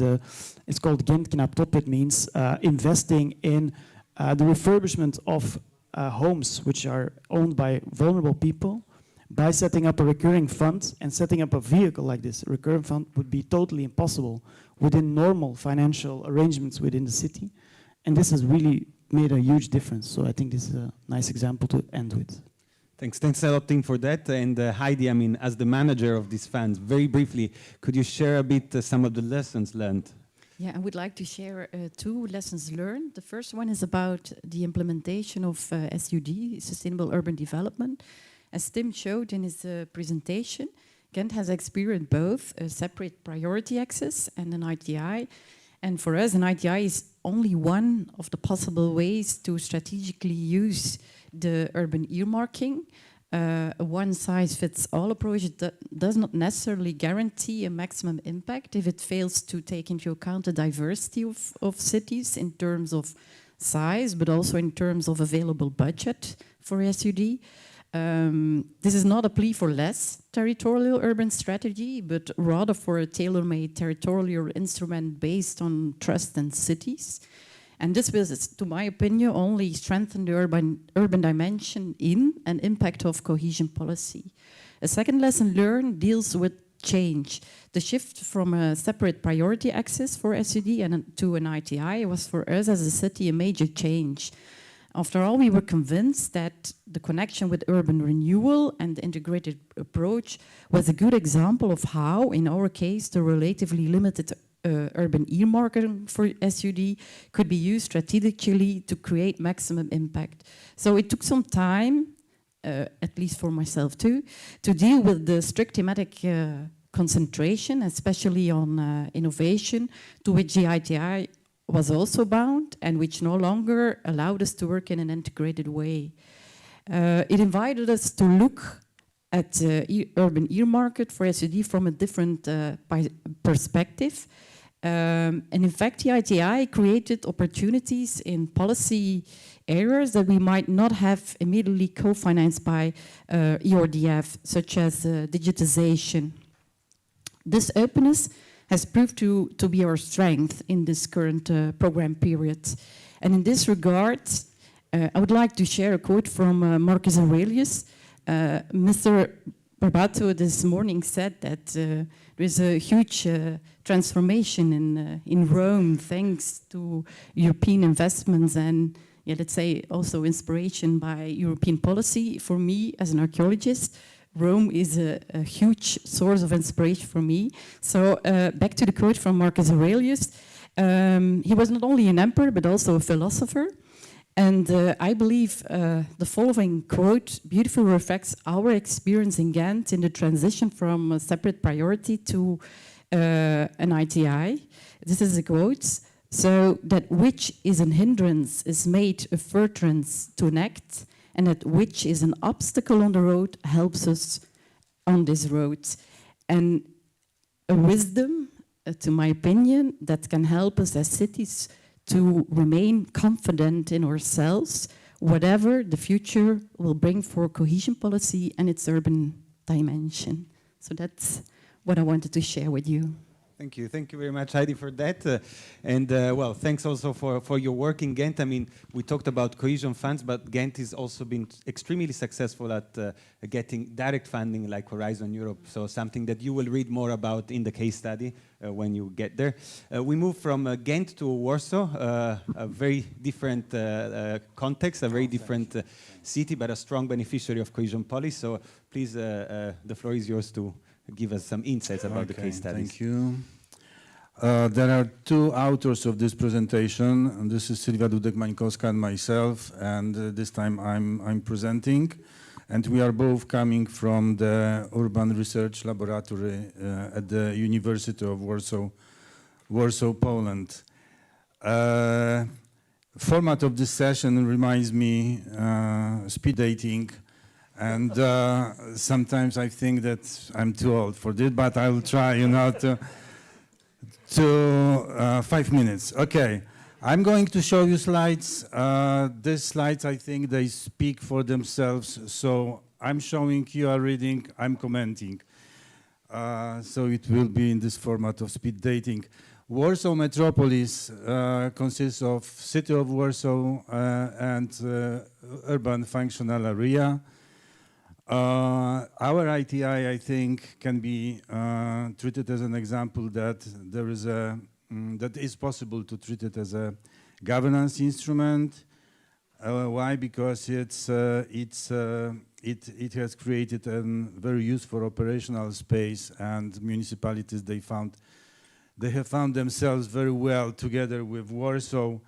[SPEAKER 15] It's called Ghent Knap Top. It means investing in the refurbishment of homes which are owned by vulnerable people by setting up a recurring fund, and setting up a vehicle like this. A recurring fund would be totally impossible within normal financial arrangements within the city. And this has really made a huge difference. So I think this is a nice example to end with.
[SPEAKER 8] Thanks a lot, Tim, for that. And Heidi, I mean, as the manager of these funds, very briefly, could you share a bit some of the lessons learned?
[SPEAKER 16] Yeah, I would like to share 2 lessons learned. The first one is about the implementation of SUD, Sustainable Urban Development. As Tim showed in his presentation, Ghent has experienced both a separate priority axis and an ITI. And for us, an ITI is only one of the possible ways to strategically use the urban earmarking. A one-size-fits-all approach does not necessarily guarantee a maximum impact if it fails to take into account the diversity of cities in terms of size, but also in terms of available budget for SUD. This is not a plea for less territorial urban strategy, but rather for a tailor-made territorial instrument based on trust in cities. And this will, to my opinion, only strengthen the urban dimension in and impact of cohesion policy. A second lesson learned deals with change. The shift from a separate priority axis for SUD and to an ITI was for us as a city a major change. After all, we were convinced that the connection with urban renewal and the integrated approach was a good example of how, in our case, the relatively limited urban earmarking for SUD could be used strategically to create maximum impact. So it took some time, at least for myself too, to deal with the strict thematic concentration, especially on innovation, to which the ITI was also bound and which no longer allowed us to work in an integrated way. It invited us to look at urban earmarket for SUD from a different perspective. And in fact, the ITI created opportunities in policy areas that we might not have immediately co-financed by ERDF, such as digitization. This openness has proved to be our strength in this current program period. And in this regard, I would like to share a quote from Marcus Aurelius. Mr. Barbato this morning said that there is a huge transformation in Rome thanks to European investments and, yeah, let's say, also inspiration by European policy. For me, as an archaeologist, Rome is a huge source of inspiration for me. So back to the quote from Marcus Aurelius. He was not only an emperor, but also a philosopher. And I believe the following quote beautifully reflects our experience in Ghent in the transition from a separate priority to an ITI. This is a quote. So that which is an hindrance is made a furtherance to an act, and that which is an obstacle on the road helps us on this road. And a wisdom, to my opinion, that can help us as cities to remain confident in ourselves, whatever the future will bring for cohesion policy and its urban dimension. So that's what I wanted to share with you.
[SPEAKER 8] Thank you very much, Heidi, for that. Well, thanks also for your work in Ghent. I mean, we talked about cohesion funds, but Ghent has also been extremely successful at getting direct funding like Horizon Europe, so something that you will read more about in the case study when you get there. We move from Ghent to Warsaw, a very different context, a very different city, but a strong beneficiary of cohesion policy. So please, the floor is yours to give us some insights about the case studies.
[SPEAKER 17] Thank you. There are two authors of this presentation, and this is Sylwia Dudek-Mańkowska and myself, and this time I'm presenting. And we are both coming from the Urban Research Laboratory at the University of Warsaw, Poland. Format of this session reminds me speed dating. And sometimes I think that I'm too old for this, but I will try, to 5 minutes. Okay, I'm going to show you slides. These slides, I think they speak for themselves. So I'm showing, you are reading, I'm commenting. So it will be in this format of speed dating. Warsaw metropolis consists of city of Warsaw and urban functional area. Our ITI, I think, can be treated as an example that there is that is possible to treat it as a governance instrument. Why? Because it has created a very useful operational space, and municipalities they have found themselves very well together with Warsaw.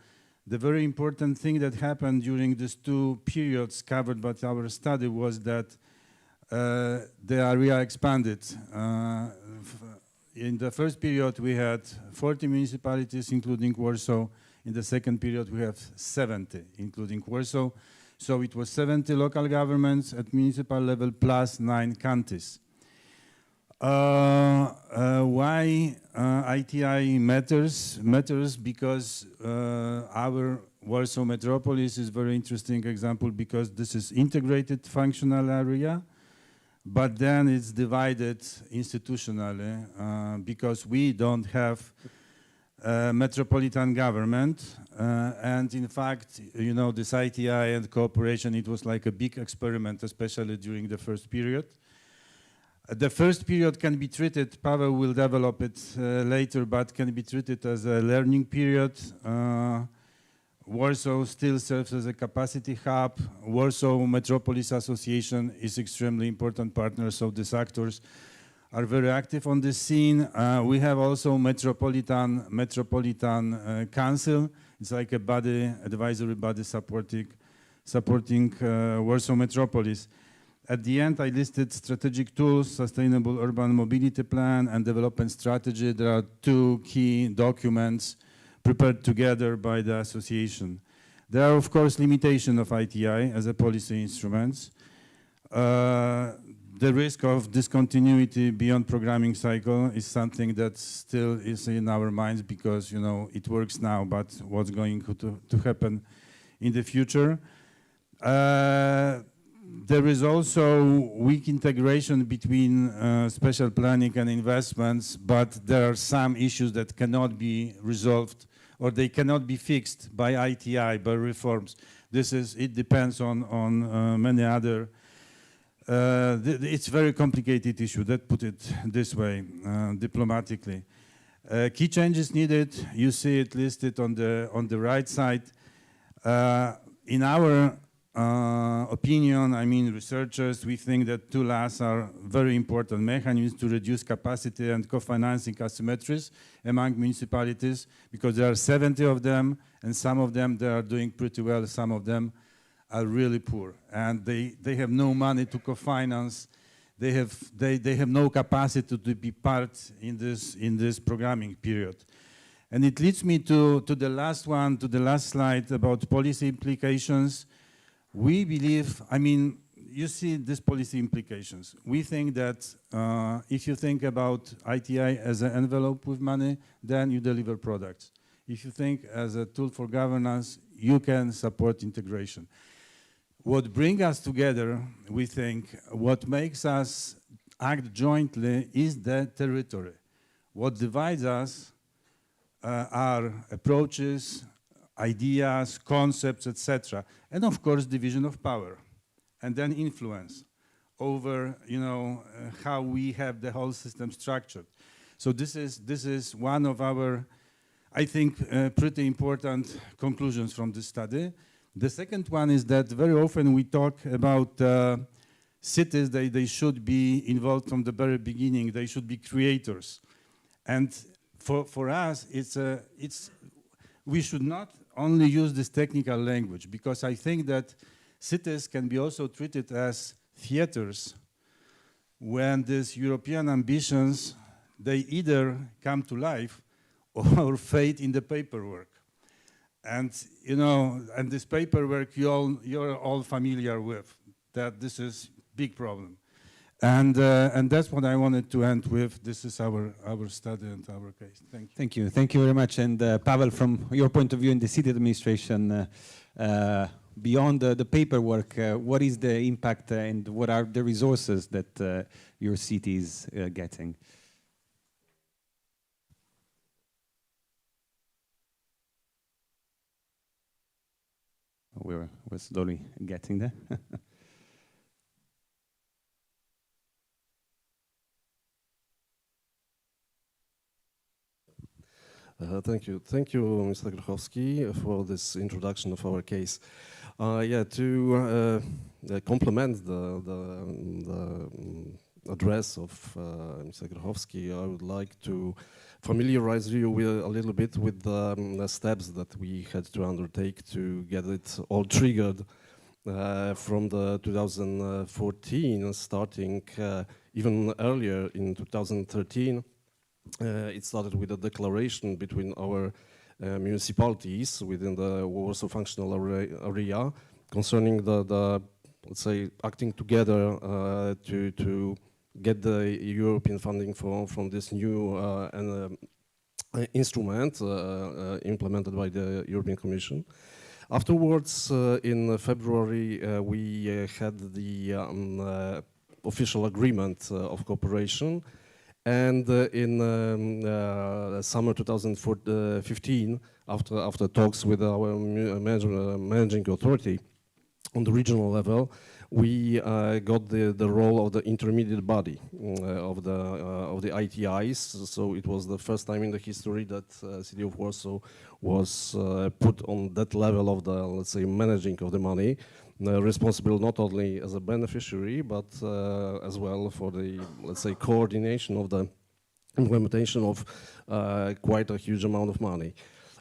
[SPEAKER 17] The very important thing that happened during these two periods covered by our study was that the area expanded. In the first period, we had 40 municipalities, including Warsaw. In the second period, we have 70, including Warsaw. So it was 70 local governments at municipal level plus 9 counties. Why ITI matters? Matters because our Warsaw Metropolis is a very interesting example because this is integrated functional area, but then it's divided institutionally because we don't have metropolitan government. And in fact, you know, this ITI and cooperation, it was like a big experiment, especially during the first period. The first period can be treated, Pavel will develop it later, but can be treated as a learning period. Warsaw still serves as a capacity hub. Warsaw Metropolis Association is extremely important partner, so these actors are very active on this scene. We have also Metropolitan Council. It's like a body, advisory body supporting Warsaw Metropolis. At the end, I listed strategic tools, sustainable urban mobility plan and development strategy. There are two key documents prepared together by the association. There are, of course, limitations of ITI as a policy instruments. The risk of discontinuity beyond programming cycle is something that still is in our minds because, you know, it works now, but what's going to happen in the future? There is also weak integration between special planning and investments, but there are some issues that cannot be resolved or they cannot be fixed by ITI, by reforms. It depends on many other, it's a very complicated issue, let's put it this way, diplomatically. Key changes needed, you see it listed on the right side. In our opinion, I mean researchers, we think that two LAS are very important mechanisms to reduce capacity and co-financing asymmetries among municipalities because there are 70 of them and some of them they are doing pretty well, some of them are really poor and they have no money to co-finance, they have no capacity to be part in this programming period. And it leads me to the last one, to the last slide about policy implications. We believe, I mean, you see these policy implications. We think that if you think about ITI as an envelope with money, then you deliver products. If you think as a tool for governance, you can support integration. What brings us together, we think, what makes us act jointly is the territory. What divides us are approaches, ideas, concepts, etc. And of course, division of power, and then influence over, you know, how we have the whole system structured. So this is one of our, I think, pretty important conclusions from this study. The second one is that very often we talk about cities, they should be involved from the very beginning. They should be creators. And for us, we should not only use this technical language because I think that cities can be also treated as theaters when these European ambitions, they either come to life or fade in the paperwork. And, you know, and this paperwork you're all familiar with, that this is big problem. And that's what I wanted to end with. This is our study and our case. Thank you.
[SPEAKER 8] Thank you. Thank you very much. And Pavel, from your point of view in the city administration, beyond the paperwork, what is the impact and what are the resources that your city is getting? We're slowly getting there.
[SPEAKER 18] Thank you, Mr. Grochowski, for this introduction of our case. To complement the address of Mr. Grochowski, I would like to familiarize you with a little bit with the steps that we had to undertake to get it all triggered from the 2014, starting even earlier in 2013. It started with a declaration between our municipalities within the Warsaw functional area concerning the let's say, acting together to get the European funding from this new instrument implemented by the European Commission. Afterwards, in February, we had the official agreement of cooperation. And in summer 2015, after talks with our managing authority on the regional level, we got the role of the intermediate body of the ITIs. So it was the first time in the history that City of Warsaw was put on that level of the, let's say, managing of the money, responsible not only as a beneficiary, but as well for the, let's say, coordination of the implementation of quite a huge amount of money.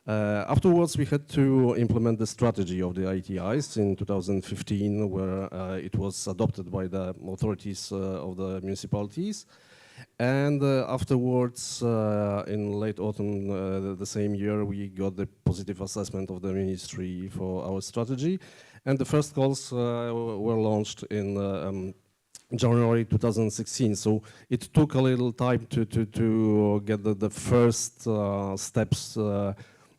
[SPEAKER 18] Afterwards, we had to implement the strategy of the ITIs in 2015, where it was adopted by the authorities of the municipalities. And afterwards, in late autumn the same year, we got the positive assessment of the ministry for our strategy. And the first calls were launched in January 2016. So it took a little time to get the first steps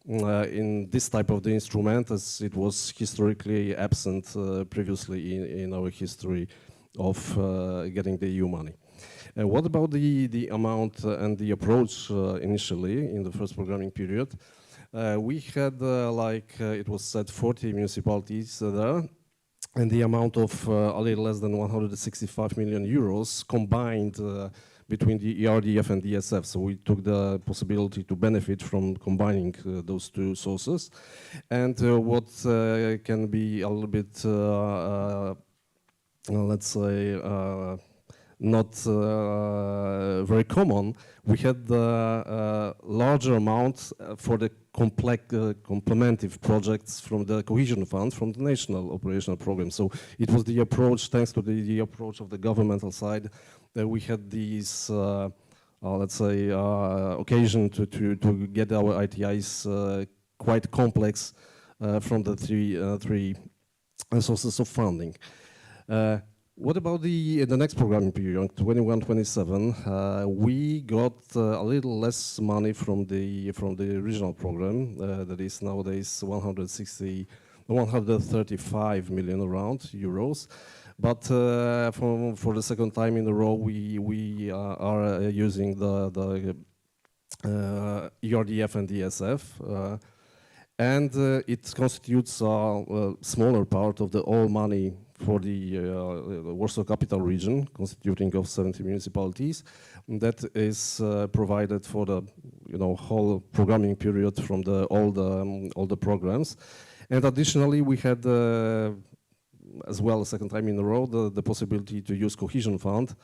[SPEAKER 18] in this type of the instrument, as it was historically absent previously in our history of getting the EU money. What about the amount and the approach initially in the first programming period? We had, like it was said, 40 municipalities there, and the amount of a little less than 165 million euros combined between the ERDF and DSF. So we took the possibility to benefit from combining those two sources. And what can be a little bit, let's say, not very common, we had the larger amount for the complementary projects from the Cohesion Fund, from the national operational program. So it was the approach, thanks to the approach of the governmental side, that we had these, let's say, occasion to get our ITIs quite complex from the three sources of funding. What about the next programming period, 21-27? We got a little less money from the regional program, that is nowadays 135 million around euros. But for the second time in a row, we are using the ERDF and DSF. And it constitutes a smaller part of the all money for the Warsaw Capital Region, constituting of 70 municipalities. That is provided for the whole programming period from all the programs. And additionally, we had as well, a second time in a row, the possibility to use Cohesion Fund.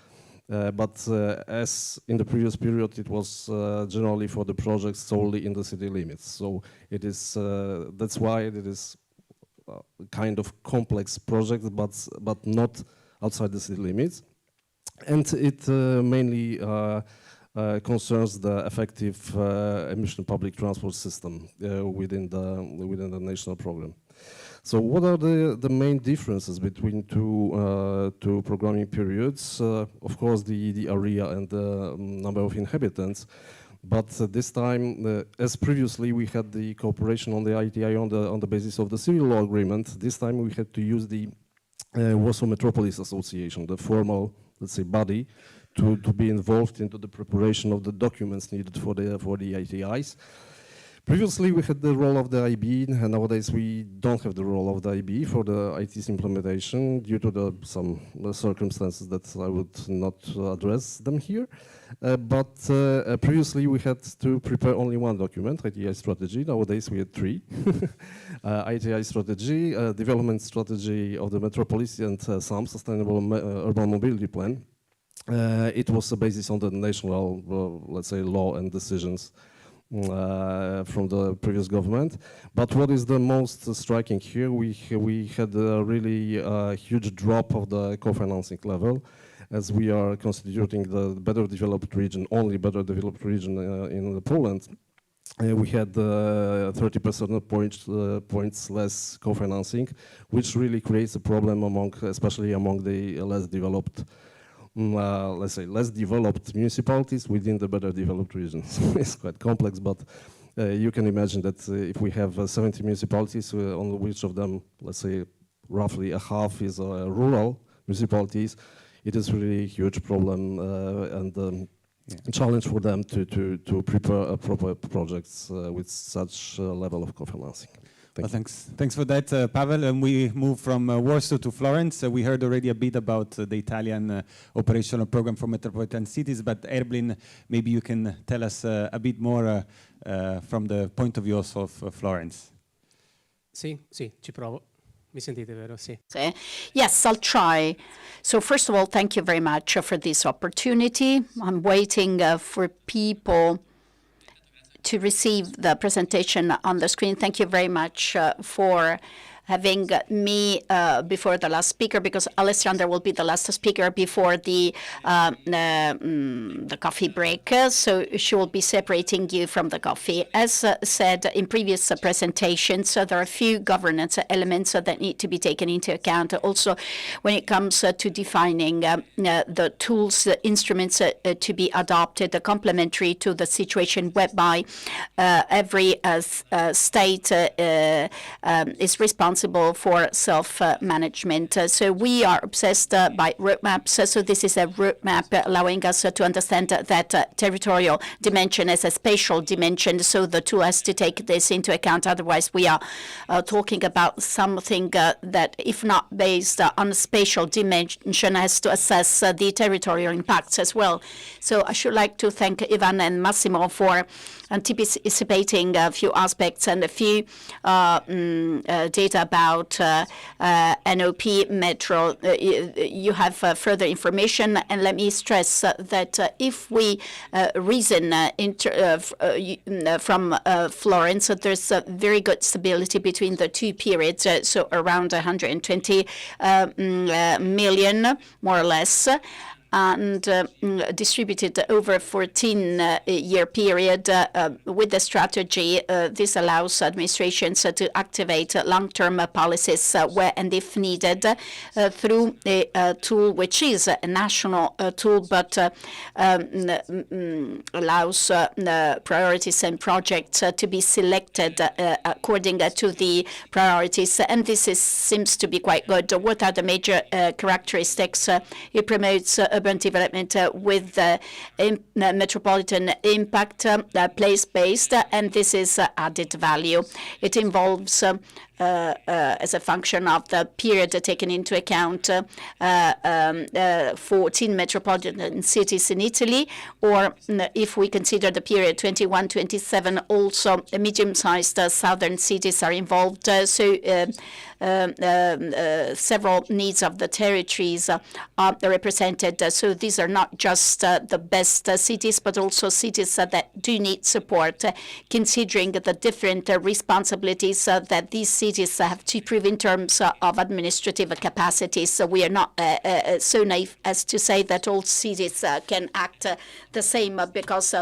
[SPEAKER 18] But as in the previous period, it was generally for the projects solely in the city limits. So it is that's why it is a kind of complex project, but not outside the city limits. And it mainly concerns the effective emission public transport system within the national program. So what are the main differences between two programming periods? Of course, the area and the number of inhabitants. But this time, as previously, we had the cooperation on the ITI on the basis of the civil law agreement. This time, we had to use the Warsaw Metropolis Association, the formal, let's say, body, to be involved into the preparation of the documents needed for the ITIs. Previously, we had the role of the IB, and nowadays we don't have the role of the IB for the IT's implementation due to some circumstances that I would not address them here. But previously, we had to prepare only one document, ITI strategy. Nowadays, we had three. ITI strategy, development strategy of the metropolis, and some sustainable urban mobility plan. It was the basis on the national, let's say, law and decisions from the previous government. But what is the most striking here, we had a really huge drop of the co-financing level, as we are constituting the better developed region, only better developed region in Poland. We had 30 percentage points less co-financing, which really creates a problem especially among the less developed let's say, less developed municipalities within the better developed regions. It's quite complex, but you can imagine that if we have 70 municipalities, on which of them, let's say, roughly a half is rural municipalities, it is really a huge problem and a challenge for them to prepare proper projects with such level of co-financing.
[SPEAKER 8] Thanks for that, Pavel. And we move from Warsaw to Florence. We heard already a bit about the Italian operational program for metropolitan cities, but Erblin, maybe you can tell us a bit more from the point of view also of Florence.
[SPEAKER 19] Sì, ci provo. Mi sentite, vero? Sì.
[SPEAKER 3] Yes, I'll try. So first of all, thank you very much for this opportunity. I'm waiting for people to receive the presentation on the screen. Thank you very much for having me before the last speaker, because Alessandra will be the last speaker before the coffee break. So she will be separating you from the coffee. As said in previous presentations, there are a few governance elements that need to be taken into account. Also, when it comes to defining the tools, the instruments to be adopted, complementary to the situation whereby every state is responsible for self-management. So we are obsessed by roadmaps. So this is a roadmap allowing us to understand that territorial dimension as a spatial dimension. So the tool has to take this into account. Otherwise, we are talking about something that, if not based on spatial dimension, has to assess the territorial impacts as well. So I should like to thank Ivan and Massimo for anticipating a few aspects and a few data about NOP Metro. You have further information, and let me stress that if we reason from Florence, there's a very good stability between the two periods, so around 120 million, more or less, and distributed over a 14-year period with the strategy. This allows administrations to activate long-term policies where and if needed through a tool which is a national tool, but allows priorities and projects to be selected according to the priorities. And this seems to be quite good. What are the major characteristics? It promotes urban development with metropolitan impact, place-based, and this is added value. It involves as a function of the period taken into account 14 metropolitan cities in Italy, or if we consider the period 21-27, also medium-sized southern cities are involved. So several needs of the territories are represented. So these are not just the best cities, but also cities that do need support, considering the different responsibilities that these cities have to prove in terms of administrative capacities. So we are not so naive as to say that all cities can act the same, because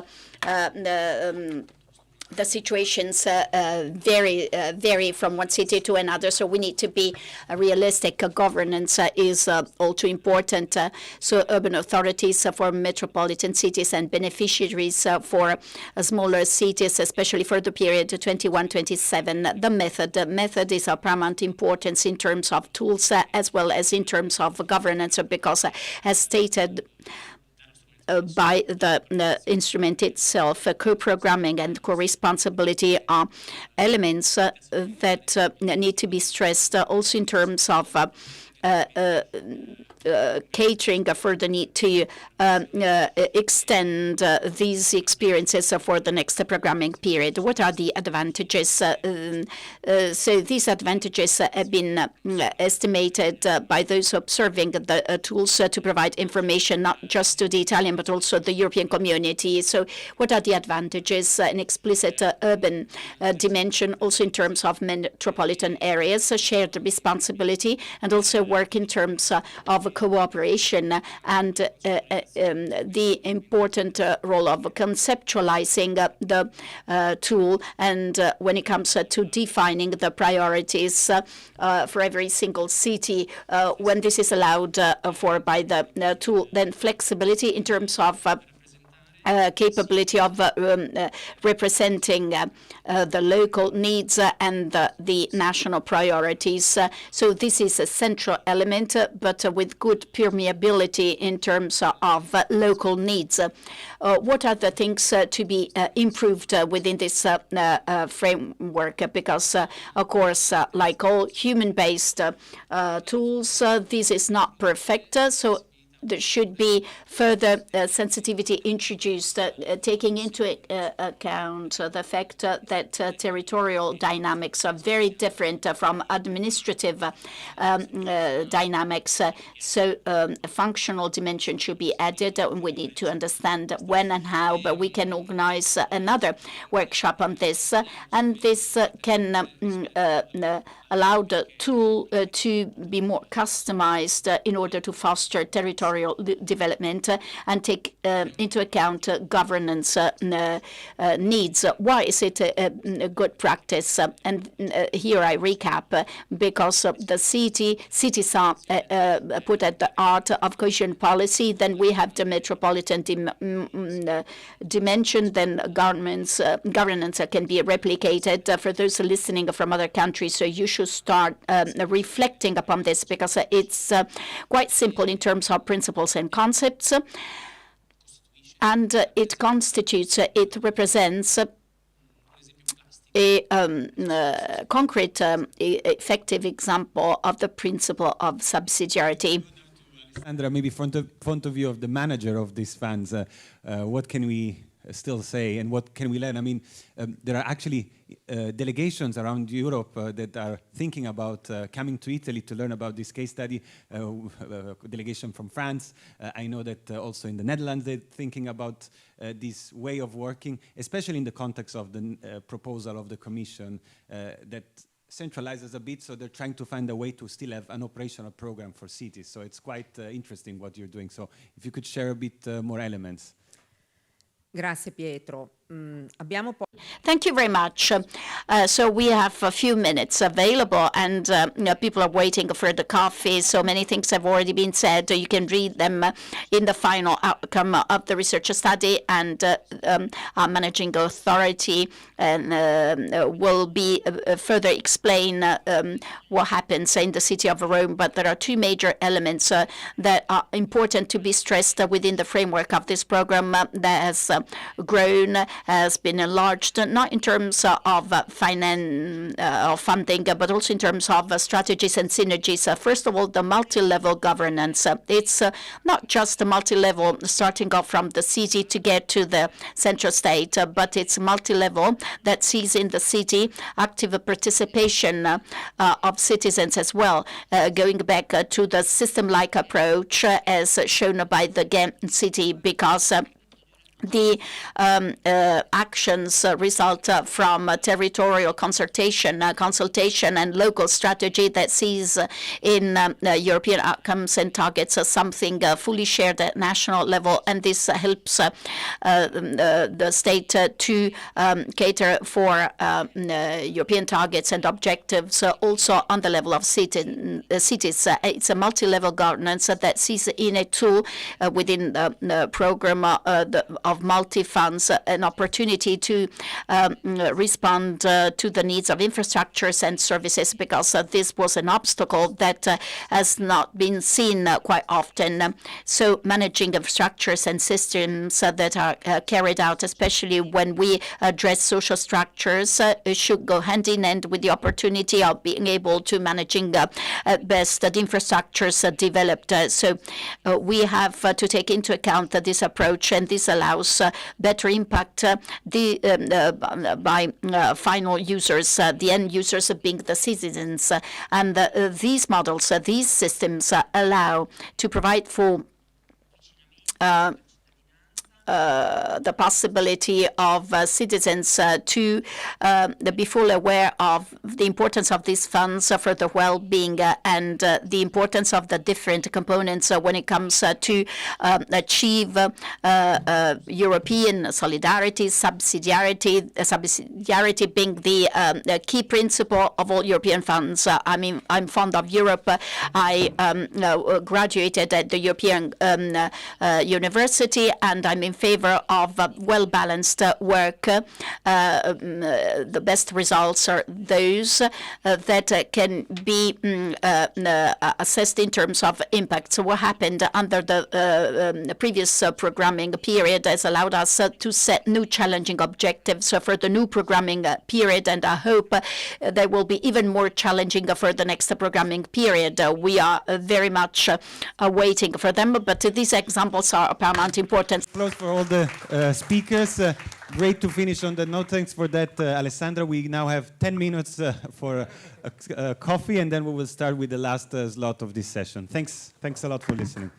[SPEAKER 3] the situations vary from one city to another, so we need to be realistic. Governance is all too important. So urban authorities for metropolitan cities and beneficiaries for smaller cities, especially for the period 21-27. The method is of paramount importance in terms of tools as well as in terms of governance, because as stated by the instrument itself, co-programming and co-responsibility are elements that need to be stressed, also in terms of catering for the need to extend these experiences for the next programming period. What are the advantages? So these advantages have been estimated by those observing the tools to provide information not just to the Italian but also the European community. So what are the advantages? An explicit urban dimension, also in terms of metropolitan areas, shared responsibility, and also work in terms of cooperation, and the important role of conceptualizing the tool, and when it comes to defining the priorities for every single city, when this is allowed for by the tool, then flexibility in terms of capability of representing the local needs and the national priorities. So this is a central element, but with good permeability in terms of local needs. What are the things to be improved within this framework? Because, of course, like all human-based tools, this is not perfect. So there should be further sensitivity introduced, taking into account the fact that territorial dynamics are very different from administrative dynamics. So a functional dimension should be added. We need to understand when and how, but we can organize another workshop on this. And this can allow the tool to be more customized in order to foster territorial development and take into account governance needs. Why is it a good practice? And here I recap, because the cities are put at the heart of cohesion policy. Then we have the metropolitan dimension. Then governance can be replicated for those listening from other countries. So you should start reflecting upon this, because it's quite simple in terms of principles and concepts, and it represents a concrete, effective example of the principle of subsidiarity.
[SPEAKER 8] Sandra, maybe point of view of the manager of these funds, what can we still say and what can we learn? I mean, there are actually delegations around Europe that are thinking about coming to Italy to learn about this case study. Delegation from France. I know that also in the Netherlands they're thinking about this way of working, especially in the context of the proposal of the Commission that centralizes a bit, so they're trying to find a way to still have an operational program for cities. So it's quite interesting what you're doing. So if you could share a bit more elements.
[SPEAKER 20] Grazie Pietro.
[SPEAKER 3] Thank you very much. So we have a few minutes available, and people are waiting for the coffee. So many things have already been said. You can read them in the final outcome of the research study, and our managing authority will be further explain what happens in the city of Rome. But there are two major elements that are important to be stressed within the framework of this program that has grown, has been enlarged, not in terms of funding, but also in terms of strategies and synergies. First of all, the multi-level governance. It's not just a multi-level starting off from the city to get to the central state, but it's multi-level that sees in the city active participation of citizens as well, going back to the system-like approach as shown by the Ghent city, because the actions result from territorial consultation and local strategy that sees in European outcomes and targets something fully shared at national level, and this helps the state to cater for European targets and objectives also on the level of cities. It's a multi-level governance that sees in a tool within the program of multi-funds an opportunity to respond to the needs of infrastructures and services, because this was an obstacle that has not been seen quite often. So managing of structures and systems that are carried out, especially when we address social structures, should go hand in hand with the opportunity of being able to managing at best the infrastructures developed. So we have to take into account this approach, and this allows better impact by final users, the end users being the citizens. And these models, these systems allow to provide for the possibility of citizens to be fully aware of the importance of these funds for the well-being and the importance of the different components when it comes to achieve European solidarity, subsidiarity being the key principle of all European funds. I mean, I'm fond of Europe. I graduated at the European University, and I'm favor of well-balanced work. The best results are those that can be assessed in terms of impact. So what happened under the previous programming period has allowed us to set new challenging objectives for the new programming period, and I hope they will be even more challenging for the next programming period. We are very much waiting for them, but these examples are of paramount importance.
[SPEAKER 8] Applause for all the speakers. Great to finish on the note. Thanks for that, Alessandra. We now have 10 minutes for coffee, and then we will start with the last slot of this session. Thanks a lot for listening.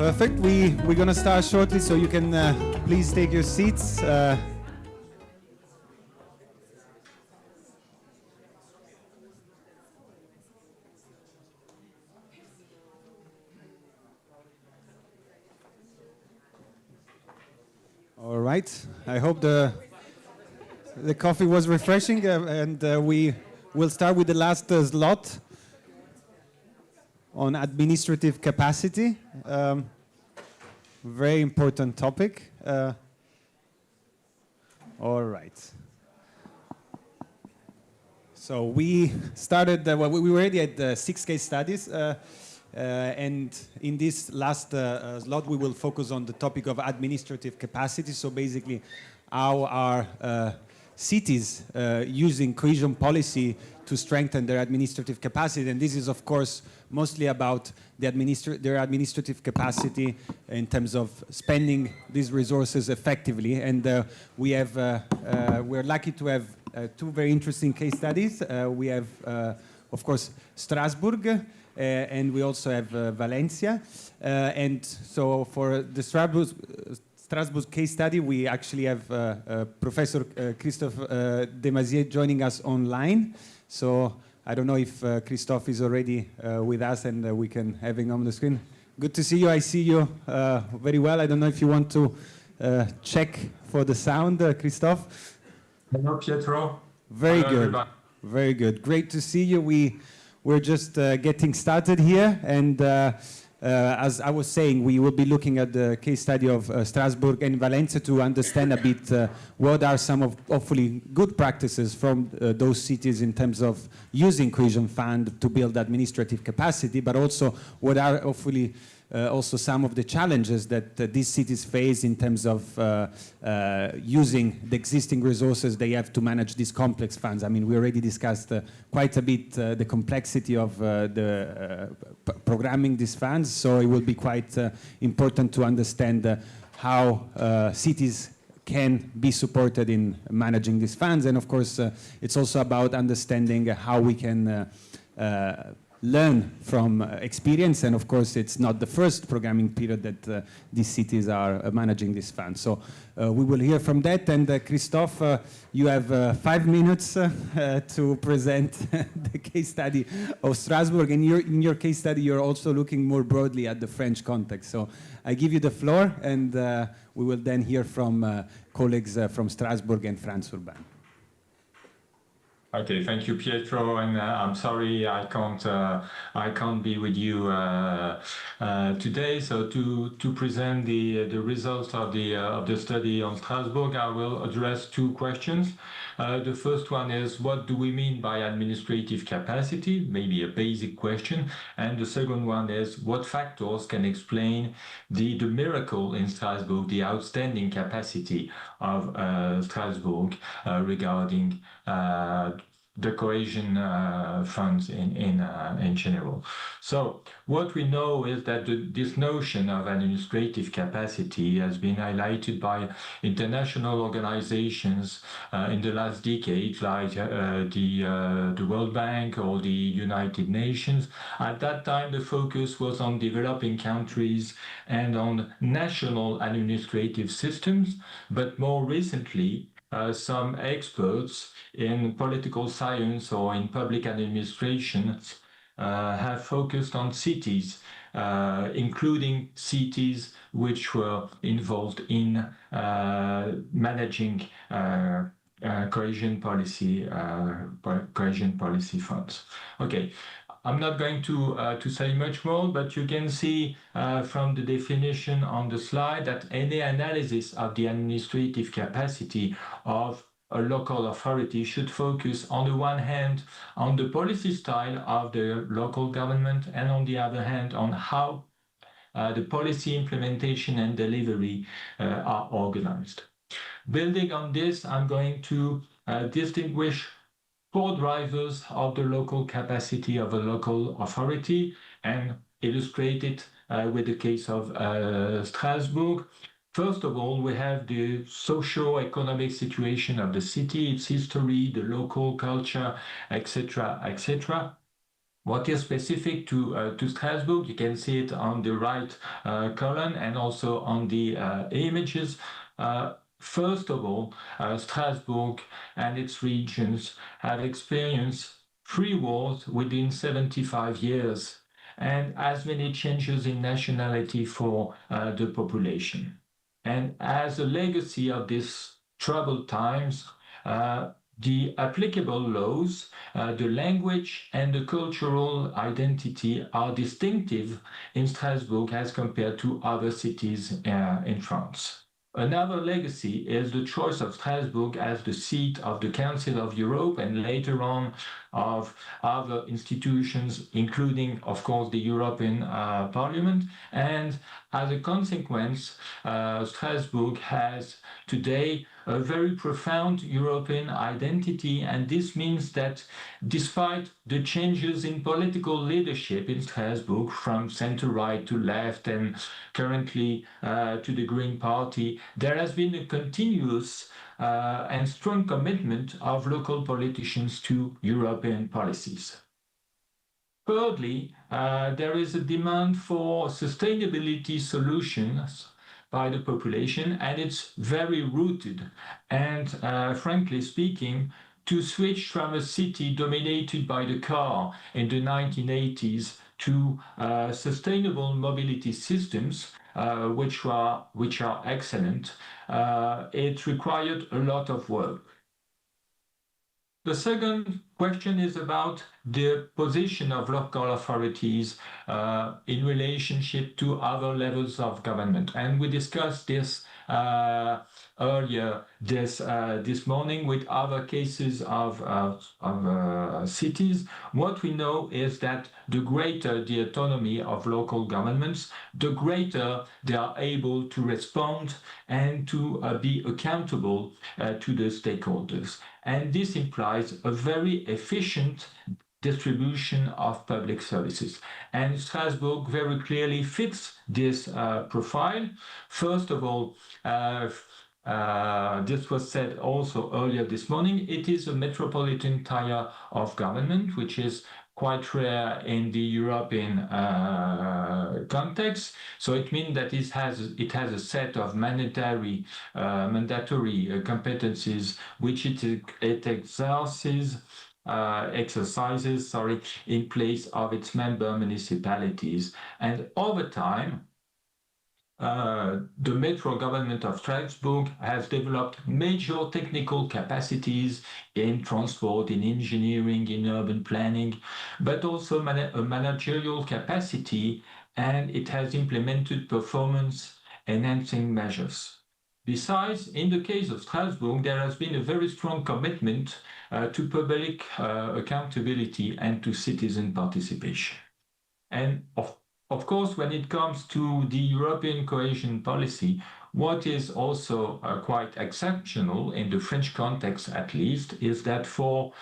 [SPEAKER 8] Perfect. We're going to start shortly, so you can please take your seats. All right. I hope the coffee was refreshing, and we will start with the last slot on administrative capacity. Very important topic. All right. So we started, well, we already had 6 case studies, and in this last slot, we will focus on the topic of administrative capacity. So basically, how are cities using cohesion policy to strengthen their administrative capacity, and this is, of course, mostly about their administrative capacity in terms of spending these resources effectively. And we're lucky to have 2 very interesting case studies. We have, of course, Strasbourg, and we also have Valencia. And so for the Strasbourg case study, we actually have Professor Christophe Demazier joining us online. So I don't know if Christophe is already with us and we can have him on the screen. Good to see you. I see you very well. I don't know if you want to check for the sound, Christophe.
[SPEAKER 21] Hello, Pietro.
[SPEAKER 8] Very
[SPEAKER 21] Hello,
[SPEAKER 8] good.
[SPEAKER 21] everybody.
[SPEAKER 8] Very good. Great to see you. We're just getting started here, and as I was saying, we will be looking at the case study of Strasbourg and Valencia to understand a bit what are some of hopefully good practices from those cities in terms of using cohesion fund to build administrative capacity, but also what are hopefully also some of the challenges that these cities face in terms of using the existing resources they have to manage these complex funds. I mean, we already discussed quite a bit the complexity of programming these funds, so it will be quite important to understand how cities can be supported in managing these funds. And of course, it's also about understanding how we can learn from experience, and of course it's not the first programming period that these cities are managing this fund. So we will hear from that, and Christophe, you have 5 minutes to present the case study of Strasbourg, and in your case study you're also looking more broadly at the French context. So I give you the floor, and we will then hear from colleagues from Strasbourg and France Urban.
[SPEAKER 21] Okay, thank you, Pietro, and I'm sorry I can't be with you today. So to present the results of the study on Strasbourg, I will address 2 questions. The first one is, what do we mean by administrative capacity? Maybe a basic question. And the second one is, what factors can explain the miracle in Strasbourg, the outstanding capacity of Strasbourg regarding the cohesion funds in general. So what we know is that this notion of administrative capacity has been highlighted by international organizations in the last decade, like the World Bank or the United Nations. At that time, the focus was on developing countries and on national administrative systems, but more recently, some experts in political science or in public administration have focused on cities, including cities which were involved in managing cohesion policy funds. Okay. I'm not going to say much more, but you can see from the definition on the slide that any analysis of the administrative capacity of a local authority should focus on the one hand on the policy style of the local government, and on the other hand on how the policy implementation and delivery are organized. Building on this, I'm going to distinguish 4 drivers of the local capacity of a local authority and illustrate it with the case of Strasbourg. First of all, we have the socio-economic situation of the city, its history, the local culture, etc., etc. What is specific to Strasbourg, you can see it on the right column and also on the images. First of all, Strasbourg and its regions have experienced 3 wars within 75 years and as many changes in nationality for the population. And as a legacy of these troubled times, the applicable laws, the language and the cultural identity are distinctive in Strasbourg as compared to other cities in France. Another legacy is the choice of Strasbourg as the seat of the Council of Europe and later on of other institutions, including, of course, the European Parliament. And as a consequence, Strasbourg has today a very profound European identity, and this means that despite the changes in political leadership in Strasbourg from center-right to left and currently to the Green Party, there has been a continuous and strong commitment of local politicians to European policies. Thirdly, there is a demand for sustainability solutions by the population, and it's very rooted. And frankly speaking, to switch from a city dominated by the car in the 1980s to sustainable mobility systems, which are excellent, it required a lot of work. The second question is about the position of local authorities in relationship to other levels of government. And we discussed this earlier this morning with other cases of cities. What we know is that the greater the autonomy of local governments, the greater they are able to respond and to be accountable to the stakeholders. And this implies a very efficient distribution of public services. And Strasbourg very clearly fits this profile. First of all, this was said also earlier this morning, it is a metropolitan tier of government, which is quite rare in the European context. So it means that it has a set of mandatory competencies which it exercises in place of its member municipalities. And over time, the metro government of Strasbourg has developed major technical capacities in transport, in engineering, in urban planning, but also a managerial capacity, and it has implemented performance-enhancing measures. Besides, in the case of Strasbourg, there has been a very strong commitment to public accountability and to citizen participation. And of course, when it comes to the European cohesion policy, what is also quite exceptional in the French context, at least, is that for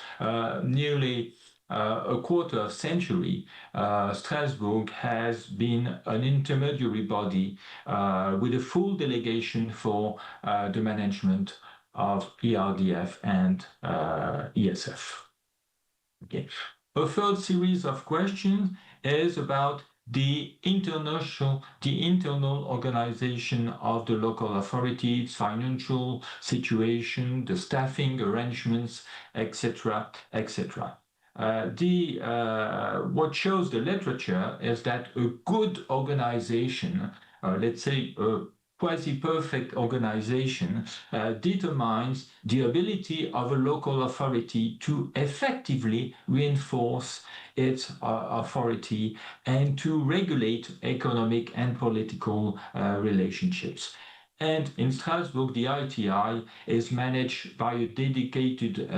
[SPEAKER 21] nearly a quarter century, Strasbourg has been an intermediary body with a full delegation for the management of ERDF and ESF. Okay. A third series of questions is about the internal organization of the local authority, its financial situation, the staffing arrangements, etc., etc. What shows the literature is that a good organization, let's say a quasi-perfect organization, determines the ability of a local authority to effectively reinforce its authority and to regulate economic and political relationships. And in Strasbourg, the ITI is managed by a dedicated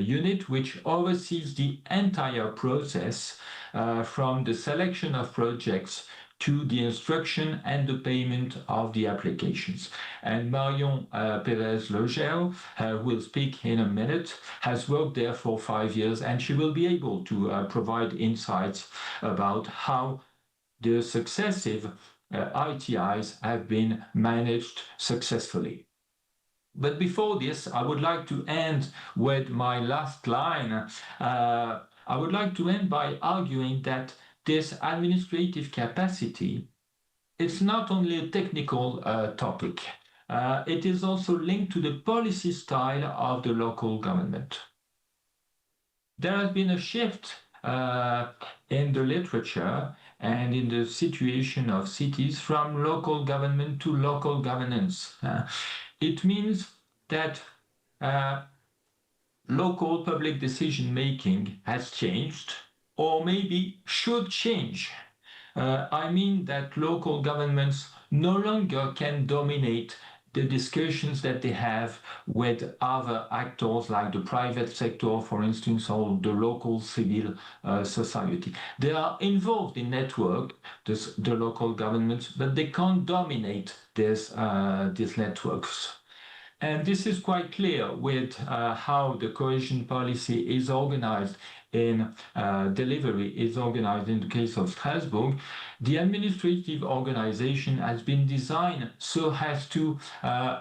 [SPEAKER 21] unit which oversees the entire process from the selection of projects to the instruction and the payment of the applications. And Marion Pérez-Legel, who will speak in a minute, has worked there for 5 years, and she will be able to provide insights about how the successive ITIs have been managed successfully. But before this, I would like to end with my last line. I would like to end by arguing that this administrative capacity, it's not only a technical topic. It is also linked to the policy style of the local government. There has been a shift in the literature and in the situation of cities from local government to local governance. It means that local public decision making has changed, or maybe should change. I mean that local governments no longer can dominate the discussions that they have with other actors like the private sector, for instance, or the local civil society. They are involved in network, the local governments, but they can't dominate these networks. And this is quite clear with how the cohesion policy is organized in delivery, is organized in the case of Strasbourg. The administrative organization has been designed so as to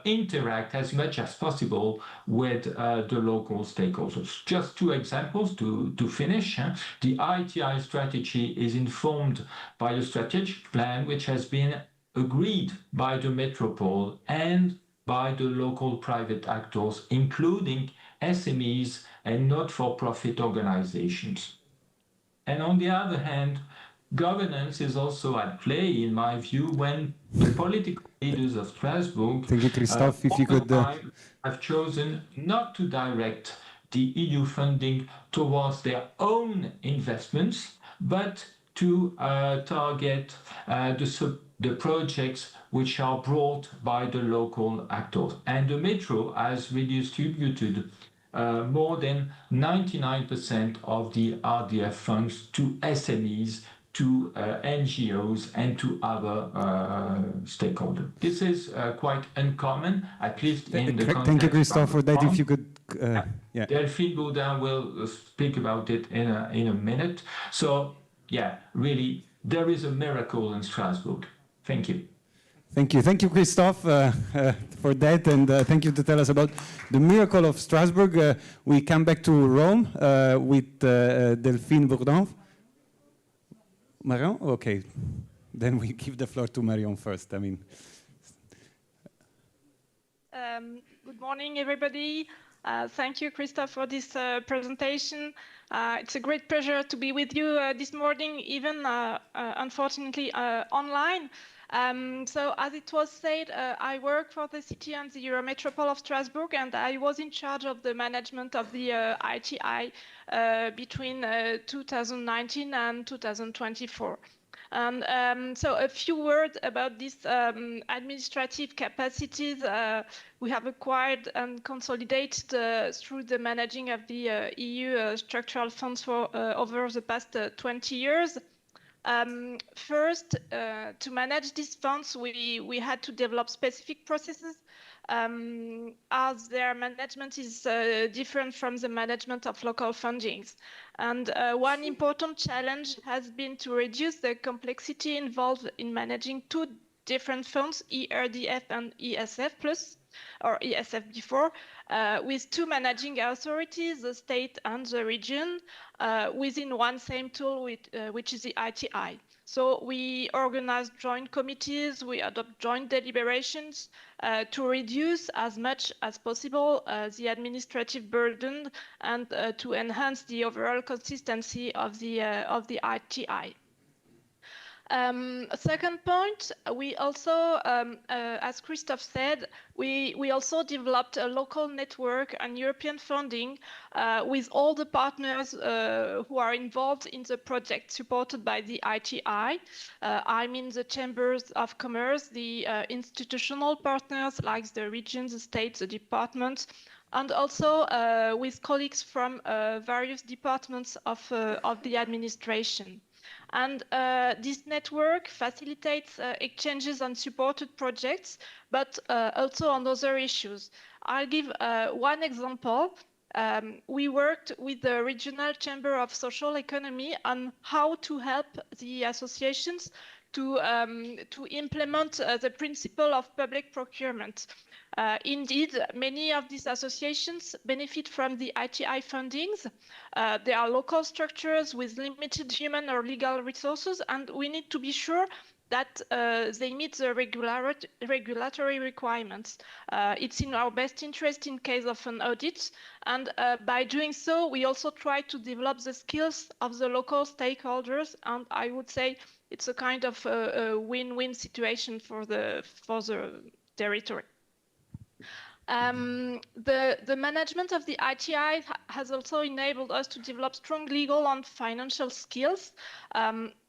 [SPEAKER 21] interact as much as possible with the local stakeholders. Just two examples to finish. The ITI strategy is informed by a strategic plan which has been agreed by the metropole and by the local private actors, including SMEs and not-for-profit organizations. And on the other hand, governance is also at play, in my view, when the political leaders of Strasbourg
[SPEAKER 8] Thank you, Christophe. If you could
[SPEAKER 21] have chosen not to direct the EU funding towards their own investments, but to target the projects which are brought by the local actors. And the Metro has redistributed more than 99% of the RDF funds to SMEs, to NGOs, and to other stakeholders. This is quite uncommon, at least in the context.
[SPEAKER 8] Thank you, Christophe, for that. If you could, yeah.
[SPEAKER 21] Delphine Baudin will speak about it in a minute. So, yeah, really, there is a miracle in Strasbourg. Thank you.
[SPEAKER 8] Thank you. Thank you, Christophe, for that. And thank you to tell us about the miracle of Strasbourg. We come back to Rome with Delphine Bourdon. Marion? Okay. Then we give the floor to Marion first. I mean.
[SPEAKER 2] Good morning, everybody. Thank you, Christophe, for this presentation. It's a great pleasure to be with you this morning, even unfortunately online. So as it was said, I work for the city and the Eurometropole of Strasbourg, and I was in charge of the management of the ITI between 2019 and 2024. And so a few words about these administrative capacities we have acquired and consolidated through the managing of the EU structural funds for over the past 20 years. First, to manage these funds, we had to develop specific processes as their management is different from the management of local fundings. And one important challenge has been to reduce the complexity involved in managing two different funds, ERDF and ESF plus, or ESF before, with two managing authorities, the state and the region, within one same tool, which is the ITI. So we organize joint committees, we adopt joint deliberations to reduce as much as possible the administrative burden and to enhance the overall consistency of the ITI. Second point, we also, as Christophe said, we also developed a local network and European funding with all the partners who are involved in the project supported by the ITI. I mean the chambers of commerce, the institutional partners like the regions, the states, the departments, and also with colleagues from various departments of the administration. And this network facilitates exchanges on supported projects, but also on other issues. I'll give one example. We worked with the Regional Chamber of Social Economy on how to help the associations to implement the principle of public procurement. Indeed, many of these associations benefit from the ITI fundings. They are local structures with limited human or legal resources, and we need to be sure that they meet the regulatory requirements. It's in our best interest in case of an audit, and by doing so, we also try to develop the skills of the local stakeholders, and I would say it's a kind of a win-win situation for the territory. The management of the ITI has also enabled us to develop strong legal and financial skills.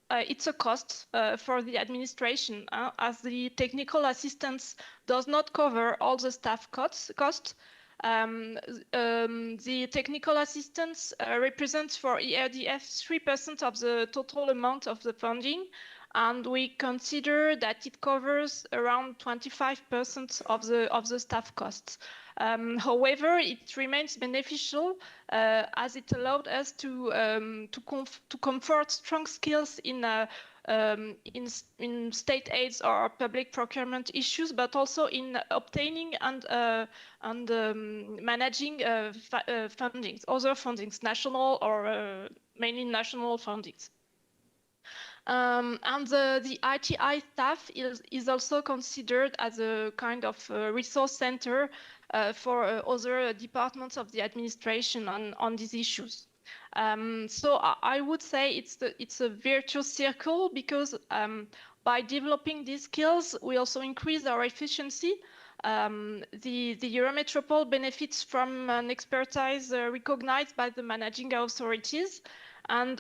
[SPEAKER 2] It's a cost for the administration, as the technical assistance does not cover all the staff costs. The technical assistance represents for ERDF 3% of the total amount of the funding, and we consider that it covers around 25% of the staff costs. However, it remains beneficial as it allowed us to convert strong skills in state aids or public procurement issues, but also in obtaining and managing fundings, other fundings, national or mainly national fundings. And the ITI staff is also considered as a kind of resource center for other departments of the administration on these issues. So I would say it's a virtuous circle, because by developing these skills, we also increase our efficiency. The Eurometropole benefits from an expertise recognized by the managing authorities. And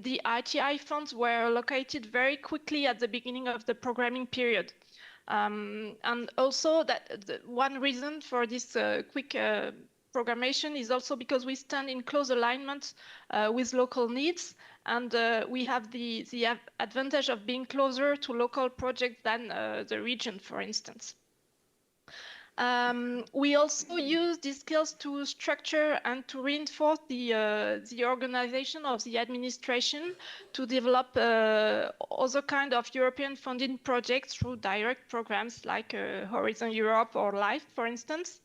[SPEAKER 2] the ITI funds were allocated very quickly at the beginning of the programming period. And also one reason for this quick programmation is also because we stand in close alignment with local needs, and we have the advantage of being closer to local projects than the region, for instance. We also use these skills to structure and to reinforce the organization of the administration, to develop other kind of European funding projects through direct programs like Horizon Europe or LIFE, for instance.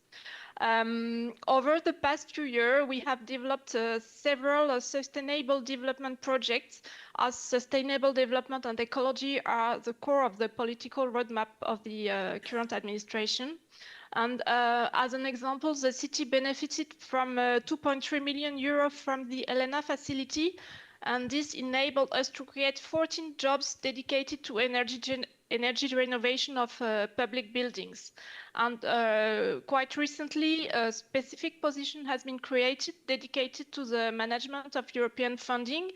[SPEAKER 2] Over the past few years, we have developed several sustainable development projects, as sustainable development and ecology are the core of the political roadmap of the current administration. And as an example, the city benefited from 2.3 million euros from the Elena facility, and this enabled us to create 14 jobs dedicated to energy renovation of public buildings. And quite recently, a specific position has been created dedicated to the management of European funding.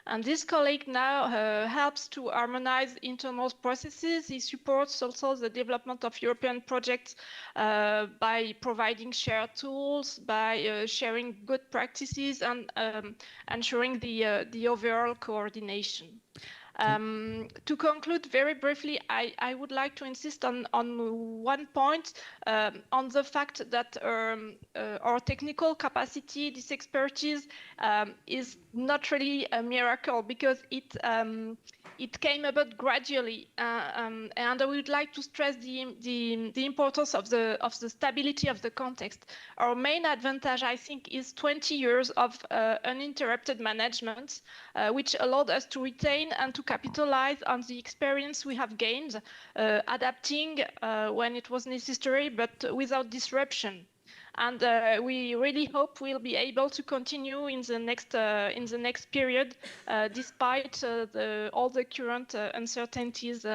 [SPEAKER 2] And this colleague now helps to harmonize internal processes. He supports also the development of European projects by providing shared tools, by sharing good practices, and ensuring the overall coordination. To conclude very briefly, I would like to insist on one point, on the fact that our technical capacity, this expertise, is not really a miracle, because it came about gradually, and I would like to stress the importance of the stability of the context. Our main advantage, I think, is 20 years of uninterrupted management, which allowed us to retain and to capitalize on the experience we have gained, adapting when it was necessary, but without disruption. And we really hope we'll be able to continue in the next period, despite all the current uncertainties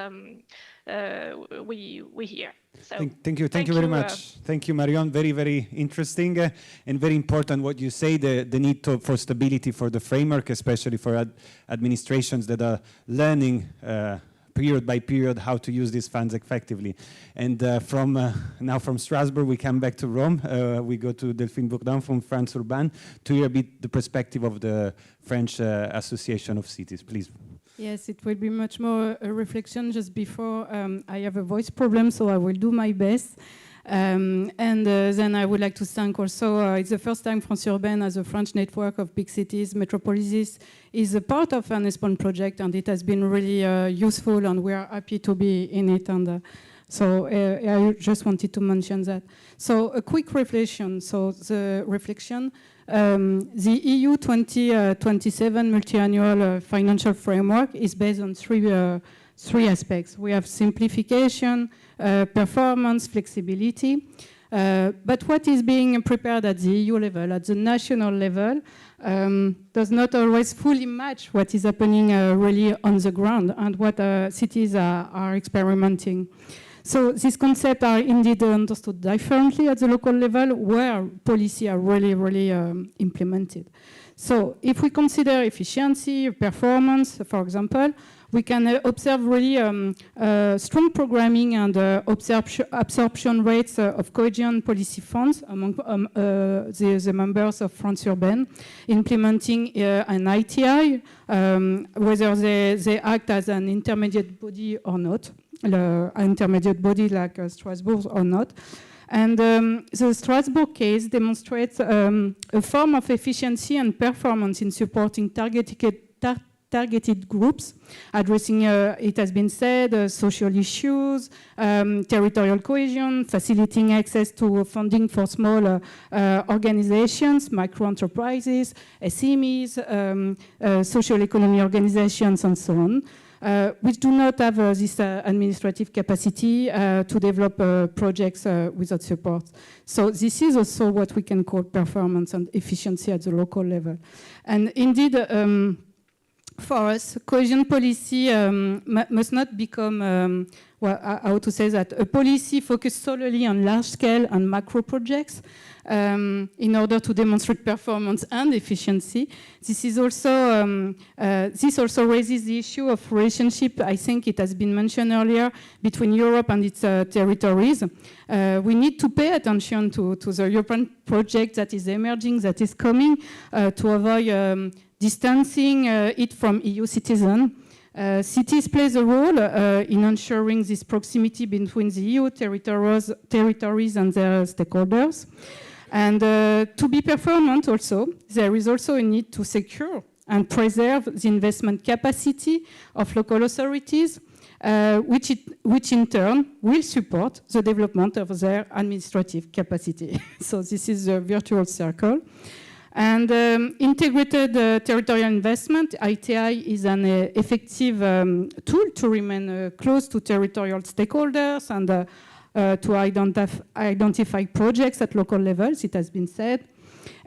[SPEAKER 2] we hear. So
[SPEAKER 8] thank you very much. Thank you, Marion. Very, very interesting and very important what you say, the need for stability for the framework, especially for administrations that are learning period by period how to use these funds effectively. And now from Strasbourg, we come back to Rome. We go to Delphine Bourdin from France Urbaine to hear a bit the perspective of the French Association of Cities, please.
[SPEAKER 1] Yes, it will be much more a reflection just before. I have a voice problem, so I will do my best. And then I would like to thank also, it's the first time France Urbaine, as a French network of big cities, metropolises, is a part of an ESPON project, and it has been really useful, and we are happy to be in it. And So I just wanted to mention that. So a quick reflection. So the reflection, the EU 2027 multi-annual financial framework is based on three aspects. We have simplification, performance, flexibility. But what is being prepared at the EU level, at the national level, does not always fully match what is happening really on the ground and what cities are experimenting. So these concepts are indeed understood differently at the local level where policy are really implemented. So if we consider efficiency, performance, for example, we can observe really strong programming and absorption rates of cohesion policy funds among the members of France Urbaine, implementing an ITI, whether they act as an intermediate body or not, an intermediate body like Strasbourg or not. And the Strasbourg case demonstrates a form of efficiency and performance in supporting targeted groups, addressing, it has been said, social issues, territorial cohesion, facilitating access to funding for small organizations, micro-enterprises, SMEs, social economy organizations, and so on. Which do not have this administrative capacity to develop projects without support. So this is also what we can call performance and efficiency at the local level. And indeed, for us, cohesion policy must not become, well, how to say that, a policy focused solely on large-scale and macro projects in order to demonstrate performance and efficiency. This is also, this also raises the issue of relationship, I think it has been mentioned earlier, between Europe and its territories. We need to pay attention to the European project that is emerging, that is coming, to avoid distancing it from EU citizens. Cities play a role in ensuring this proximity between the EU territories and their stakeholders. And to be performant also, there is also a need to secure and preserve the investment capacity of local authorities, which in turn will support the development of their administrative capacity. So this is a virtual circle. And integrated territorial investment, ITI, is an effective tool to remain close to territorial stakeholders and to identify projects at local levels, it has been said.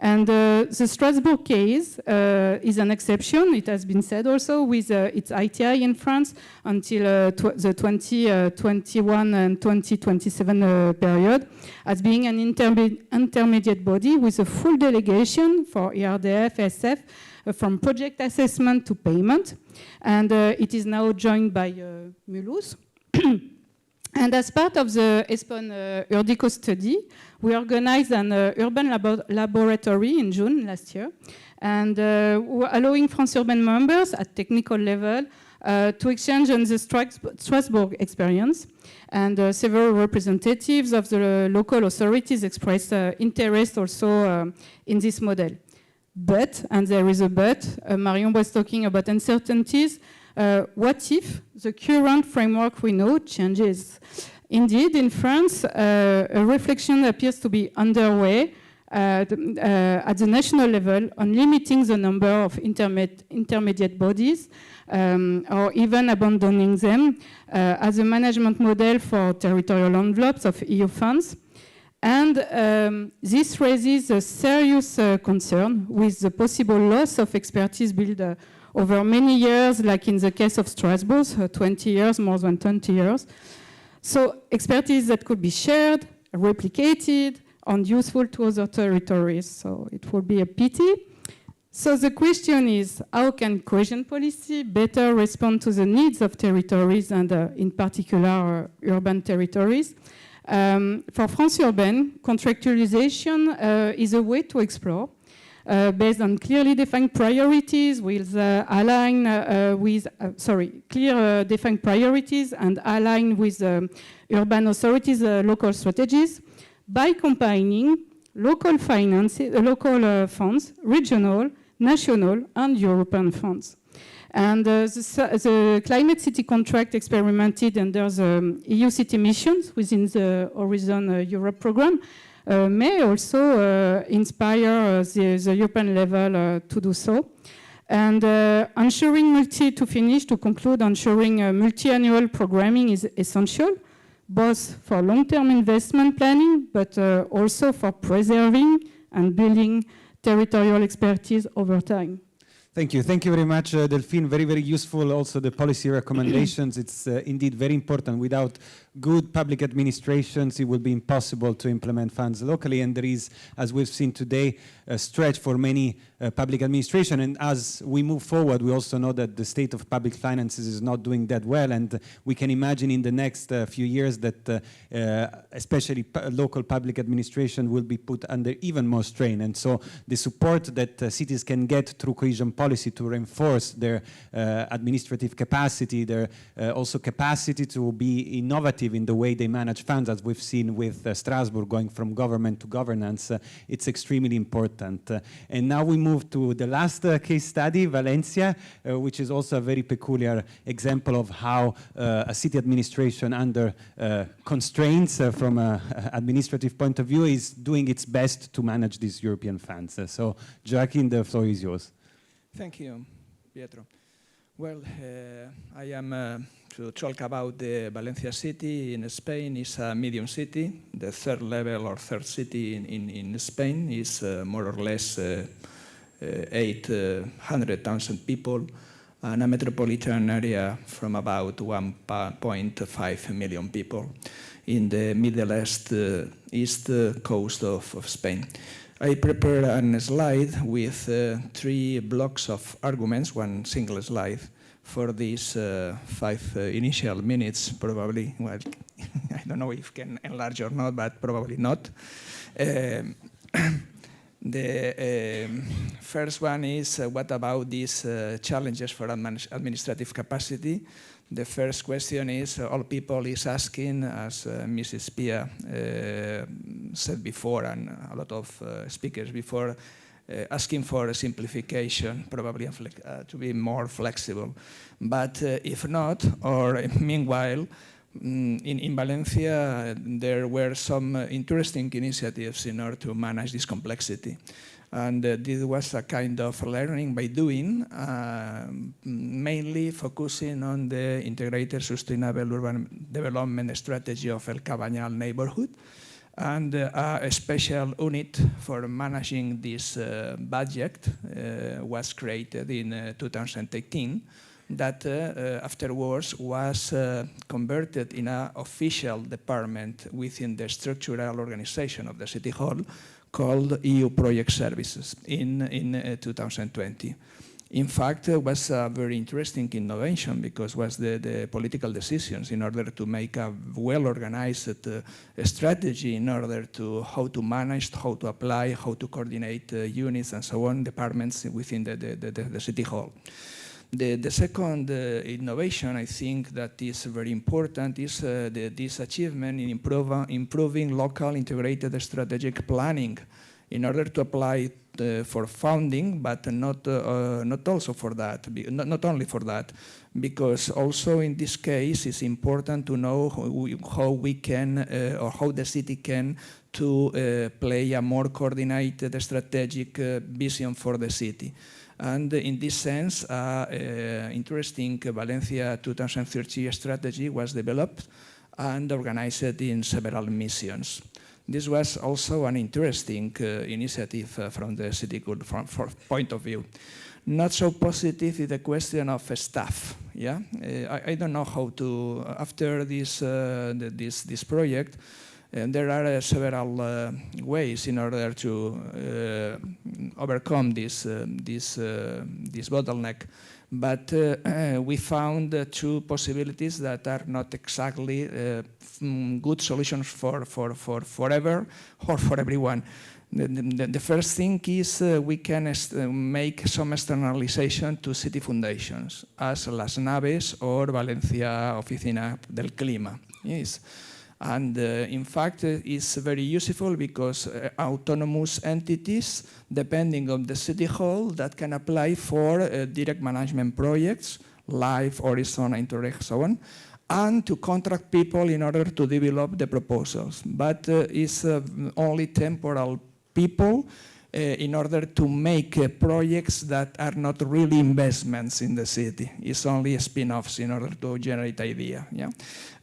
[SPEAKER 1] And the Strasbourg case is an exception, it has been said also, with its ITI in France until the 2021 and 2027 period, as being an intermediate body with a full delegation for ERDF, SF, from project assessment to payment. And it is now joined by Mulhouse. And as part of the ESPON Urdico study, we organized an urban laboratory in June last year, and allowing France Urbaine members at technical level to exchange on the Strasbourg experience. And several representatives of the local authorities expressed interest also in this model. But, and there is a but, Marion was talking about uncertainties. What if the current framework we know changes? Indeed, in France, a reflection appears to be underway at the national level on limiting the number of intermediate bodies or even abandoning them as a management model for territorial envelopes of EU funds. And this raises a serious concern with the possible loss of expertise built over many years, like in the case of Strasbourg, 20 years, more than 20 years. So expertise that could be shared, replicated, and useful to other territories. So it would be a pity. So the question is, how can cohesion policy better respond to the needs of territories and in particular urban territories? For France Urbaine, contractualization is a way to explore based on clearly defined priorities with clear defined priorities and align with urban authorities' local strategies by combining local finance, local funds, regional, national, and European funds. And the climate city contract experimented under the EU city missions within the Horizon Europe program may also inspire the European level to do so. And ensuring to conclude, ensuring multi-annual programming is essential, both for long-term investment planning, but also for preserving and building territorial expertise over time.
[SPEAKER 8] Thank you. Thank you very much, Delphine. Very, very useful. Also, the policy recommendations. It's indeed very important. Without good public administrations, it will be impossible to implement funds locally. And there is, as we've seen today, a stretch for many public administration. And as we move forward, we also know that the state of public finances is not doing that well. And we can imagine in the next few years that especially local public administration will be put under even more strain. And so the support that cities can get through cohesion policy to reinforce their administrative capacity, their also capacity to be innovative in the way they manage funds, as we've seen with Strasbourg going from government to governance, it's extremely important. And now we move to the last case study, Valencia, which is also a very peculiar example of how a city administration under constraints from an administrative point of view is doing its best to manage these European funds. So Joaquin, the floor is yours.
[SPEAKER 5] Thank you, Pietro. Well, I am to talk about the Valencia city in Spain. It's a medium city. The third level or third city in Spain is more or less 800,000 people, and a metropolitan area from about 1.5 million people in the Middle East coast of Spain. I prepared a slide with 3 blocks of arguments, one single slide, for these 5 initial minutes, probably. Well, I don't know if can enlarge or not, but probably not. The first one is what about these challenges for administrative capacity? The first question is, all people is asking, as Mrs. Pia said before, and a lot of speakers before, asking for a simplification, probably to be more flexible. But if not, or meanwhile, in Valencia, there were some interesting initiatives in order to manage this complexity. And this was a kind of learning by doing, mainly focusing on the integrated sustainable urban development strategy of El Cabanyal neighborhood, and a special unit for managing this budget was created in 2018, that afterwards was converted in an official department within the structural organization of the City Hall, called EU Project Services in 2020. In fact, it was a very interesting innovation because it was the political decisions in order to make a well-organized strategy in order to how to manage, how to apply, how to coordinate units and so on, departments within the City Hall. The second innovation, I think, that is very important is this achievement in improving local integrated strategic planning in order to apply for funding, but not also for that, not only for that, because also in this case it's important to know how we can or how the city can to play a more coordinated strategic vision for the city. And in this sense, interesting Valencia 2030 strategy was developed and organized in several missions. This was also an interesting initiative from the city good point of view. Not so positive is the question of staff. Yeah, I don't know how to after this project. And there are several ways in order to overcome this bottleneck. But we found 2 possibilities that are not exactly good solutions for forever or for everyone. The first thing is we can make some externalization to city foundations, as Las Naves or Valencia Oficina del Clima. Yes. And in fact, it's very useful because autonomous entities, depending on the city hall, that can apply for direct management projects, Life, Horizon, Interreg, so on, and to contract people in order to develop the proposals. But it's only temporal people in order to make projects that are not really investments in the city. It's only spin-offs in order to generate idea. Yeah?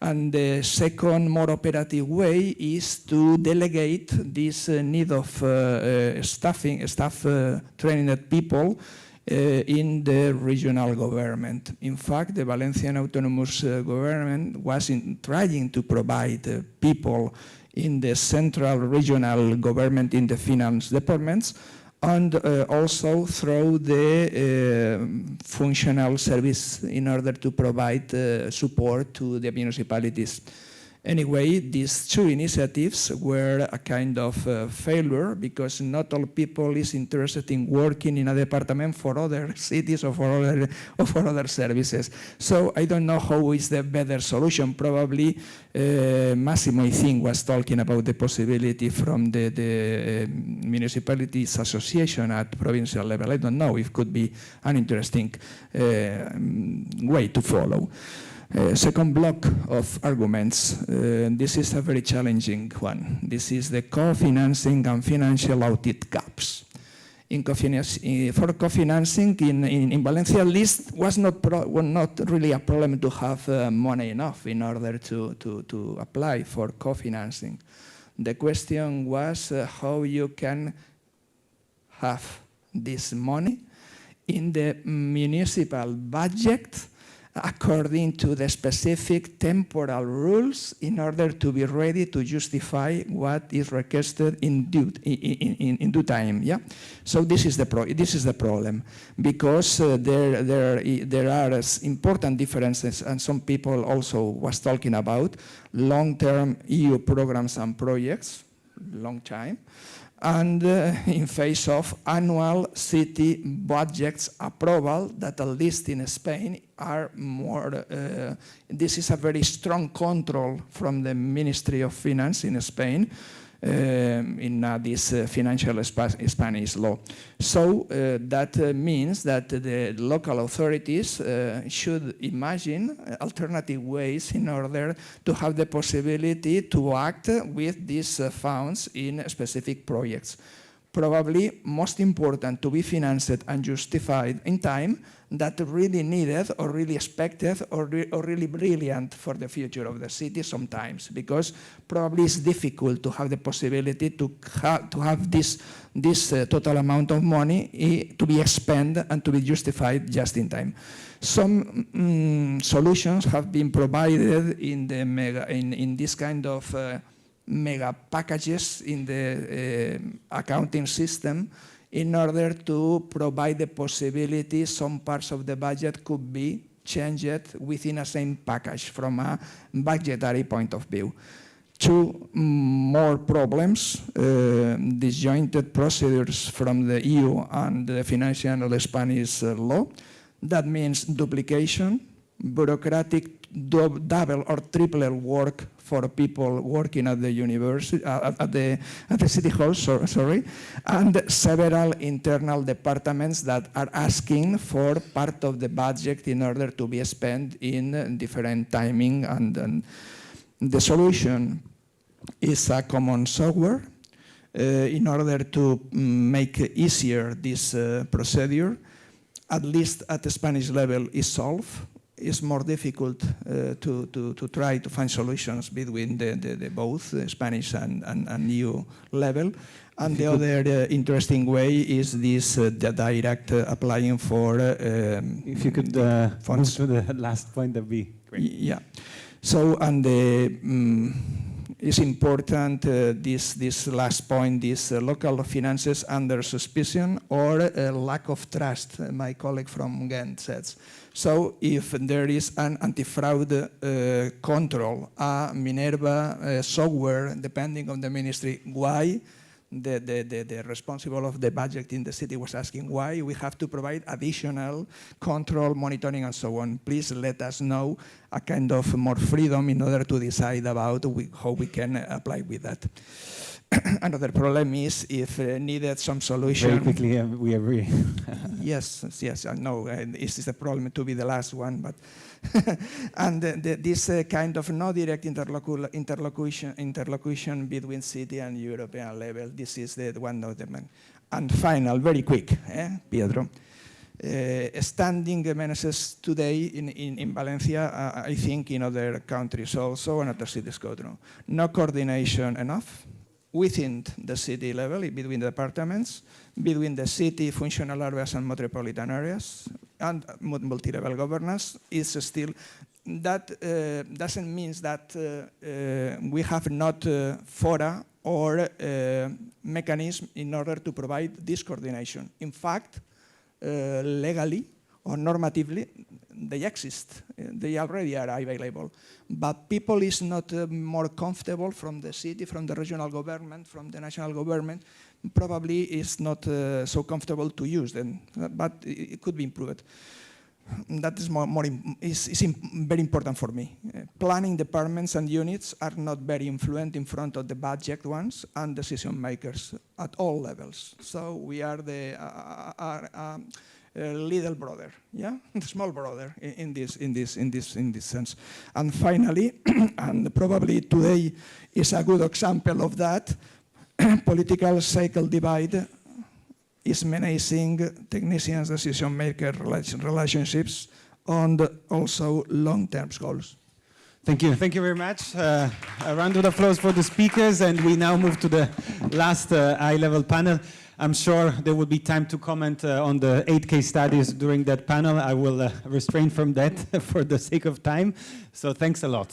[SPEAKER 5] And the second, more operative way is to delegate this need of staff trained people in the regional government. In fact, the Valencian autonomous government was trying to provide people in the central regional government in the finance departments, and also through the functional service in order to provide support to the municipalities. Anyway, these two initiatives were a kind of failure because not all people is interested in working in a department for other cities or for other services. So I don't know how is the better solution. Probably Massimo, I think, was talking about the possibility from the municipalities association at provincial level. I don't know if it could be an interesting way to follow. Second block of arguments. This is a very challenging one. This is the co-financing and financial audit gaps. For co-financing, in Valencia at least, was not really a problem to have money enough in order to apply for co-financing. The question was how you can have this money in the municipal budget according to the specific temporal rules in order to be ready to justify what is requested in due time. Yeah? So this is the problem, because there are important differences, and some people also was talking about long-term EU programs and projects, long time, and in face of annual city budgets approval that at least in Spain are more, this is a very strong control from the Ministry of Finance in Spain in this financial Spanish law. So that means that the local authorities should imagine alternative ways in order to have the possibility to act with these funds in specific projects. Probably most important to be financed and justified in time that really needed or really expected or really brilliant for the future of the city sometimes, because probably it's difficult to have the possibility to have this total amount of money to be expended and to be justified just in time. Some solutions have been provided in this kind of mega packages in the accounting system in order to provide the possibility some parts of the budget could be changed within a same package from a budgetary point of view. Two more problems, disjointed procedures from the EU and the financial Spanish law. That means duplication, bureaucratic double or triple work for people working at the university, at the city hall, sorry, and several internal departments that are asking for part of the budget in order to be spent in different timing. And the solution is a common software in order to make easier this procedure. At least at the Spanish level is solved. It's more difficult to try to find solutions between the both Spanish and EU level. And the other interesting way is this the direct applying for
[SPEAKER 8] if you could move to the last point, that'd be great.
[SPEAKER 5] Yeah. So, and it's important this last point, this local finances under suspicion or lack of trust, my colleague from Ghent says. So if there is an anti-fraud control, a Minerva software, depending on the ministry, why the responsible of the budget in the city was asking why we have to provide additional control, monitoring, and so on. Please let us know a kind of more freedom in order to decide about how we can apply with that. Another problem is if needed some solution.
[SPEAKER 8] Very quickly, we agree.
[SPEAKER 5] Yes, I know. This is the problem to be the last one, but and this kind of no direct interlocution between city and European level. This is the one of them. And final, very quick, Pietro. Standing menaces today in Valencia, I think in other countries also and other cities go through. No coordination enough within the city level, between the departments, between the city functional areas and metropolitan areas, and multi-level governance is still. That doesn't mean that we have not fora or mechanism in order to provide this coordination. In fact, legally or normatively, they exist. They already are available. But people is not more comfortable from the city, from the regional government, from the national government, probably is not so comfortable to use them, but it could be improved. That is very important for me. Planning departments and units are not very influent in front of the budget ones and decision makers at all levels. So we are the little brother, yeah, the small brother in this sense. And finally, and probably today is a good example of that, political cycle divide is menacing technicians, decision maker relationships on also long-term goals.
[SPEAKER 8] Thank you very much. A round of applause for the speakers, and we now move to the last high-level panel. I'm sure there will be time to comment on the 8 case studies during that panel. I will refrain from that for the sake of time. So thanks a lot.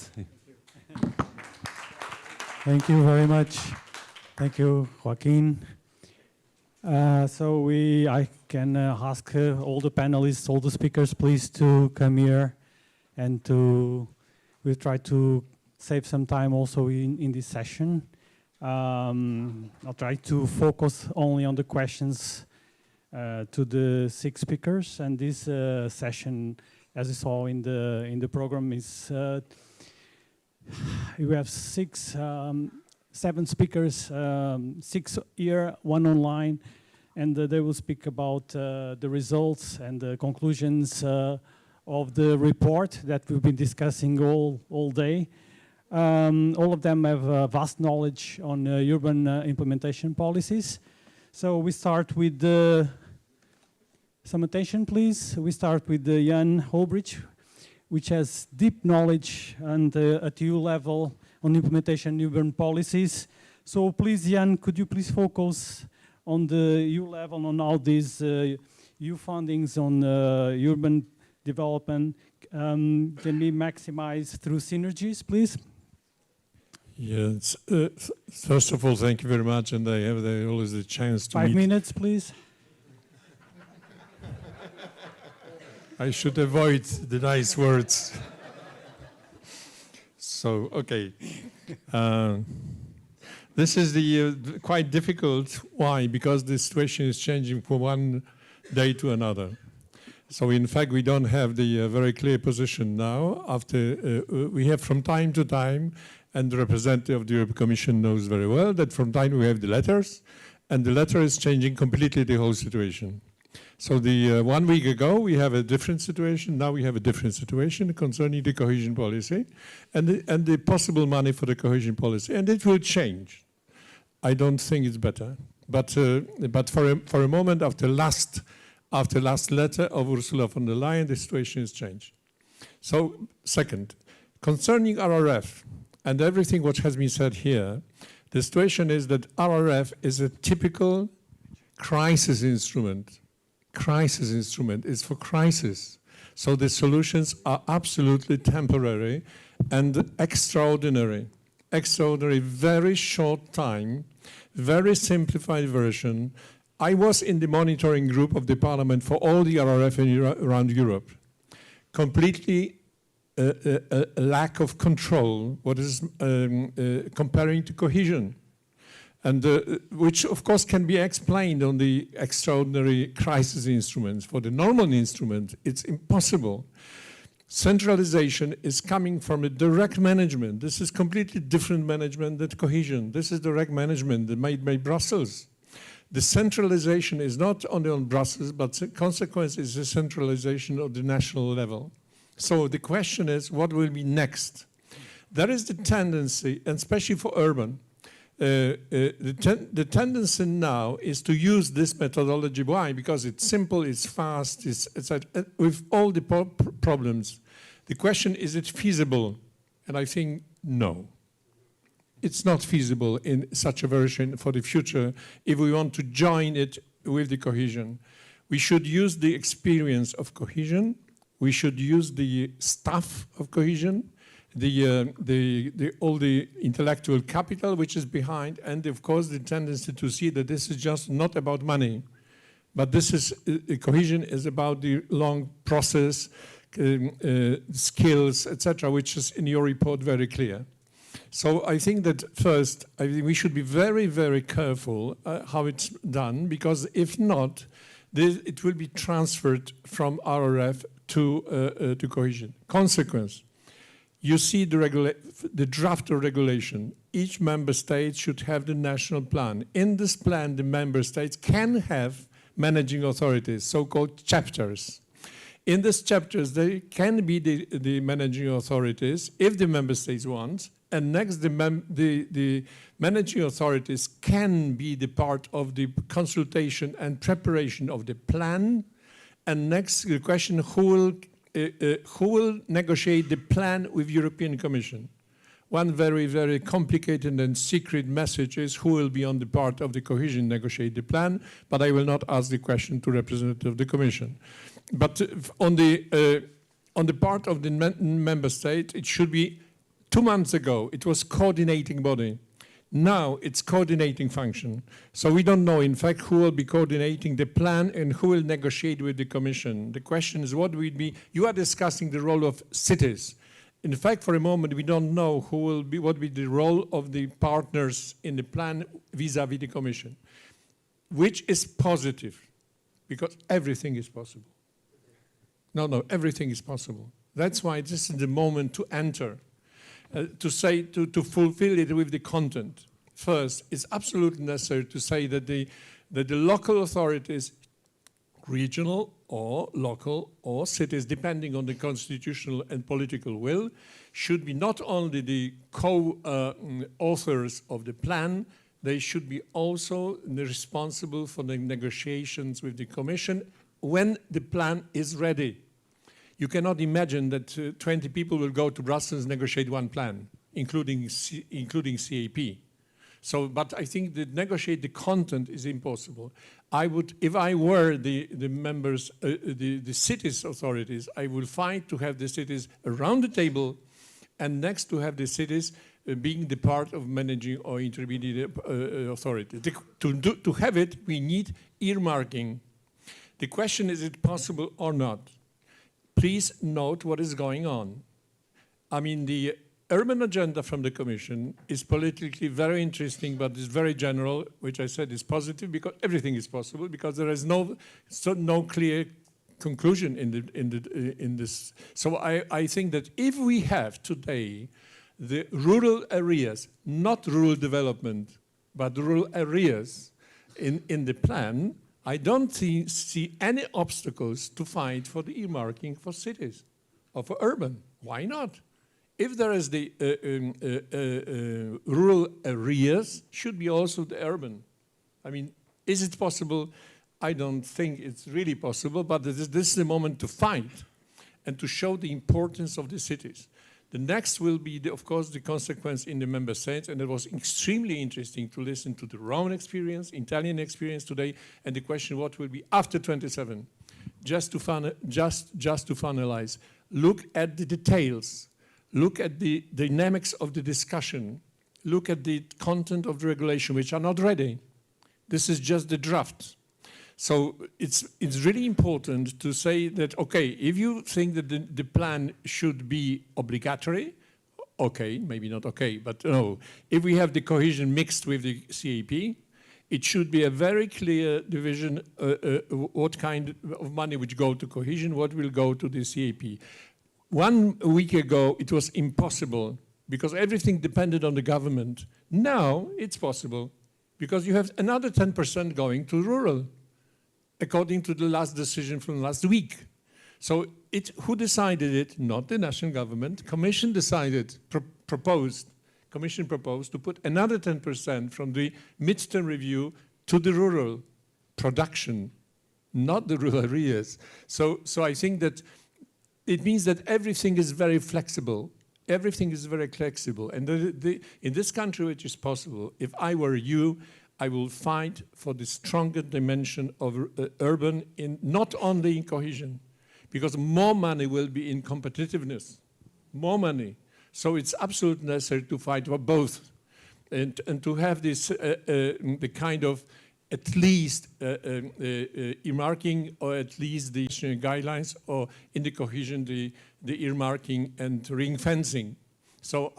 [SPEAKER 6] Thank you very much. Thank you, Joaquin. I can ask all the panelists, all the speakers, please to come here, and we'll try to save some time also in this session. I'll try to focus only on the questions to the 6 speakers, and this session, as you saw in the program, is we have 7 speakers, 6 here, 1 online, and they will speak about the results and the conclusions of the report that we've been discussing all day. All of them have vast knowledge on urban implementation policies. So we start with some attention, please. We start with Jan Holbridge, which has deep knowledge and at EU level on implementation urban policies. So please, Jan, could you please focus on the EU level on all these EU fundings on urban development can be maximized through synergies, please?
[SPEAKER 22] Yes. First of all, thank you very much, and I have always the chance to
[SPEAKER 6] 5 minutes, please.
[SPEAKER 22] I should avoid the nice words. So, okay. This is quite difficult. Why? Because the situation is changing from one day to another. So in fact, we don't have the very clear position now. After we have from time to time, and the representative of the European Commission knows very well that from time we have the letters, and the letter is changing completely the whole situation. So 1 week ago, we have a different situation. Now we have a different situation concerning the cohesion policy and the possible money for the cohesion policy. And it will change. I don't think it's better. But for a moment, after last letter of Ursula von der Leyen, the situation has changed. So second, concerning RRF and everything what has been said here, the situation is that RRF is a typical crisis instrument. Crisis instrument is for crisis. So the solutions are absolutely temporary and extraordinary. Extraordinary, very short time, very simplified version. I was in the monitoring group of the Parliament for all the RRF around Europe. Completely a lack of control, what is comparing to cohesion. And which, of course, can be explained on the extraordinary crisis instruments. For the normal instrument, it's impossible. Centralization is coming from a direct management. This is completely different management than cohesion. This is direct management made by Brussels. The centralization is not only on Brussels, but the consequence is the centralization of the national level. So the question is, what will be next? There is the tendency, and especially for urban, the tendency now is to use this methodology. Why? Because it's simple, it's fast, it's with all the problems. The question, is it feasible? And I think no. It's not feasible in such a version for the future if we want to join it with the cohesion. We should use the experience of cohesion. We should use the staff of cohesion, all the intellectual capital which is behind, and of course the tendency to see that this is just not about money, but this is cohesion is about the long process, skills, etc., which is in your report very clear. So I think that first, I think we should be very, very careful how it's done, because if not, it will be transferred from RRF to cohesion. Consequence, you see the draft of regulation. Each member state should have the national plan. In this plan, the member states can have managing authorities, so-called chapters. In these chapters, they can be the managing authorities if the member states want, and next the managing authorities can be the part of the consultation and preparation of the plan. And next, the question, who will negotiate the plan with European Commission? One very, very complicated and secret message is who will be on the part of the cohesion negotiate the plan, but I will not ask the question to representative of the Commission. But on the part of the member state, it should be 2 months ago, it was coordinating body. Now it's coordinating function. So we don't know, in fact, who will be coordinating the plan and who will negotiate with the Commission. The question is, what will be, you are discussing the role of cities. In fact, for a moment, we don't know what will be the role of the partners in the plan vis-à-vis the Commission, which is positive, because everything is possible. No, everything is possible. That's why this is the moment to enter. To fulfill it with the content. First, it's absolutely necessary to say that the local authorities, regional or local or cities, depending on the constitutional and political will, should be not only the co-authors of the plan, they should be also responsible for the negotiations with the Commission when the plan is ready. You cannot imagine that 20 people will go to Brussels and negotiate one plan, including CAP. So, but I think that negotiate the content is impossible. I would, if I were the members, the cities authorities, I would fight to have the cities around the table, and next to have the cities being the part of managing or intermediate authority. To have it, we need earmarking. The question is it possible or not? Please note what is going on. I mean, the urban agenda from the Commission is politically very interesting, but it's very general, which I said is positive because everything is possible, because there is no clear conclusion in this. So I think that if we have today the rural areas, not rural development, but rural areas in the plan, I don't see any obstacles to fight for the earmarking for cities or for urban. Why not? If there is the rural areas, should be also the urban. I mean, is it possible? I don't think it's really possible, but this is the moment to fight and to show the importance of the cities. The next will be, of course, the consequence in the member states, and it was extremely interesting to listen to the Roman experience, Italian experience today, and the question what will be after 27. Just to finalize, look at the details, look at the dynamics of the discussion, look at the content of the regulation, which are not ready. This is just the draft. So it's really important to say that, okay, if you think that the plan should be obligatory, okay, maybe not okay, but no. If we have the cohesion mixed with the CAP, it should be a very clear division what kind of money which go to cohesion, what will go to the CAP. 1 week ago, it was impossible because everything depended on the government. Now it's possible because you have another 10% going to rural, according to the last decision from last week. So who decided it? Not the national government. Commission decided, Commission proposed to put another 10% from the midterm review to the rural production, not the rural areas. So I think that it means that everything is very flexible. Everything is very flexible. And in this country, which is possible, if I were you, I will fight for the stronger dimension of urban, not only in cohesion, because more money will be in competitiveness, more money. So it's absolutely necessary to fight for both and to have this, the kind of at least earmarking or at least the guidelines or in the cohesion, the earmarking and ring fencing. So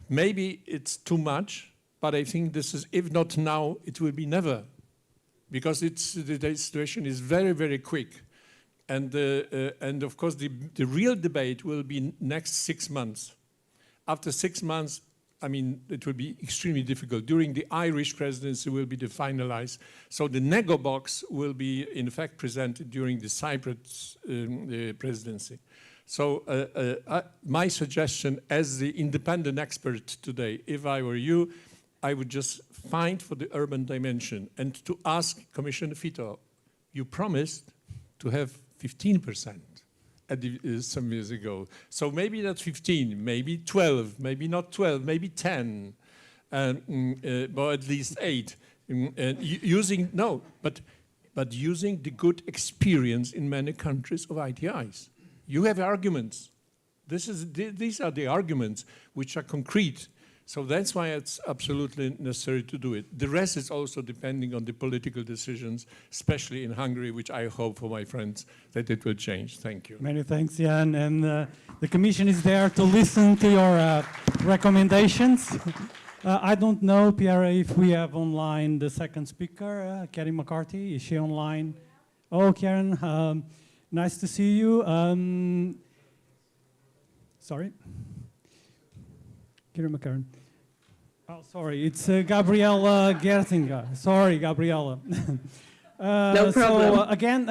[SPEAKER 22] maybe it's too much, but I think this is, if not now, it will be never, because the situation is very, very quick. And of course, the real debate will be next 6 months. After 6 months, I mean, it will be extremely difficult. During the Irish presidency will be finalized. So the nego box will be, in fact, presented during the Cyprus presidency. So my suggestion as the independent expert today, if I were you, I would just fight for the urban dimension and to ask Commissioner Fito, you promised to have 15% some years ago. So maybe not 15, maybe 12, maybe not 12, maybe 10, but at least 8. But using the good experience in many countries of ITIs. You have arguments. These are the arguments which are concrete. So that's why it's absolutely necessary to do it. The rest is also depending on the political decisions, especially in Hungary, which I hope for my friends that it will change. Thank you.
[SPEAKER 6] Many thanks, Jan. And the Commission is there to listen to your recommendations. I don't know, Pierre, if we have online the second speaker, Karen McCarthy. Is she online? Oh, Karen, nice to see you. Sorry. Karen McCarthy. Oh, sorry, it's Gabriella Gertinga. Sorry, Gabriella.
[SPEAKER 4] No problem.
[SPEAKER 6] So again,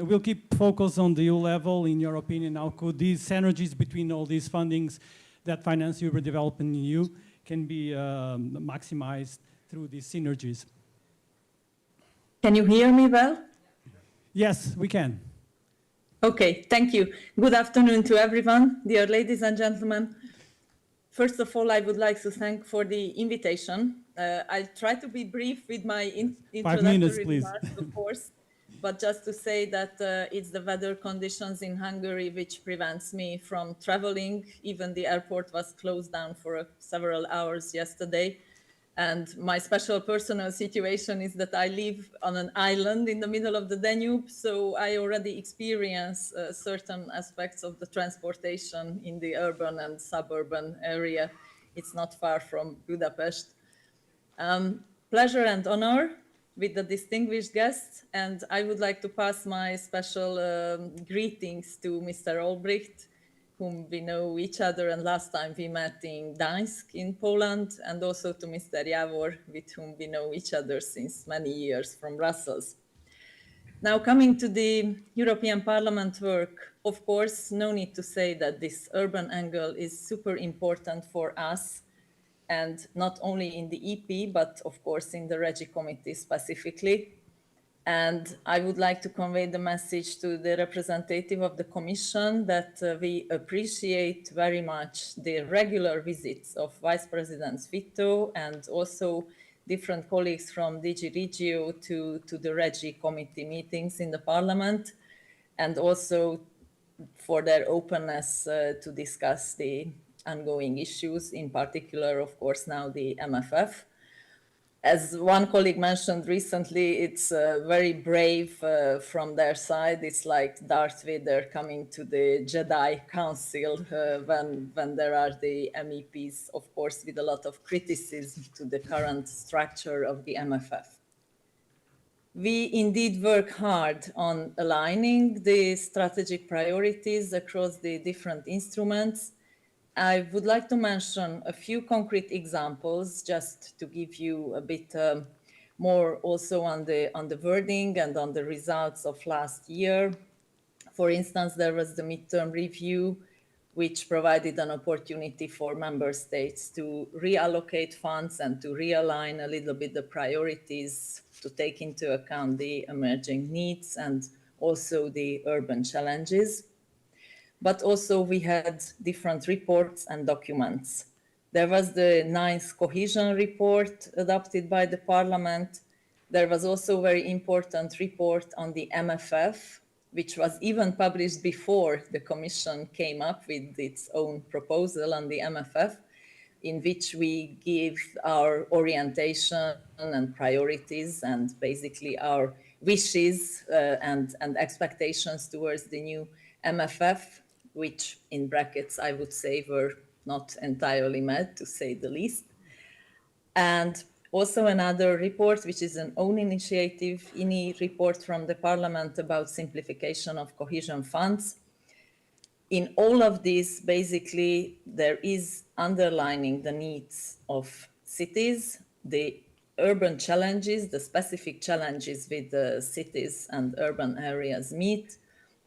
[SPEAKER 6] we'll keep focus on the EU level. In your opinion, how could these synergies between all these fundings that finance urban development in EU can be maximized through these synergies?
[SPEAKER 4] Can you hear me well?
[SPEAKER 6] Yes, we can.
[SPEAKER 4] Okay, thank you. Good afternoon to everyone, dear ladies and gentlemen. First of all, I would like to thank for the invitation. I'll try to be brief with my introductory
[SPEAKER 6] 5 minutes, please.
[SPEAKER 4] remarks, of course, but just to say that it's the weather conditions in Hungary which prevents me from traveling. Even the airport was closed down for several hours yesterday. And my special personal situation is that I live on an island in the middle of the Danube, so I already experience certain aspects of the transportation in the urban and suburban area. It's not far from Budapest. Pleasure and honor with the distinguished guests, and I would like to pass my special greetings to Mr. Olbricht, whom we know each other, and last time we met in Gdańsk in Poland, and also to Mr. Javor, with whom we know each other since many years from Brussels. Now coming to the European Parliament work, of course, no need to say that this urban angle is super important for us, and not only in the EP, but of course in the Regi Committee specifically. And I would like to convey the message to the representative of the Commission that we appreciate very much the regular visits of Vice President Fitto and also different colleagues from DG Regio to the Regi Committee meetings in the Parliament, and also for their openness to discuss the ongoing issues, in particular, of course, now the MFF. As one colleague mentioned recently, it's very brave from their side. It's like Darth Vader coming to the Jedi Council when there are the MEPs, of course, with a lot of criticism to the current structure of the MFF. We indeed work hard on aligning the strategic priorities across the different instruments. I would like to mention a few concrete examples just to give you a bit more also on the wording and on the results of last year. For instance, there was the midterm review, which provided an opportunity for member states to reallocate funds and to realign a little bit the priorities to take into account the emerging needs and also the urban challenges. But also we had different reports and documents. There was the 9th Cohesion report adopted by the Parliament. There was also a very important report on the MFF, which was even published before the Commission came up with its own proposal on the MFF, in which we give our orientation and priorities and basically our wishes and expectations towards the new MFF, which in brackets I would say were not entirely met, to say the least. And also another report, which is an own initiative, INI report from the Parliament about simplification of cohesion funds. In all of this, basically, there is underlining the needs of cities, the urban challenges, the specific challenges with the cities and urban areas meet,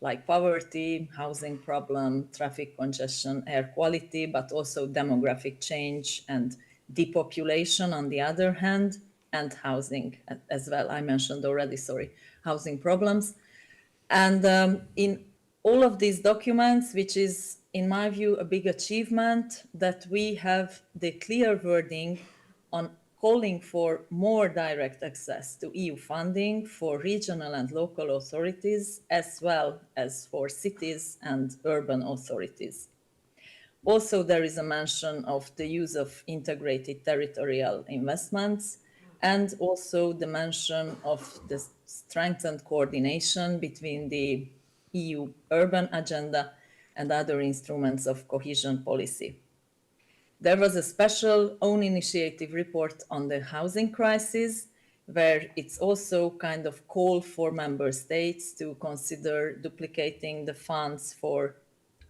[SPEAKER 4] like poverty, housing problem, traffic congestion, air quality, but also demographic change and depopulation on the other hand, and housing as well. I mentioned already, sorry, housing problems. And in all of these documents, which is, in my view, a big achievement, that we have the clear wording on calling for more direct access to EU funding for regional and local authorities, as well as for cities and urban authorities. Also, there is a mention of the use of integrated territorial investments, and also the mention of the strengthened coordination between the EU urban agenda and other instruments of cohesion policy. There was a special own initiative report on the housing crisis, where it's also kind of call for member states to consider duplicating the funds for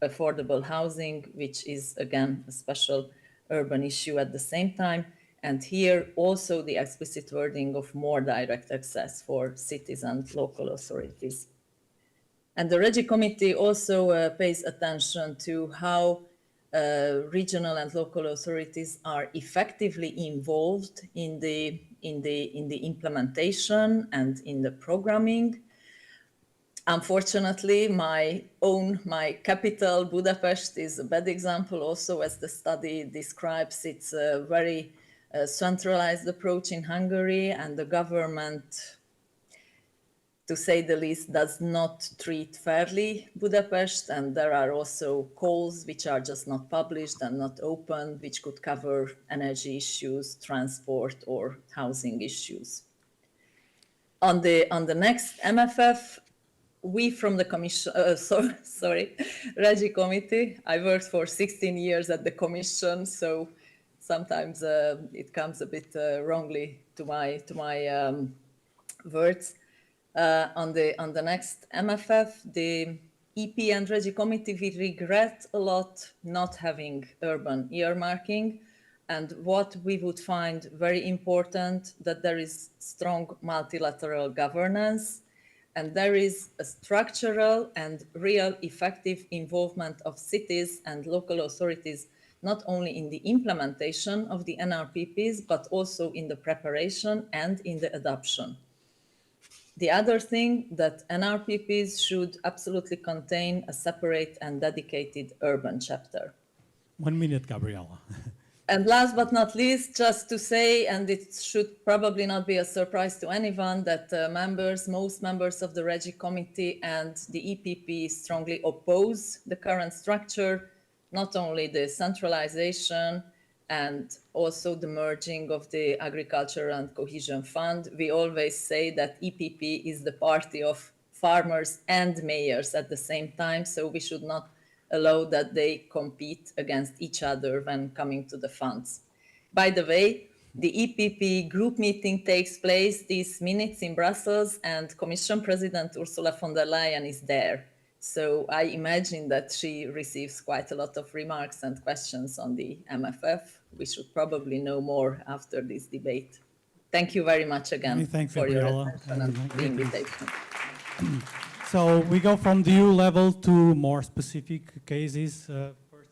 [SPEAKER 4] affordable housing, which is again a special urban issue at the same time. And here also the explicit wording of more direct access for cities and local authorities. And the Regi Committee also pays attention to how regional and local authorities are effectively involved in the implementation and in the programming. Unfortunately, my capital, Budapest, is a bad example also, as the study describes. It's a very centralized approach in Hungary, and the government, to say the least, does not treat fairly Budapest, and there are also calls which are just not published and not open, which could cover energy issues, transport, or housing issues. On the next MFF, we from the Commission, Regi Committee, I worked for 16 years at the Commission, so sometimes it comes a bit wrongly to my words. On the next MFF, the EP and Regi Committee, we regret a lot not having urban earmarking. And what we would find very important, that there is strong multilateral governance, and there is a structural and real effective involvement of cities and local authorities, not only in the implementation of the NRPPs, but also in the preparation and in the adoption. The other thing, that NRPPs should absolutely contain a separate and dedicated urban chapter.
[SPEAKER 7] 1 minute, Gabriela.
[SPEAKER 4] And last but not least, just to say, and it should probably not be a surprise to anyone, that most members of the Regi Committee and the EPP strongly oppose the current structure, not only the centralization and also the merging of the Agriculture and Cohesion Fund. We always say that EPP is the party of farmers and mayors at the same time, so we should not allow that they compete against each other when coming to the funds. By the way, The EPP group meeting takes place these minutes in Brussels, and Commission President Ursula von der Leyen is there. So I imagine that she receives quite a lot of remarks and questions on the MFF. We should probably know more after this debate. Thank you very much again for your attention and the invitation.
[SPEAKER 6] So we go from the EU level to more specific cases. First,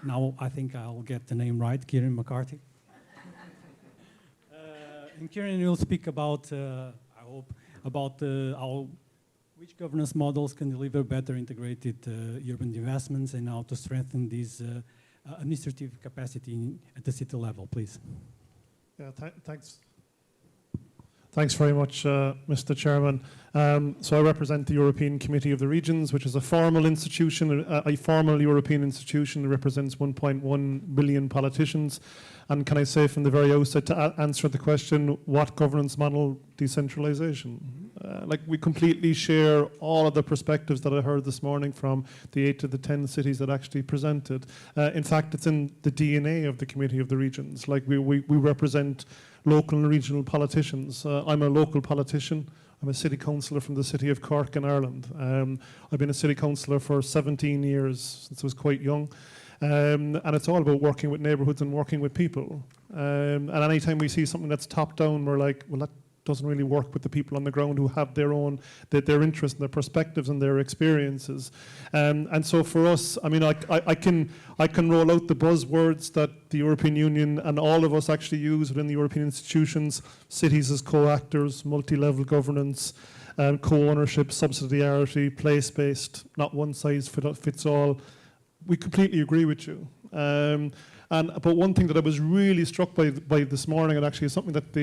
[SPEAKER 6] now I think I'll get the name right, Kieran McCarthy. And Kieran will speak about, I hope, about how which governance models can deliver better integrated urban investments and how to strengthen this administrative capacity at the city level, please.
[SPEAKER 11] Yeah, thanks. Thanks very much, Mr. Chairman. So I represent the European Committee of the Regions, which is a formal institution, a formal European institution that represents 1.1 billion politicians. And can I say from the very outset to answer the question, what governance model decentralization? Like we completely share all of the perspectives that I heard this morning from the 8 to the 10 cities that actually presented. In fact, it's in the DNA of the Committee of the Regions. Like we represent local and regional politicians. I'm a local politician. I'm a city councillor from the city of Cork in Ireland. I've been a city councillor for 17 years since I was quite young. And it's all about working with neighbourhoods and working with people. And anytime we see something that's top down, we're like, well, that doesn't really work with the people on the ground who have their own, their interests and their perspectives and their experiences. And so for us, I mean, I can roll out the buzzwords that the European Union and all of us actually use within the European institutions, cities as co-actors, multi-level governance, co-ownership, subsidiarity, place-based, not one size fits all. We completely agree with you. But one thing that I was really struck by this morning, and actually is something that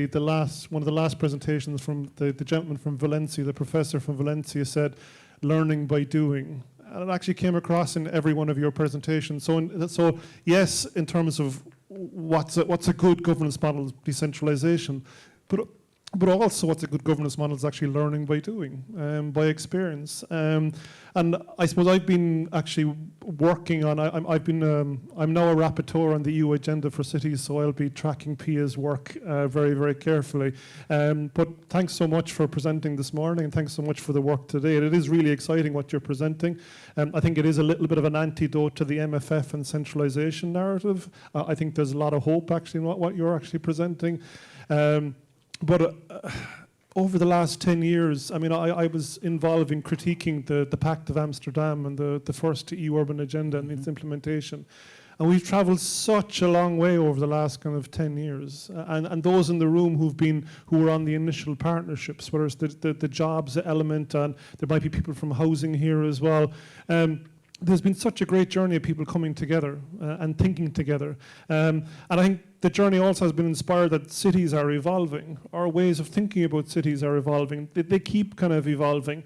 [SPEAKER 11] one of the last presentations from the gentleman from Valencia, the professor from Valencia said, learning by doing. And it actually came across in every one of your presentations. So yes, in terms of what's a good governance model, decentralization, but also what's a good governance model is actually learning by doing, by experience. And I suppose I've been actually working on, I'm now a rapporteur on the EU agenda for cities, so I'll be tracking Pia's work very, very carefully. But thanks so much for presenting this morning, and thanks so much for the work today. It is really exciting what you're presenting. I think it is a little bit of an antidote to the MFF and centralization narrative. I think there's a lot of hope actually in what you're actually presenting. But over the last 10 years, I mean, I was involved in critiquing the Pact of Amsterdam and the first EU urban agenda and its implementation. And we've traveled such a long way over the last kind of 10 years. And those in the room who were on the initial partnerships, whether it's the jobs element, and there might be people from housing here as well. There's been such a great journey of people coming together and thinking together. And I think the journey also has been inspired that cities are evolving. Our ways of thinking about cities are evolving. They keep kind of evolving.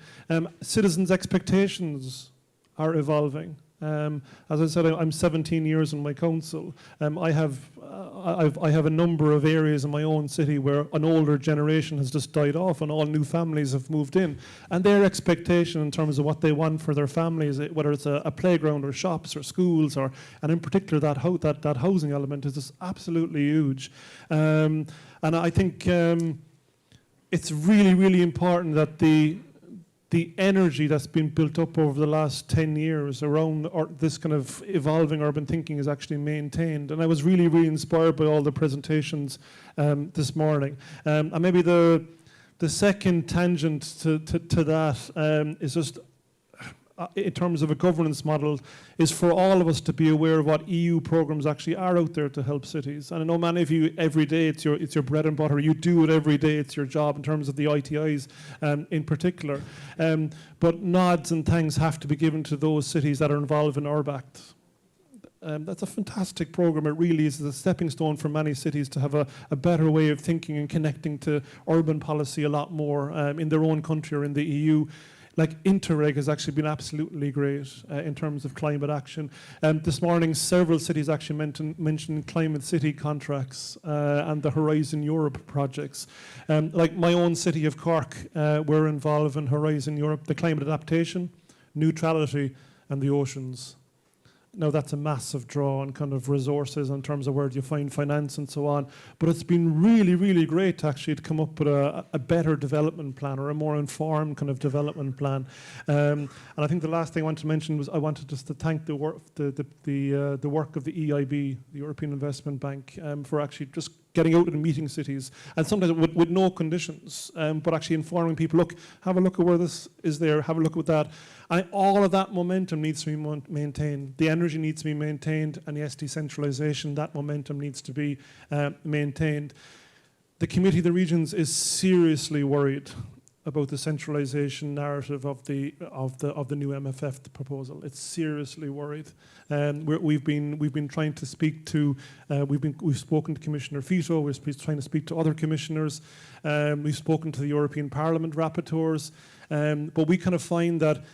[SPEAKER 11] Citizens' expectations are evolving. As I said, I'm 17 years in my council. I have a number of areas in my own city where an older generation has just died off and all new families have moved in. And their expectation in terms of what they want for their families, whether it's a playground or shops or schools, and in particular that housing element is just absolutely huge. And I think it's really, really important that the energy that's been built up over the last 10 years around this kind of evolving urban thinking is actually maintained. And I was really, really inspired by all the presentations this morning. And maybe the second tangent to that is just in terms of a governance model is for all of us to be aware of what EU programs actually are out there to help cities. And I know many of you every day it's your bread and butter. You do it every day. It's your job in terms of the ITIs in particular. But nods and thanks have to be given to those cities that are involved in URBACT. That's a fantastic program. It really is a stepping stone for many cities to have a better way of thinking and connecting to urban policy a lot more in their own country or in the EU. Like Interreg has actually been absolutely great in terms of climate action. This morning, several cities actually mentioned climate city contracts and the Horizon Europe projects. Like my own city of Cork, we're involved in Horizon Europe, the climate adaptation, neutrality, and the oceans. Now that's a massive draw on kind of resources in terms of where do you find finance and so on. But it's been really, really great to actually come up with a better development plan, or a more informed kind of development plan. And I think the last thing I wanted to mention was I wanted just to thank the work of the EIB, the European Investment Bank, for actually just getting out and meeting cities, and sometimes with no conditions, but actually informing people, look, have a look at where this is there, have a look at that. And all of that momentum needs to be maintained. The energy needs to be maintained, and yes, decentralization, that momentum needs to be maintained. The Committee of the Regions is seriously worried about the centralization narrative of the new MFF proposal. It's seriously worried. We've been trying to speak to. We've spoken to Commissioner Fito. We're trying to speak to other commissioners. We've spoken to the European Parliament rapporteurs. But we kind of find that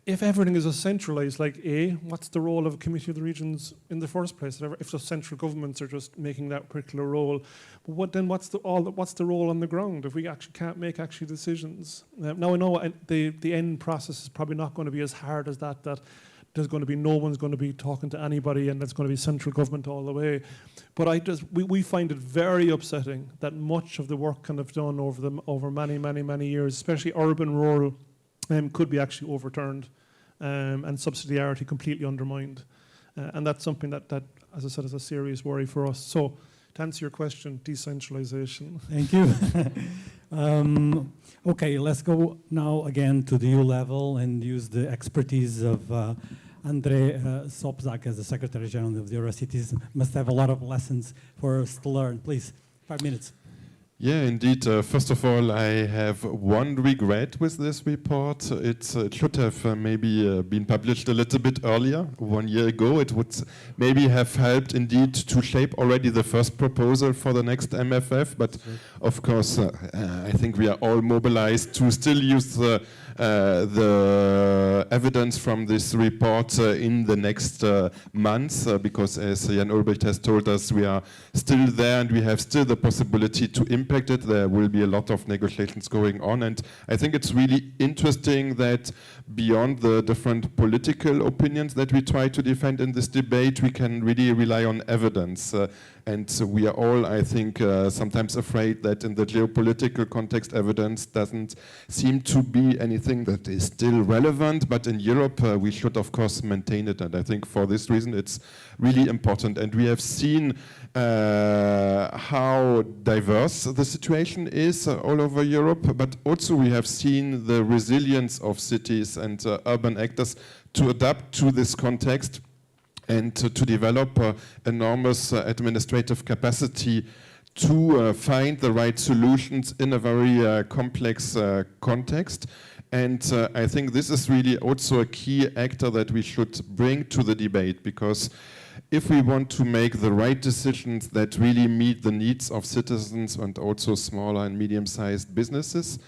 [SPEAKER 11] if everything is centralized, like what's the role of a Committee of the Regions in the first place? If the central governments are just making that particular role, but what's the role on the ground if we actually can't make decisions? Now I know the end process is probably not going to be as hard as that. That there's going to be no one's going to be talking to anybody, and it's going to be central government all the way. But we find it very upsetting that much of the work kind of done over many years, especially urban, rural, could be actually overturned, and subsidiarity completely undermined. And that's something that, as I said, is a serious worry for us. So, to answer your question, decentralization.
[SPEAKER 6] Thank you. Okay, let's go now again to the EU level and use the expertise of André Sobczak as the Secretary General of the Eurocities. Must have a lot of lessons for us to learn. Please, 5 minutes.
[SPEAKER 9] Yeah, indeed. First of all, I have one regret with this report. It should have maybe been published a little bit earlier, 1 year ago. It would maybe have helped indeed to shape already the first proposal for the next MFF. But of course, I think we are all mobilized to still use the evidence from this report in the next months, because as Jan Ulbricht has told us, we are still there and we have still the possibility to impact it. There will be a lot of negotiations going on, and I think it's really interesting that beyond the different political opinions that we try to defend in this debate, we can really rely on evidence. And so we are all, I think, sometimes afraid that in the geopolitical context, evidence doesn't seem to be anything that is still relevant. But in Europe, we should, of course, maintain it. And I think for this reason, it's really important. And we have seen how diverse the situation is all over Europe. But also we have seen the resilience of cities and urban actors to adapt to this context, and to develop enormous administrative capacity to find the right solutions in a very complex context. And I think this is really also a key actor that we should bring to the debate, because if we want to make the right decisions that really meet the needs of citizens and also smaller and medium-sized businesses,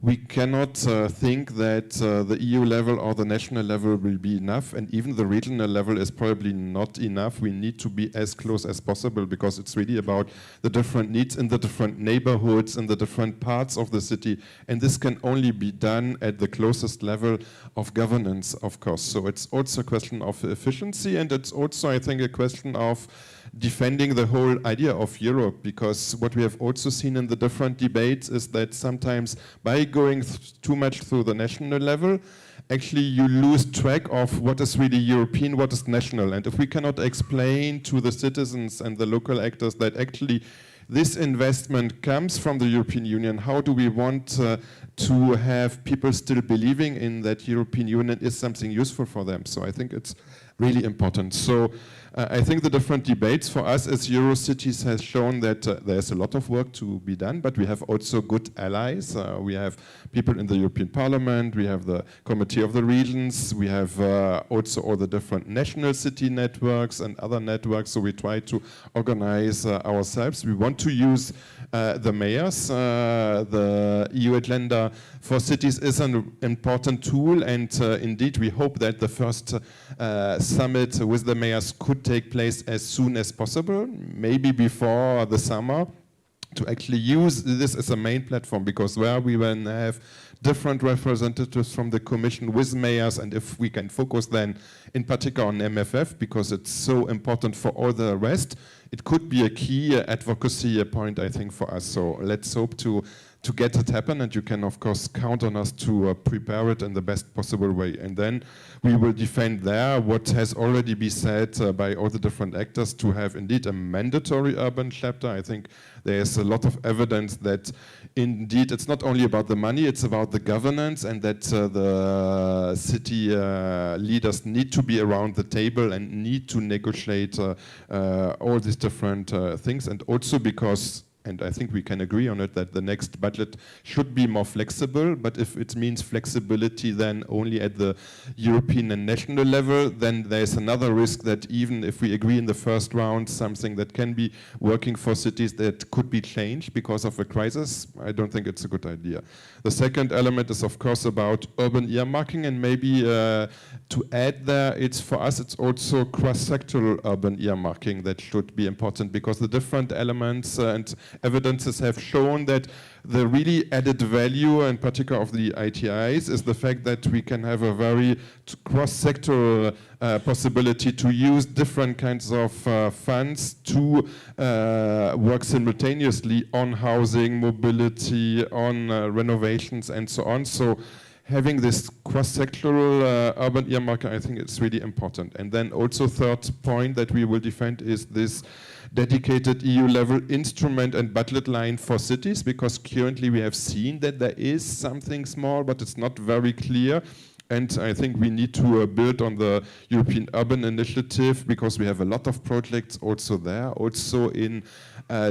[SPEAKER 9] we cannot think that the EU level or the national level will be enough, and even the regional level is probably not enough. We need to be as close as possible, because it's really about the different needs in the different neighborhoods, in the different parts of the city, and this can only be done at the closest level of governance, of course. So it's also a question of efficiency, and it's also, I think, a question of defending the whole idea of Europe, because what we have also seen in the different debates is that sometimes by going too much through the national level, actually you lose track of what is really European, what is national. And if we cannot explain to the citizens and the local actors that actually this investment comes from the European Union, how do we want to have people still believing in that European Union is something useful for them? So I think it's really important. So I think the different debates for us as Eurocities has shown that there's a lot of work to be done, but we have also good allies. We have people in the European Parliament, we have the Committee of the Regions, we have also all the different national city networks and other networks, so we try to organize ourselves. We want to use the mayors. The EU agenda for cities is an important tool, and indeed we hope that the first summit with the mayors could take place as soon as possible, maybe before the summer. to actually use this as a main platform, because where we then have different representatives from the Commission with mayors, and if we can focus then in particular on MFF, because it's so important for all the rest, it could be a key advocacy point, I think, for us. So let's hope to get it happen, and you can of course count on us to prepare it in the best possible way. And then we will defend there what has already been said by all the different actors, to have indeed a mandatory urban chapter. I think there's a lot of evidence that indeed it's not only about the money, it's about the governance, and that the city leaders need to be around the table and need to negotiate all these different things. And also because, and I think we can agree on it, that the next budget should be more flexible. But if it means flexibility then only at the European and national level, then there's another risk that even if we agree in the first round something that can be working for cities, that could be changed because of a crisis. I don't think it's a good idea. The second element is of course about urban earmarking, and maybe to add there, it's for us, it's also cross-sectoral urban earmarking that should be important, because the different elements and evidences have shown that the really added value, in particular of the ITIs, is the fact that we can have a very cross-sectoral possibility to use different kinds of funds to work simultaneously on housing, mobility, on renovations, and so on. So having this cross-sectoral urban earmarker, I think it's really important. And then also third point that we will defend is this dedicated EU-level instrument and budget line for cities, because currently we have seen that there is something small, but it's not very clear. And I think we need to build on the European Urban Initiative, because we have a lot of projects also there, also in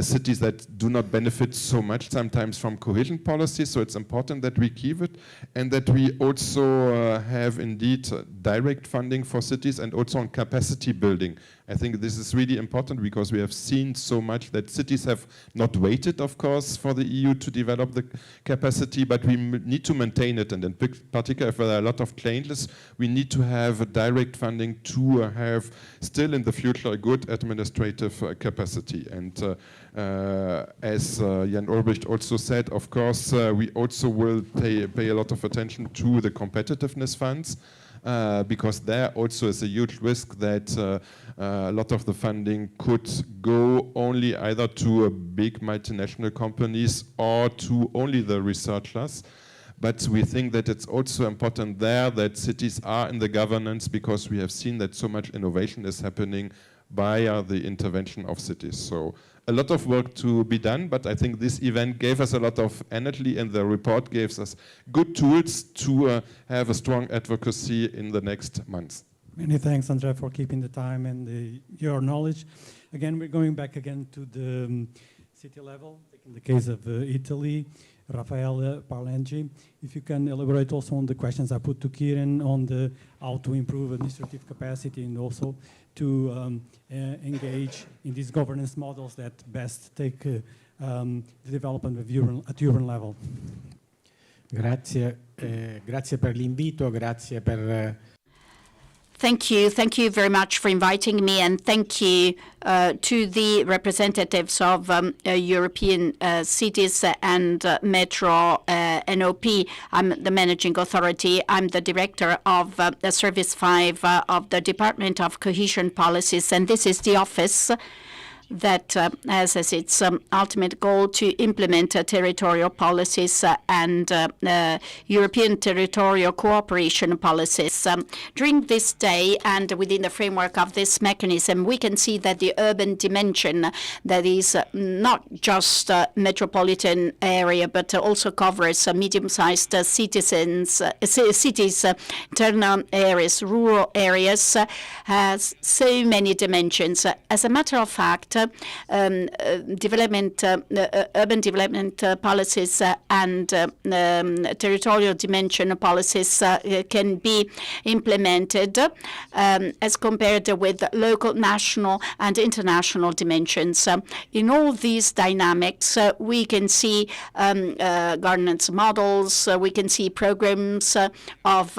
[SPEAKER 9] cities that do not benefit so much sometimes from cohesion policy. So it's important that we keep it, and that we also have indeed direct funding for cities, and also on capacity building. I think this is really important, because we have seen so much that cities have not waited, of course, for the EU to develop the capacity, but we need to maintain it. And in particular, if there are a lot of changes, we need to have a direct funding to have still in the future a good administrative capacity. And as Jan Ulbricht also said, of course, we also will pay a lot of attention to the competitiveness funds. Because there also is a huge risk that a lot of the funding could go only either to big multinational companies or to only the researchers. But we think that it's also important there that cities are in the governance, because we have seen that so much innovation is happening via the intervention of cities. So a lot of work to be done, but I think this event gave us a lot of energy, and the report gives us good tools to have a strong advocacy in the next months.
[SPEAKER 6] Many thanks, Andrea, for keeping the time and your knowledge. Again, we're going back again to the city level, in the case of Italy. Raffaele Parlengi, if you can elaborate also on the questions I put to Kieran on the how to improve administrative capacity, and also to engage in these governance models that best take the development of at urban level.
[SPEAKER 10] Grazie, grazie per l'invito, grazie per
[SPEAKER 3] Thank you very much for inviting me, and thank you to the representatives of European cities and Metro NOP. I'm the managing authority. I'm the director of the Service 5 of the Department of Cohesion Policies, and this is the office that has as its ultimate goal to implement territorial policies and European territorial cooperation policies. During this day and within the framework of this mechanism, we can see that the urban dimension, that is not just metropolitan area, but also covers medium-sized cities, internal areas, rural areas, has so many dimensions. As a matter of fact, urban development policies and territorial dimension policies can be implemented as compared with local, national, and international dimensions. In all these dynamics, we can see governance models, we can see programs of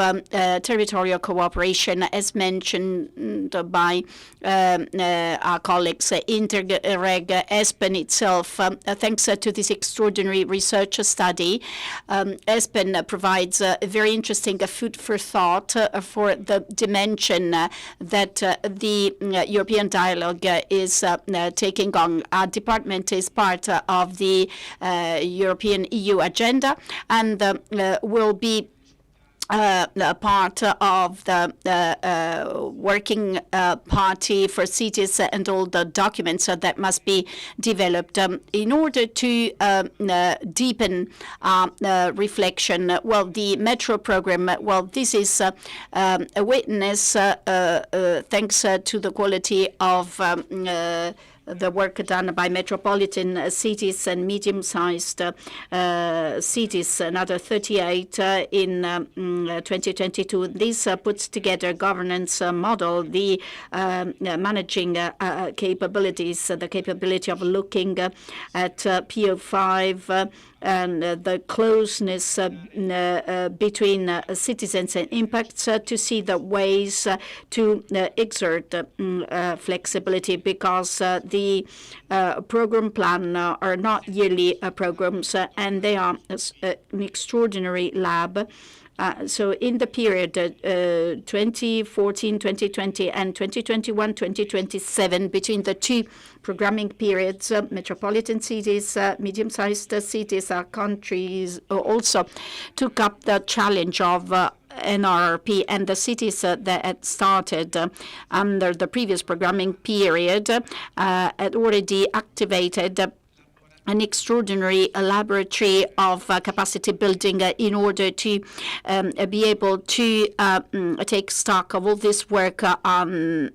[SPEAKER 3] territorial cooperation, as mentioned by our colleagues in Interreg ESPON itself, thanks to this extraordinary research study. ESPON provides a very interesting food for thought for the dimension that the European dialogue is taking on. Our department is part of the European EU agenda and will be part of the working party for cities and all the documents that must be developed in order to deepen reflection. Well, the metro program, well, this is a witness thanks to the quality of the work done by metropolitan cities and medium-sized cities, another 38 in 2022. This puts together governance model, the managing capabilities, the capability of looking at PO5 and the closeness between citizens and impacts to see the ways to exert flexibility, because the program plan are not yearly programs and they are an extraordinary lab. So in the period 2014, 2020 and 2021, 2027, between the two programming periods, metropolitan cities, medium-sized cities, countries also took up the challenge of NRRP, and the cities that had started under the previous programming period had already activated an extraordinary laboratory of capacity building in order to be able to take stock of all this work on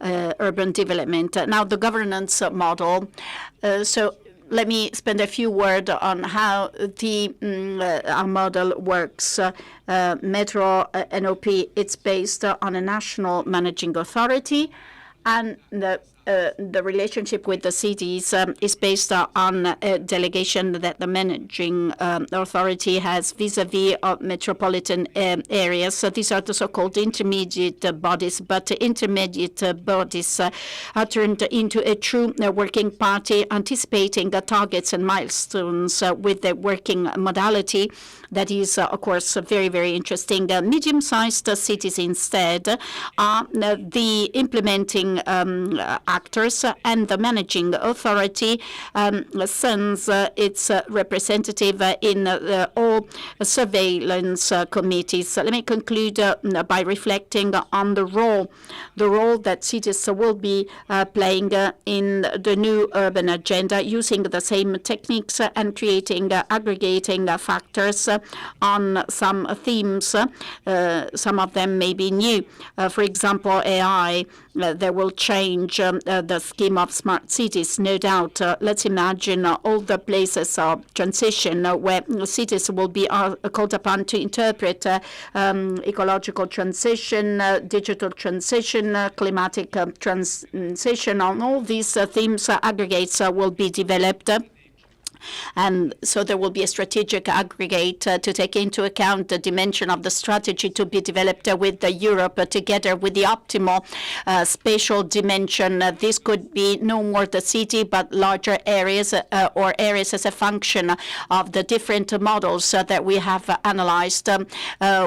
[SPEAKER 3] urban development. Now, the governance model. So let me spend a few words on how the our model works. Metro NOP, it's based on a national managing authority, and the relationship with the cities is based on a delegation that the managing authority has vis-a-vis of metropolitan areas. So these are the so-called intermediate bodies, but intermediate bodies are turned into a true working party, anticipating the targets and milestones with the working modality. That is, of course, very, very interesting. Medium-sized cities instead are the implementing actors, and the managing authority sends its representative in all surveillance committees. So let me conclude by reflecting on the role that cities will be playing in the new urban agenda, using the same techniques and creating aggregating factors on some themes. Some of them may be new. For example, AI. That will change the scheme of smart cities, no doubt. Let's imagine all the places of transition where cities will be called upon to interpret ecological transition, digital transition, climatic transition. On all these themes, aggregates will be developed. And so there will be a strategic aggregate to take into account the dimension of the strategy to be developed with Europe together with the optimal spatial dimension. This could be no more the city, but larger areas or areas as a function of the different models that we have analyzed.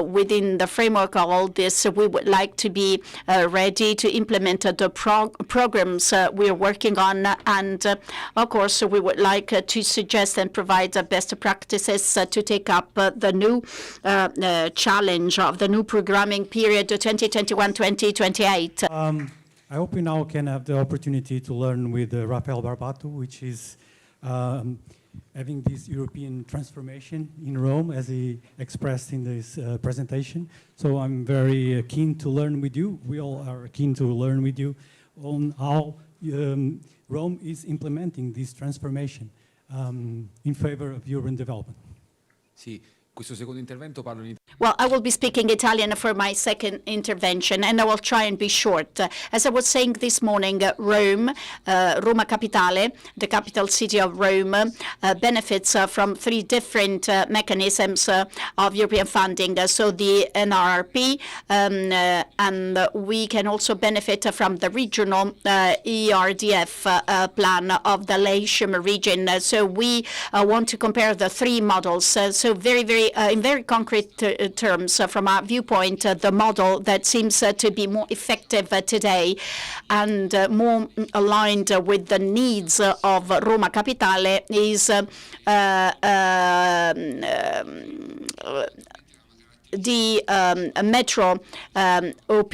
[SPEAKER 3] Within the framework of all this, we would like to be ready to implement the programs we're working on. And of course, we would like to suggest and provide best practices to take up the new challenge of the new programming period 2021-2028.
[SPEAKER 6] I hope you now can have the opportunity to learn with Rafael Barbato, which is having this European transformation in Rome, as he expressed in this presentation. So I'm very keen to learn with you. We all are keen to learn with you on how Rome is implementing this transformation in favor of urban development.
[SPEAKER 12] Sì, questo secondo intervento parlo in
[SPEAKER 3] Well, I will be speaking Italian for my second intervention, and I will try and be short. As I was saying this morning, Roma Capitale, the capital city of Rome, benefits from three different mechanisms of European funding. So the NRRP, and we can also benefit from the regional ERDF plan of the Latium region. So we want to compare the three models. So in very concrete terms, from our viewpoint, the model that seems to be more effective today and more aligned with the needs of Roma Capitale is the metro OP,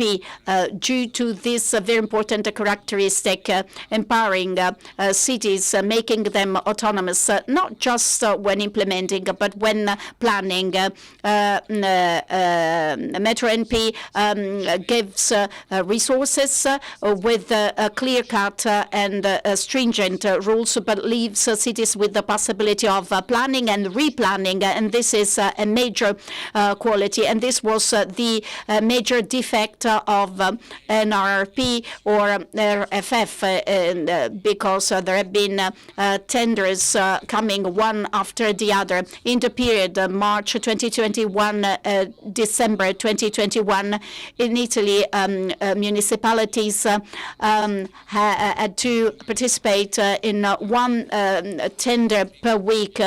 [SPEAKER 3] due to this very important characteristic, empowering cities, making them autonomous, not just when implementing, but when planning. Metro NP gives resources with clear-cut and stringent rules, but leaves cities with the possibility of planning and replanning, and this is a major quality. And this was the major defect of NRRP or RFF, because there have been tenders coming one after the other. In the period March 2021, December 2021, in Italy, municipalities had to participate in one tender per week,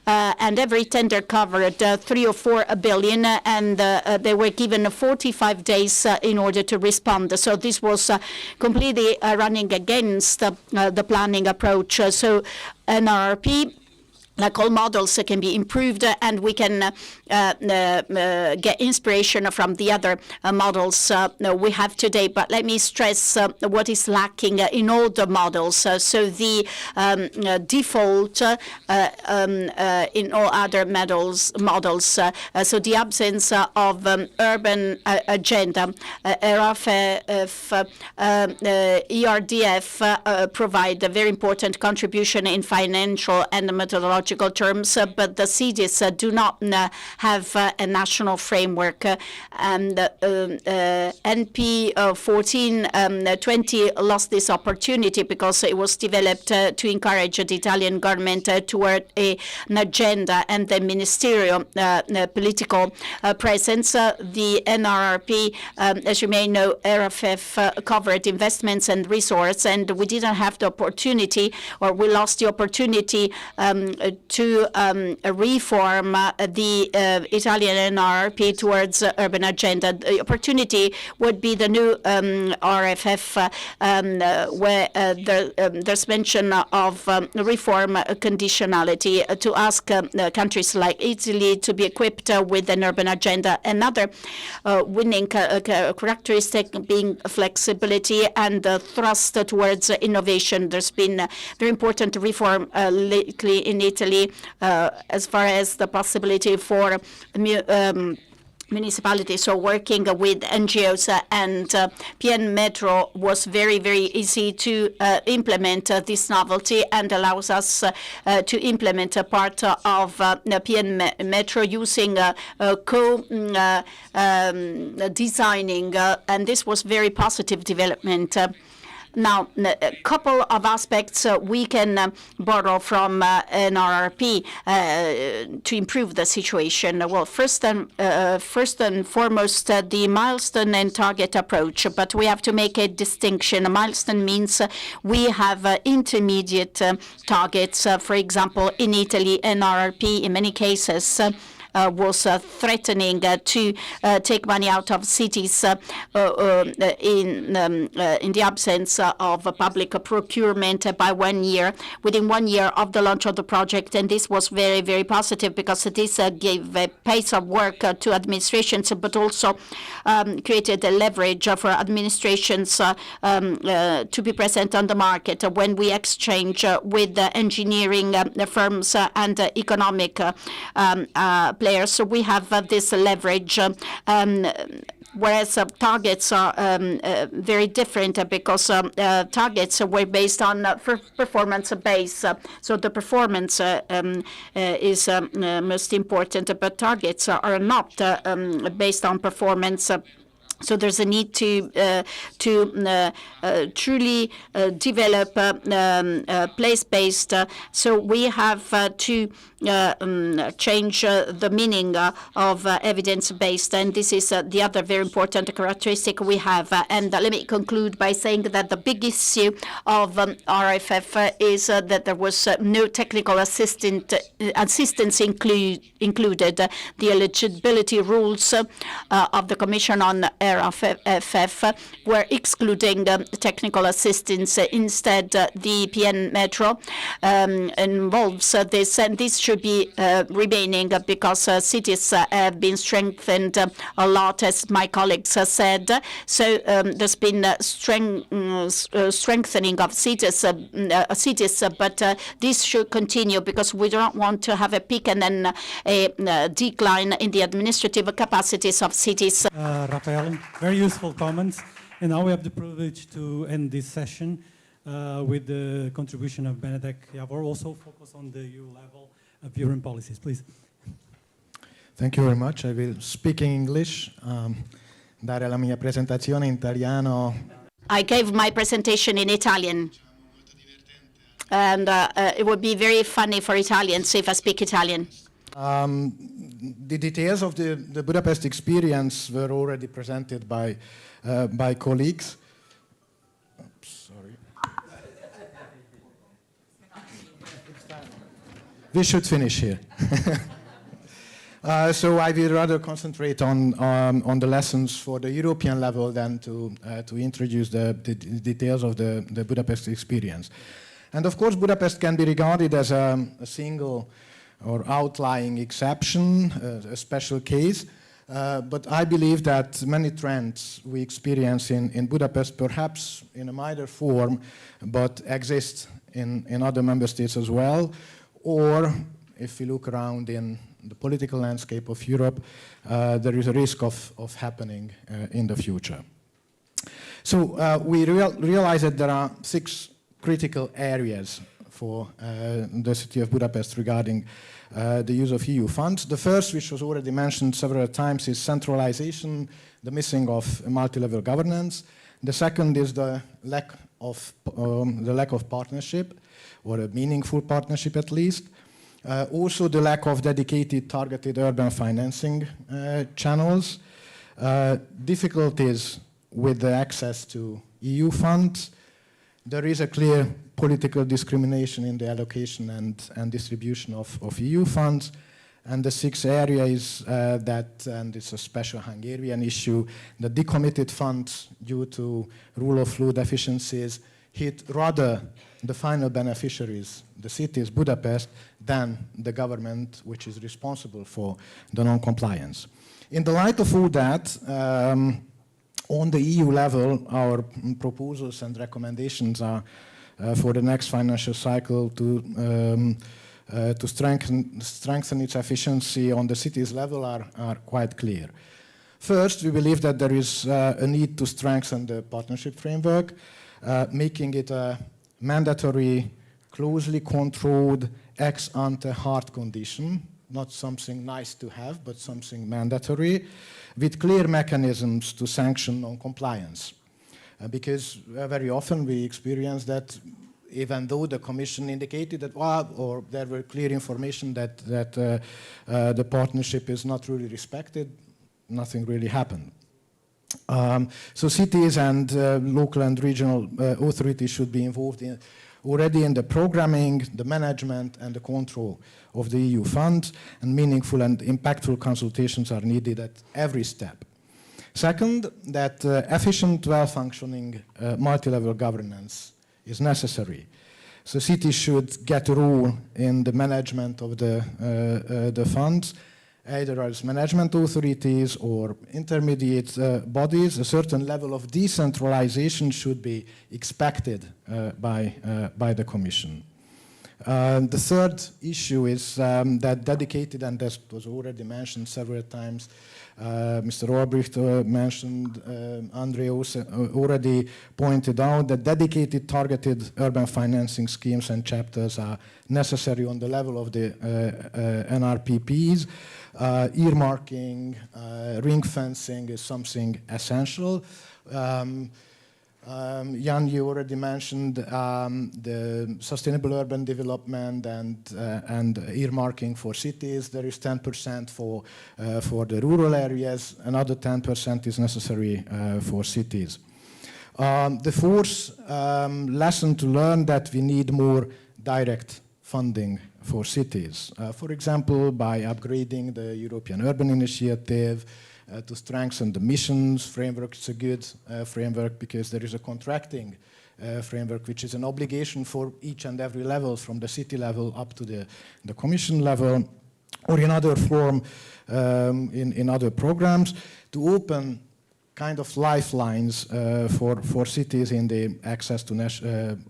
[SPEAKER 3] and every tender covered 3 or 4 billion, and they were given 45 days in order to respond. So this was completely running against the planning approach. So NRP, like all models, can be improved, and we can get inspiration from the other models we have today. But let me stress what is lacking in all the models. So the default in all other models. So the absence of urban agenda. RFF, ERDF provide a very important contribution in financial and methodological terms, but the cities do not have a national framework. And NP 1420 lost this opportunity because it was developed to encourage the Italian government toward an agenda and the ministerial political presence. The NRRP, as you may know, RFF covered investments and resource, and we didn't have the opportunity, or we lost the opportunity to reform the Italian NRRP towards urban agenda. The opportunity would be the new RFF, where there's mention of reform conditionality to ask countries like Italy to be equipped with an urban agenda. Another winning characteristic being flexibility and thrust towards innovation. There's been very important reform lately in Italy as far as the possibility for municipalities, so working with NGOs and PN Metro was very, very easy to implement this novelty, and allows us to implement a part of PN Metro using co-designing, and this was very positive development. Now, a couple of aspects we can borrow from NRRP to improve the situation. Well, first and foremost, the milestone and target approach. But we have to make a distinction. A milestone means we have intermediate targets. For example, in Italy, NRRP in many cases was threatening to take money out of cities in the absence of public procurement by 1 year, within 1 year of the launch of the project. And this was very, very positive, because this gave a pace of work to administrations, but also created a leverage for administrations to be present on the market when we exchange with engineering firms and economic players. So we have this leverage. whereas targets are very different because targets were based on performance base. So the performance is most important, but targets are not based on performance. So there's a need to truly develop place-based. So we have to change the meaning of evidence-based, and this is the other very important characteristic we have. And let me conclude by saying that the big issue of RFF is that there was no technical assistance included. The eligibility rules of the Commission on RFF were excluding technical assistance. Instead, the PN Metro involves this, and this should be remaining because cities have been strengthened a lot, as my colleagues said. So there's been strengthening of cities, but this should continue because we don't want to have a peak and then a decline in the administrative capacities of cities.
[SPEAKER 6] Rafael, very useful comments. And now we have the privilege to end this session with the contribution of Benedek Javor, also focus on the EU level of European policies. Please.
[SPEAKER 12] Thank you very much. I will speak in English. Dare la mia presentazione in italiano.
[SPEAKER 3] I gave my presentation in Italian. And it would be very funny for Italians if I speak Italian.
[SPEAKER 12] The details of the Budapest experience were already presented by colleagues. Oops, sorry. We should finish here. So I will rather concentrate on the lessons for the European level than to introduce the details of the Budapest experience. And of course, Budapest can be regarded as a single or outlying exception, a special case. But I believe that many trends we experience in Budapest, perhaps in a milder form, but exist in other member states as well. Or if we look around in the political landscape of Europe, there is a risk of happening in the future. So we realize that there are 6 critical areas for the city of Budapest regarding the use of EU funds. The first, which was already mentioned several times, is centralization, the missing of multi-level governance. The second is the lack of partnership, or a meaningful partnership at least. Also the lack of dedicated targeted urban financing channels. Difficulties with the access to EU funds. There is a clear political discrimination in the allocation and distribution of EU funds. And the 6th area is that, and it's a special Hungarian issue, the decommitted funds due to rule of law deficiencies hit rather the final beneficiaries, the cities, Budapest, than the government which is responsible for the non-compliance. In the light of all that, on the EU level, our proposals and recommendations are for the next financial cycle to strengthen its efficiency on the cities level are quite clear. First, we believe that there is a need to strengthen the partnership framework, making it a mandatory, closely controlled, ex-ante hard condition, not something nice to have, but something mandatory, with clear mechanisms to sanction non-compliance. Because very often we experience that even though the Commission indicated that, or there were clear information that the partnership is not really respected, nothing really happened. So cities and local and regional authorities should be involved already in the programming, the management, and the control of the EU funds, and meaningful and impactful consultations are needed at every step. Second, that efficient, well-functioning multi-level governance is necessary. So cities should get a role in the management of the funds, either as management authorities or intermediate bodies. A certain level of decentralization should be expected by the Commission. The third issue is that dedicated, and that was already mentioned several times, Mr. Albrecht mentioned, Andre also already pointed out that dedicated targeted urban financing schemes and chapters are necessary on the level of the NRPPs. Earmarking, ring fencing is something essential. Jan, you already mentioned the sustainable urban development and earmarking for cities. There is 10% for the rural areas. Another 10% is necessary for cities. The fourth lesson to learn that we need more direct funding for cities. For example, by upgrading the European Urban Initiative, to strengthen the missions framework. It's a good framework because there is a contracting framework, which is an obligation for each and every level, from the city level up to the commission level, or in other form, in other programs, to open kind of lifelines for cities in the access to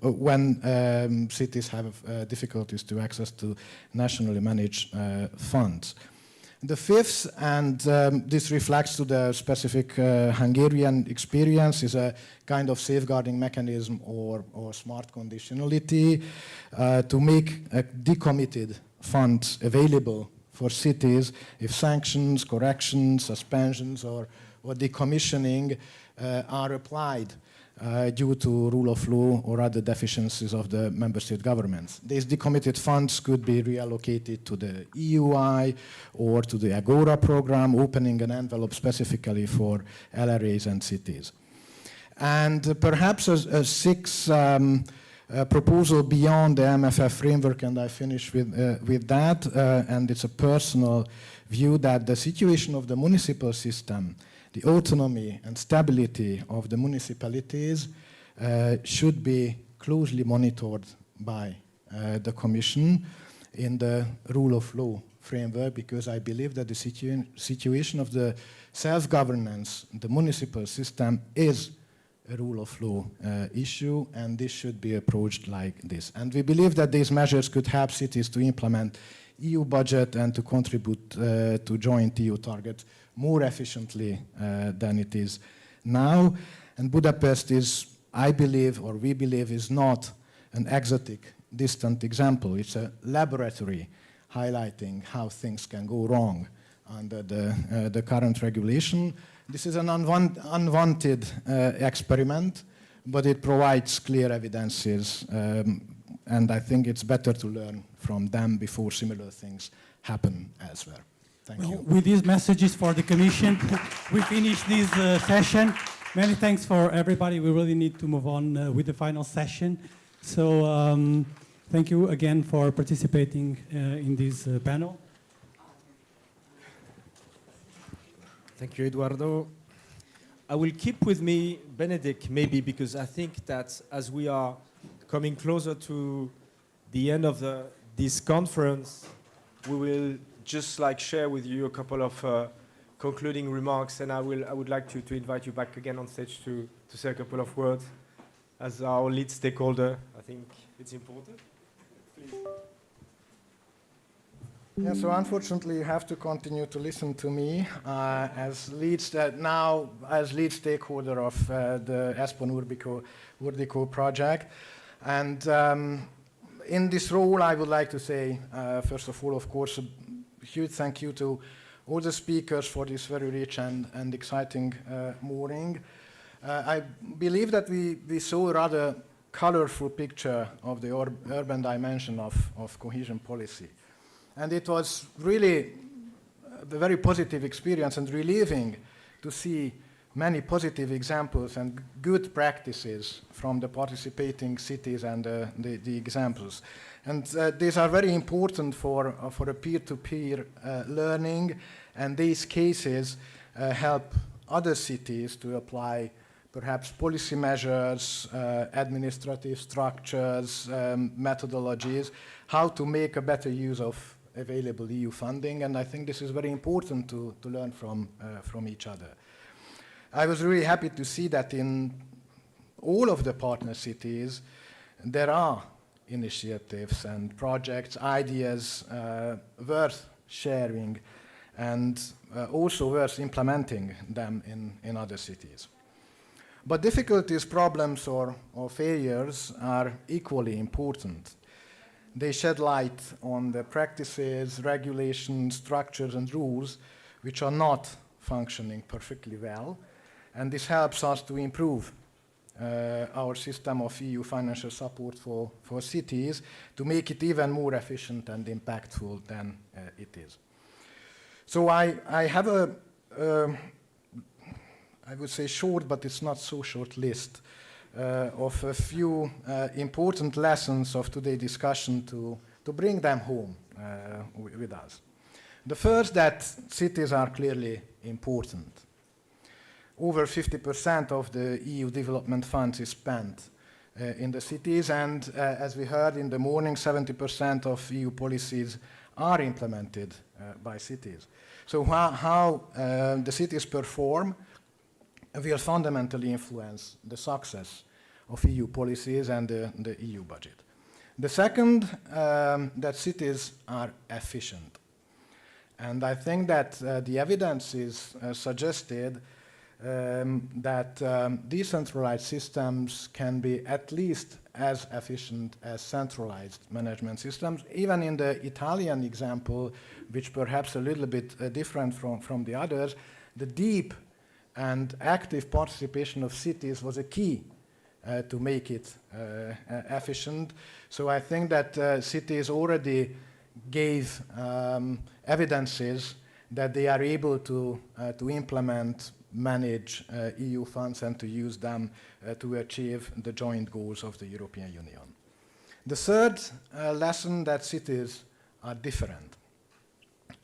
[SPEAKER 12] when cities have difficulties to access to nationally managed funds. The fifth, and this reflects to the specific Hungarian experience, is a kind of safeguarding mechanism or smart conditionality to make decommitted funds available for cities if sanctions, corrections, suspensions, or decommissioning are applied due to rule of law or other deficiencies of the member state governments. These decommitted funds could be reallocated to the EUI or to the Agora program, opening an envelope specifically for LRAs and cities. And perhaps a sixth proposal beyond the MFF framework, and I finish with that, and it's a personal view that the situation of the municipal system, the autonomy and stability of the municipalities should be closely monitored by the Commission in the rule of law framework, because I believe that the situation of the self-governance, the municipal system, is a rule of law issue, and this should be approached like this. And we believe that these measures could help cities to implement EU budget and to contribute to joint EU targets more efficiently than it is now. And Budapest is, I believe, or we believe, is not an exotic, distant example. It's a laboratory highlighting how things can go wrong under the current regulation. This is an unwanted experiment, but it provides clear evidences, and I think it's better to learn from them before similar things happen elsewhere. Thank you.
[SPEAKER 6] With these messages for the Commission, we finish this session. Many thanks for everybody. We really need to move on with the final session. So thank you again for participating in this panel.
[SPEAKER 13] Thank you, Eduardo. I will keep with me Benedict, maybe, because I think that as we are coming closer to the end of this conference, we will just share with you a couple of concluding remarks, and I would like to invite you back again on stage to say a couple of words. As our lead stakeholder, I think it's important. Please.
[SPEAKER 12] Yeah, so unfortunately you have to continue to listen to me as lead stakeholder of the ESPON Urbico project. And in this role, I would like to say, first of all, of course, a huge thank you to all the speakers for this very rich and exciting morning. I believe that we saw a rather colorful picture of the urban dimension of cohesion policy. And it was really a very positive experience and relieving to see many positive examples and good practices from the participating cities and the examples. And these are very important for a peer-to-peer learning, and these cases help other cities to apply perhaps policy measures, administrative structures, methodologies, how to make a better use of available EU funding, and I think this is very important to learn from each other. I was really happy to see that in all of the partner cities, there are initiatives and projects, ideas worth sharing and also worth implementing them in other cities. But difficulties, problems, or failures are equally important. They shed light on the practices, regulations, structures, and rules which are not functioning perfectly well, and this helps us to improve our system of EU financial support for cities to make it even more efficient and impactful than it is. So I have I would say short, but it's not so short list of a few important lessons of today's discussion to bring them home with us. The first, that cities are clearly important. Over 50% of the EU development funds is spent in the cities, and as we heard in the morning, 70% of EU policies are implemented by cities. So how the cities perform will fundamentally influence the success of EU policies and the EU budget. The second, that cities are efficient. And I think that the evidence is suggested that decentralized systems can be at least as efficient as centralized management systems. Even in the Italian example, which perhaps a little bit different from the others, the deep and active participation of cities was a key to make it efficient. So I think that cities already gave evidences that they are able to implement, manage EU funds and to use them to achieve the joint goals of the European Union. The third lesson, that cities are different.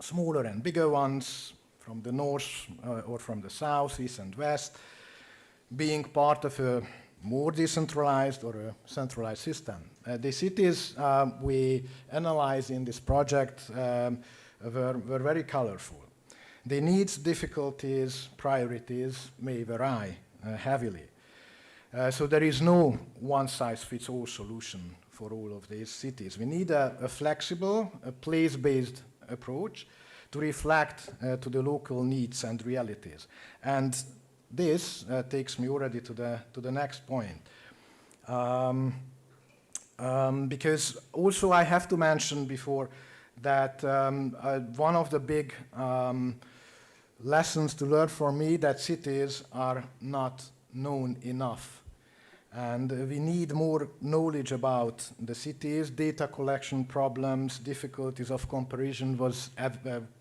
[SPEAKER 12] Smaller and bigger ones, from the north or from the south, east and west, being part of a more decentralized or a centralized system. The cities we analyzed in this project were very colorful. The needs, difficulties, priorities may vary heavily. So there is no one-size-fits-all solution for all of these cities. We need a flexible, place-based approach to reflect to the local needs and realities. And this takes me already to the next point. Because also I have to mention before that one of the big lessons to learn for me, that cities are not known enough. And we need more knowledge about the cities. Data collection problems, difficulties of comparison was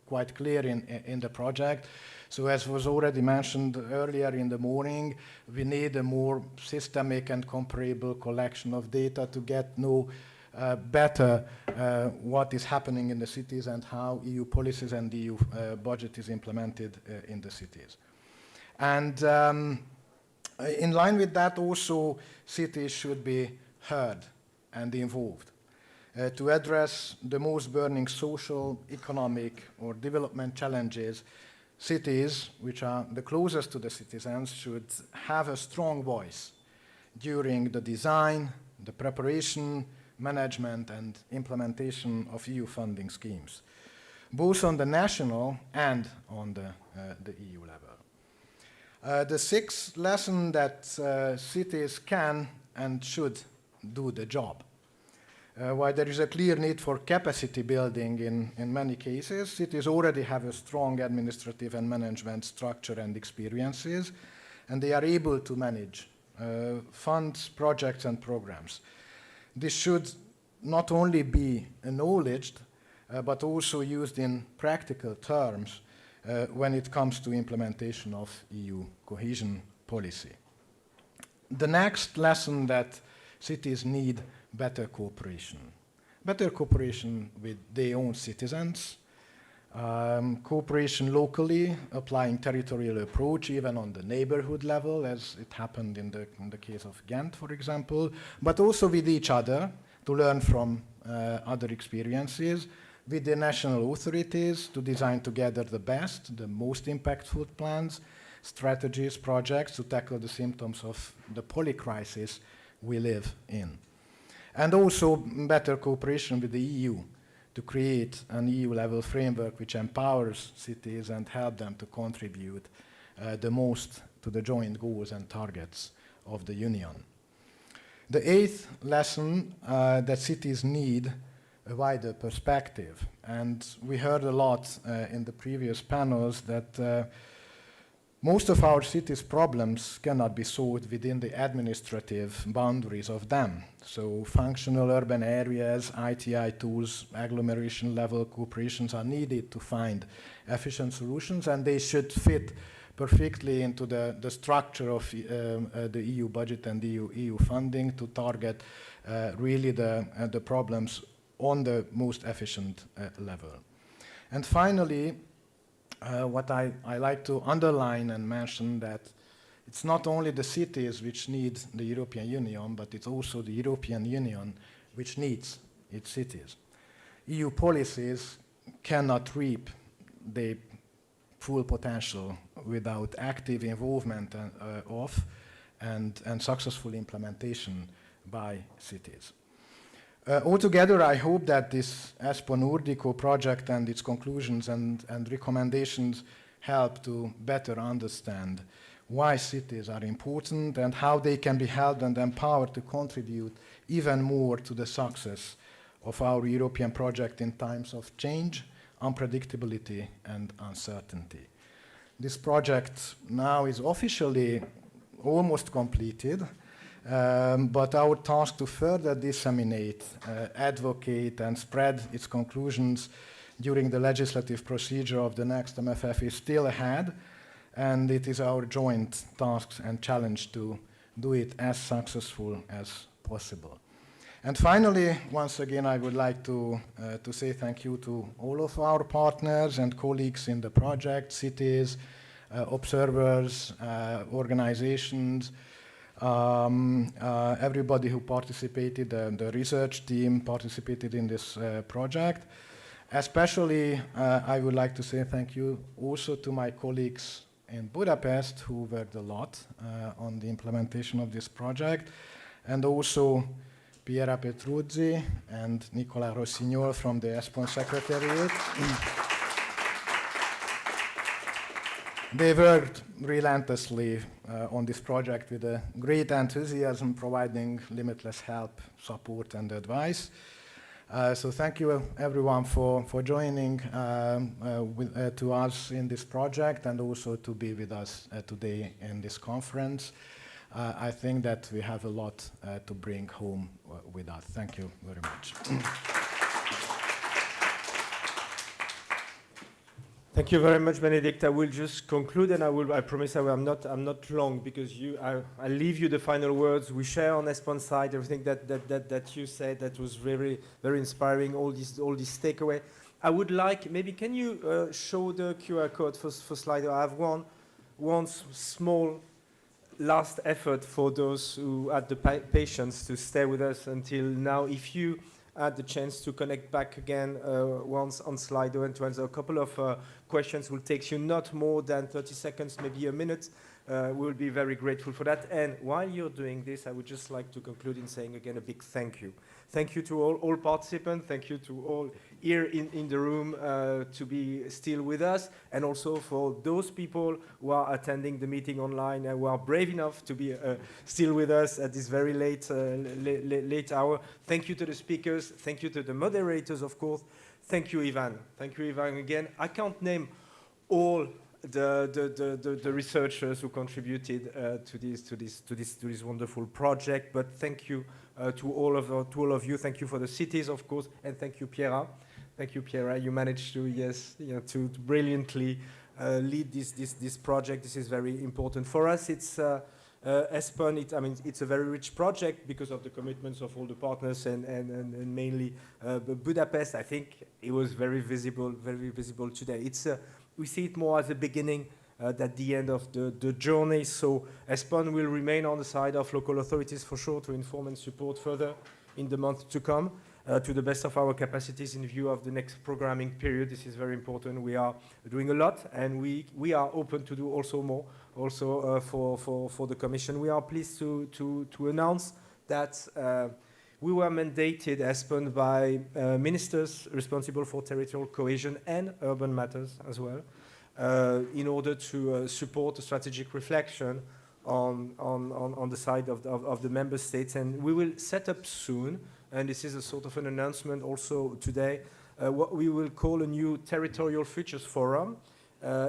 [SPEAKER 12] quite clear in the project. So as was already mentioned earlier in the morning, we need a more systemic and comparable collection of data to get know better what is happening in the cities and how EU policies and the EU budget is implemented in the cities. And in line with that, also cities should be heard and involved to address the most burning social, economic, or development challenges. Cities, which are the closest to the citizens, should have a strong voice during the design, the preparation, management, and implementation of EU funding schemes, both on the national and on the EU level. The sixth lesson, that cities can and should do the job. While there is a clear need for capacity building in many cases, cities already have a strong administrative and management structure and experiences, and they are able to manage funds, projects, and programs. This should not only be acknowledged, but also used in practical terms when it comes to implementation of EU cohesion policy. The next lesson, that cities need better cooperation with their own citizens, cooperation locally, applying territorial approach even on the neighborhood level, as it happened in the case of Ghent, for example, but also with each other to learn from other experiences, with the national authorities to design together the best, the most impactful plans, strategies, projects to tackle the symptoms of the polycrisis we live in. and also better cooperation with the EU to create an EU-level framework which empowers cities and help them to contribute the most to the joint goals and targets of the Union. The eighth lesson, that cities need a wider perspective. And we heard a lot in the previous panels that most of our cities' problems cannot be solved within the administrative boundaries of them. So functional urban areas, ITI tools, agglomeration level cooperations are needed to find efficient solutions, and they should fit perfectly into the structure of the EU budget and the EU funding to target really the problems on the most efficient level. And finally, what I like to underline and mention that it's not only the cities which need the European Union, but it's also the European Union which needs its cities. EU policies cannot reap the full potential without active involvement of and successful implementation by cities. Altogether, I hope that this ESPON Urdico project and its conclusions and recommendations help to better understand why cities are important and how they can be held and empowered to contribute even more to the success of our European project in times of change, unpredictability, and uncertainty. This project now is officially almost completed, but our task to further disseminate, advocate, and spread its conclusions during the legislative procedure of the next MFF is still ahead, and it is our joint task and challenge to do it as successful as possible. And finally, once again, I would like to say thank you to all of our partners and colleagues in the project, cities, observers, organizations, everybody who participated, the research team participated in this project. Especially, I would like to say thank you also to my colleagues in Budapest who worked a lot on the implementation of this project, and also Piera Petruzzi and Nicola Rossignol from the ESPON Secretariat. They worked relentlessly on this project with a great enthusiasm, providing limitless help, support, and advice. So thank you everyone for joining to us in this project and also to be with us today in this conference. I think that we have a lot to bring home with us. Thank you very much.
[SPEAKER 13] Thank you very much, Benedict. I will just conclude, and I promise I'm not long, because I leave you the final words. We share on ESPON side everything that you said. That was very, very inspiring. All this takeaway. I would like, maybe can you show the QR code for Slido? I have one small last effort for those who had the patience to stay with us until now. If you had the chance to connect back again once on Slido and to answer a couple of questions, will take you not more than 30 seconds, maybe a minute. We'll be very grateful for that. And while you're doing this, I would just like to conclude in saying again a big thank you. Thank you to all participants. Thank you to all here in the room to be still with us, and also for those people who are attending the meeting online and who are brave enough to be still with us at this very late hour. Thank you to the speakers. Thank you to the moderators, of course. Thank you, Ivan. Thank you, Ivan, again. I can't name all the researchers who contributed to this wonderful project, but thank you to all of you. Thank you for the cities, of course, and thank you, Piera. Thank you, Piera. You managed to brilliantly lead this project. This is very important for us. It's ESPON. It's a very rich project because of the commitments of all the partners and mainly Budapest. I think it was very visible today. We see it more as a beginning than the end of the journey. So ESPON will remain on the side of local authorities for sure to inform and support further in the months to come to the best of our capacities in view of the next programming period. This is very important. We are doing a lot, and we are open to do also more. Also for the Commission, we are pleased to announce that we were mandated, ESPON, by ministers responsible for territorial cohesion and urban matters as well, in order to support a strategic reflection on the side of the member states. And we will set up soon, and this is a sort of an announcement also today, what we will call a new Territorial Futures Forum,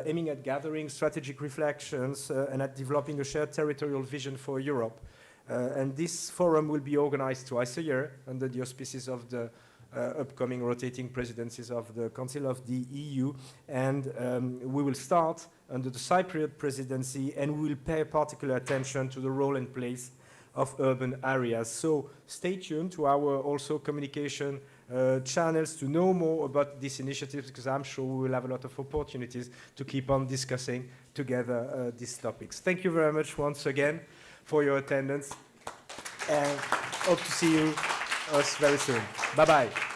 [SPEAKER 13] aiming at gathering strategic reflections and at developing a shared territorial vision for Europe. And this forum will be organized twice a year under the auspices of the upcoming rotating presidencies of the Council of the EU. And we will start under the Cypriot presidency, and we will pay particular attention to the role and place of urban areas. So stay tuned to our also communication channels to know more about these initiatives, because I'm sure we will have a lot of opportunities to keep on discussing together these topics. Thank you very much once again for your attendance, and hope to see you us very soon. Bye-bye.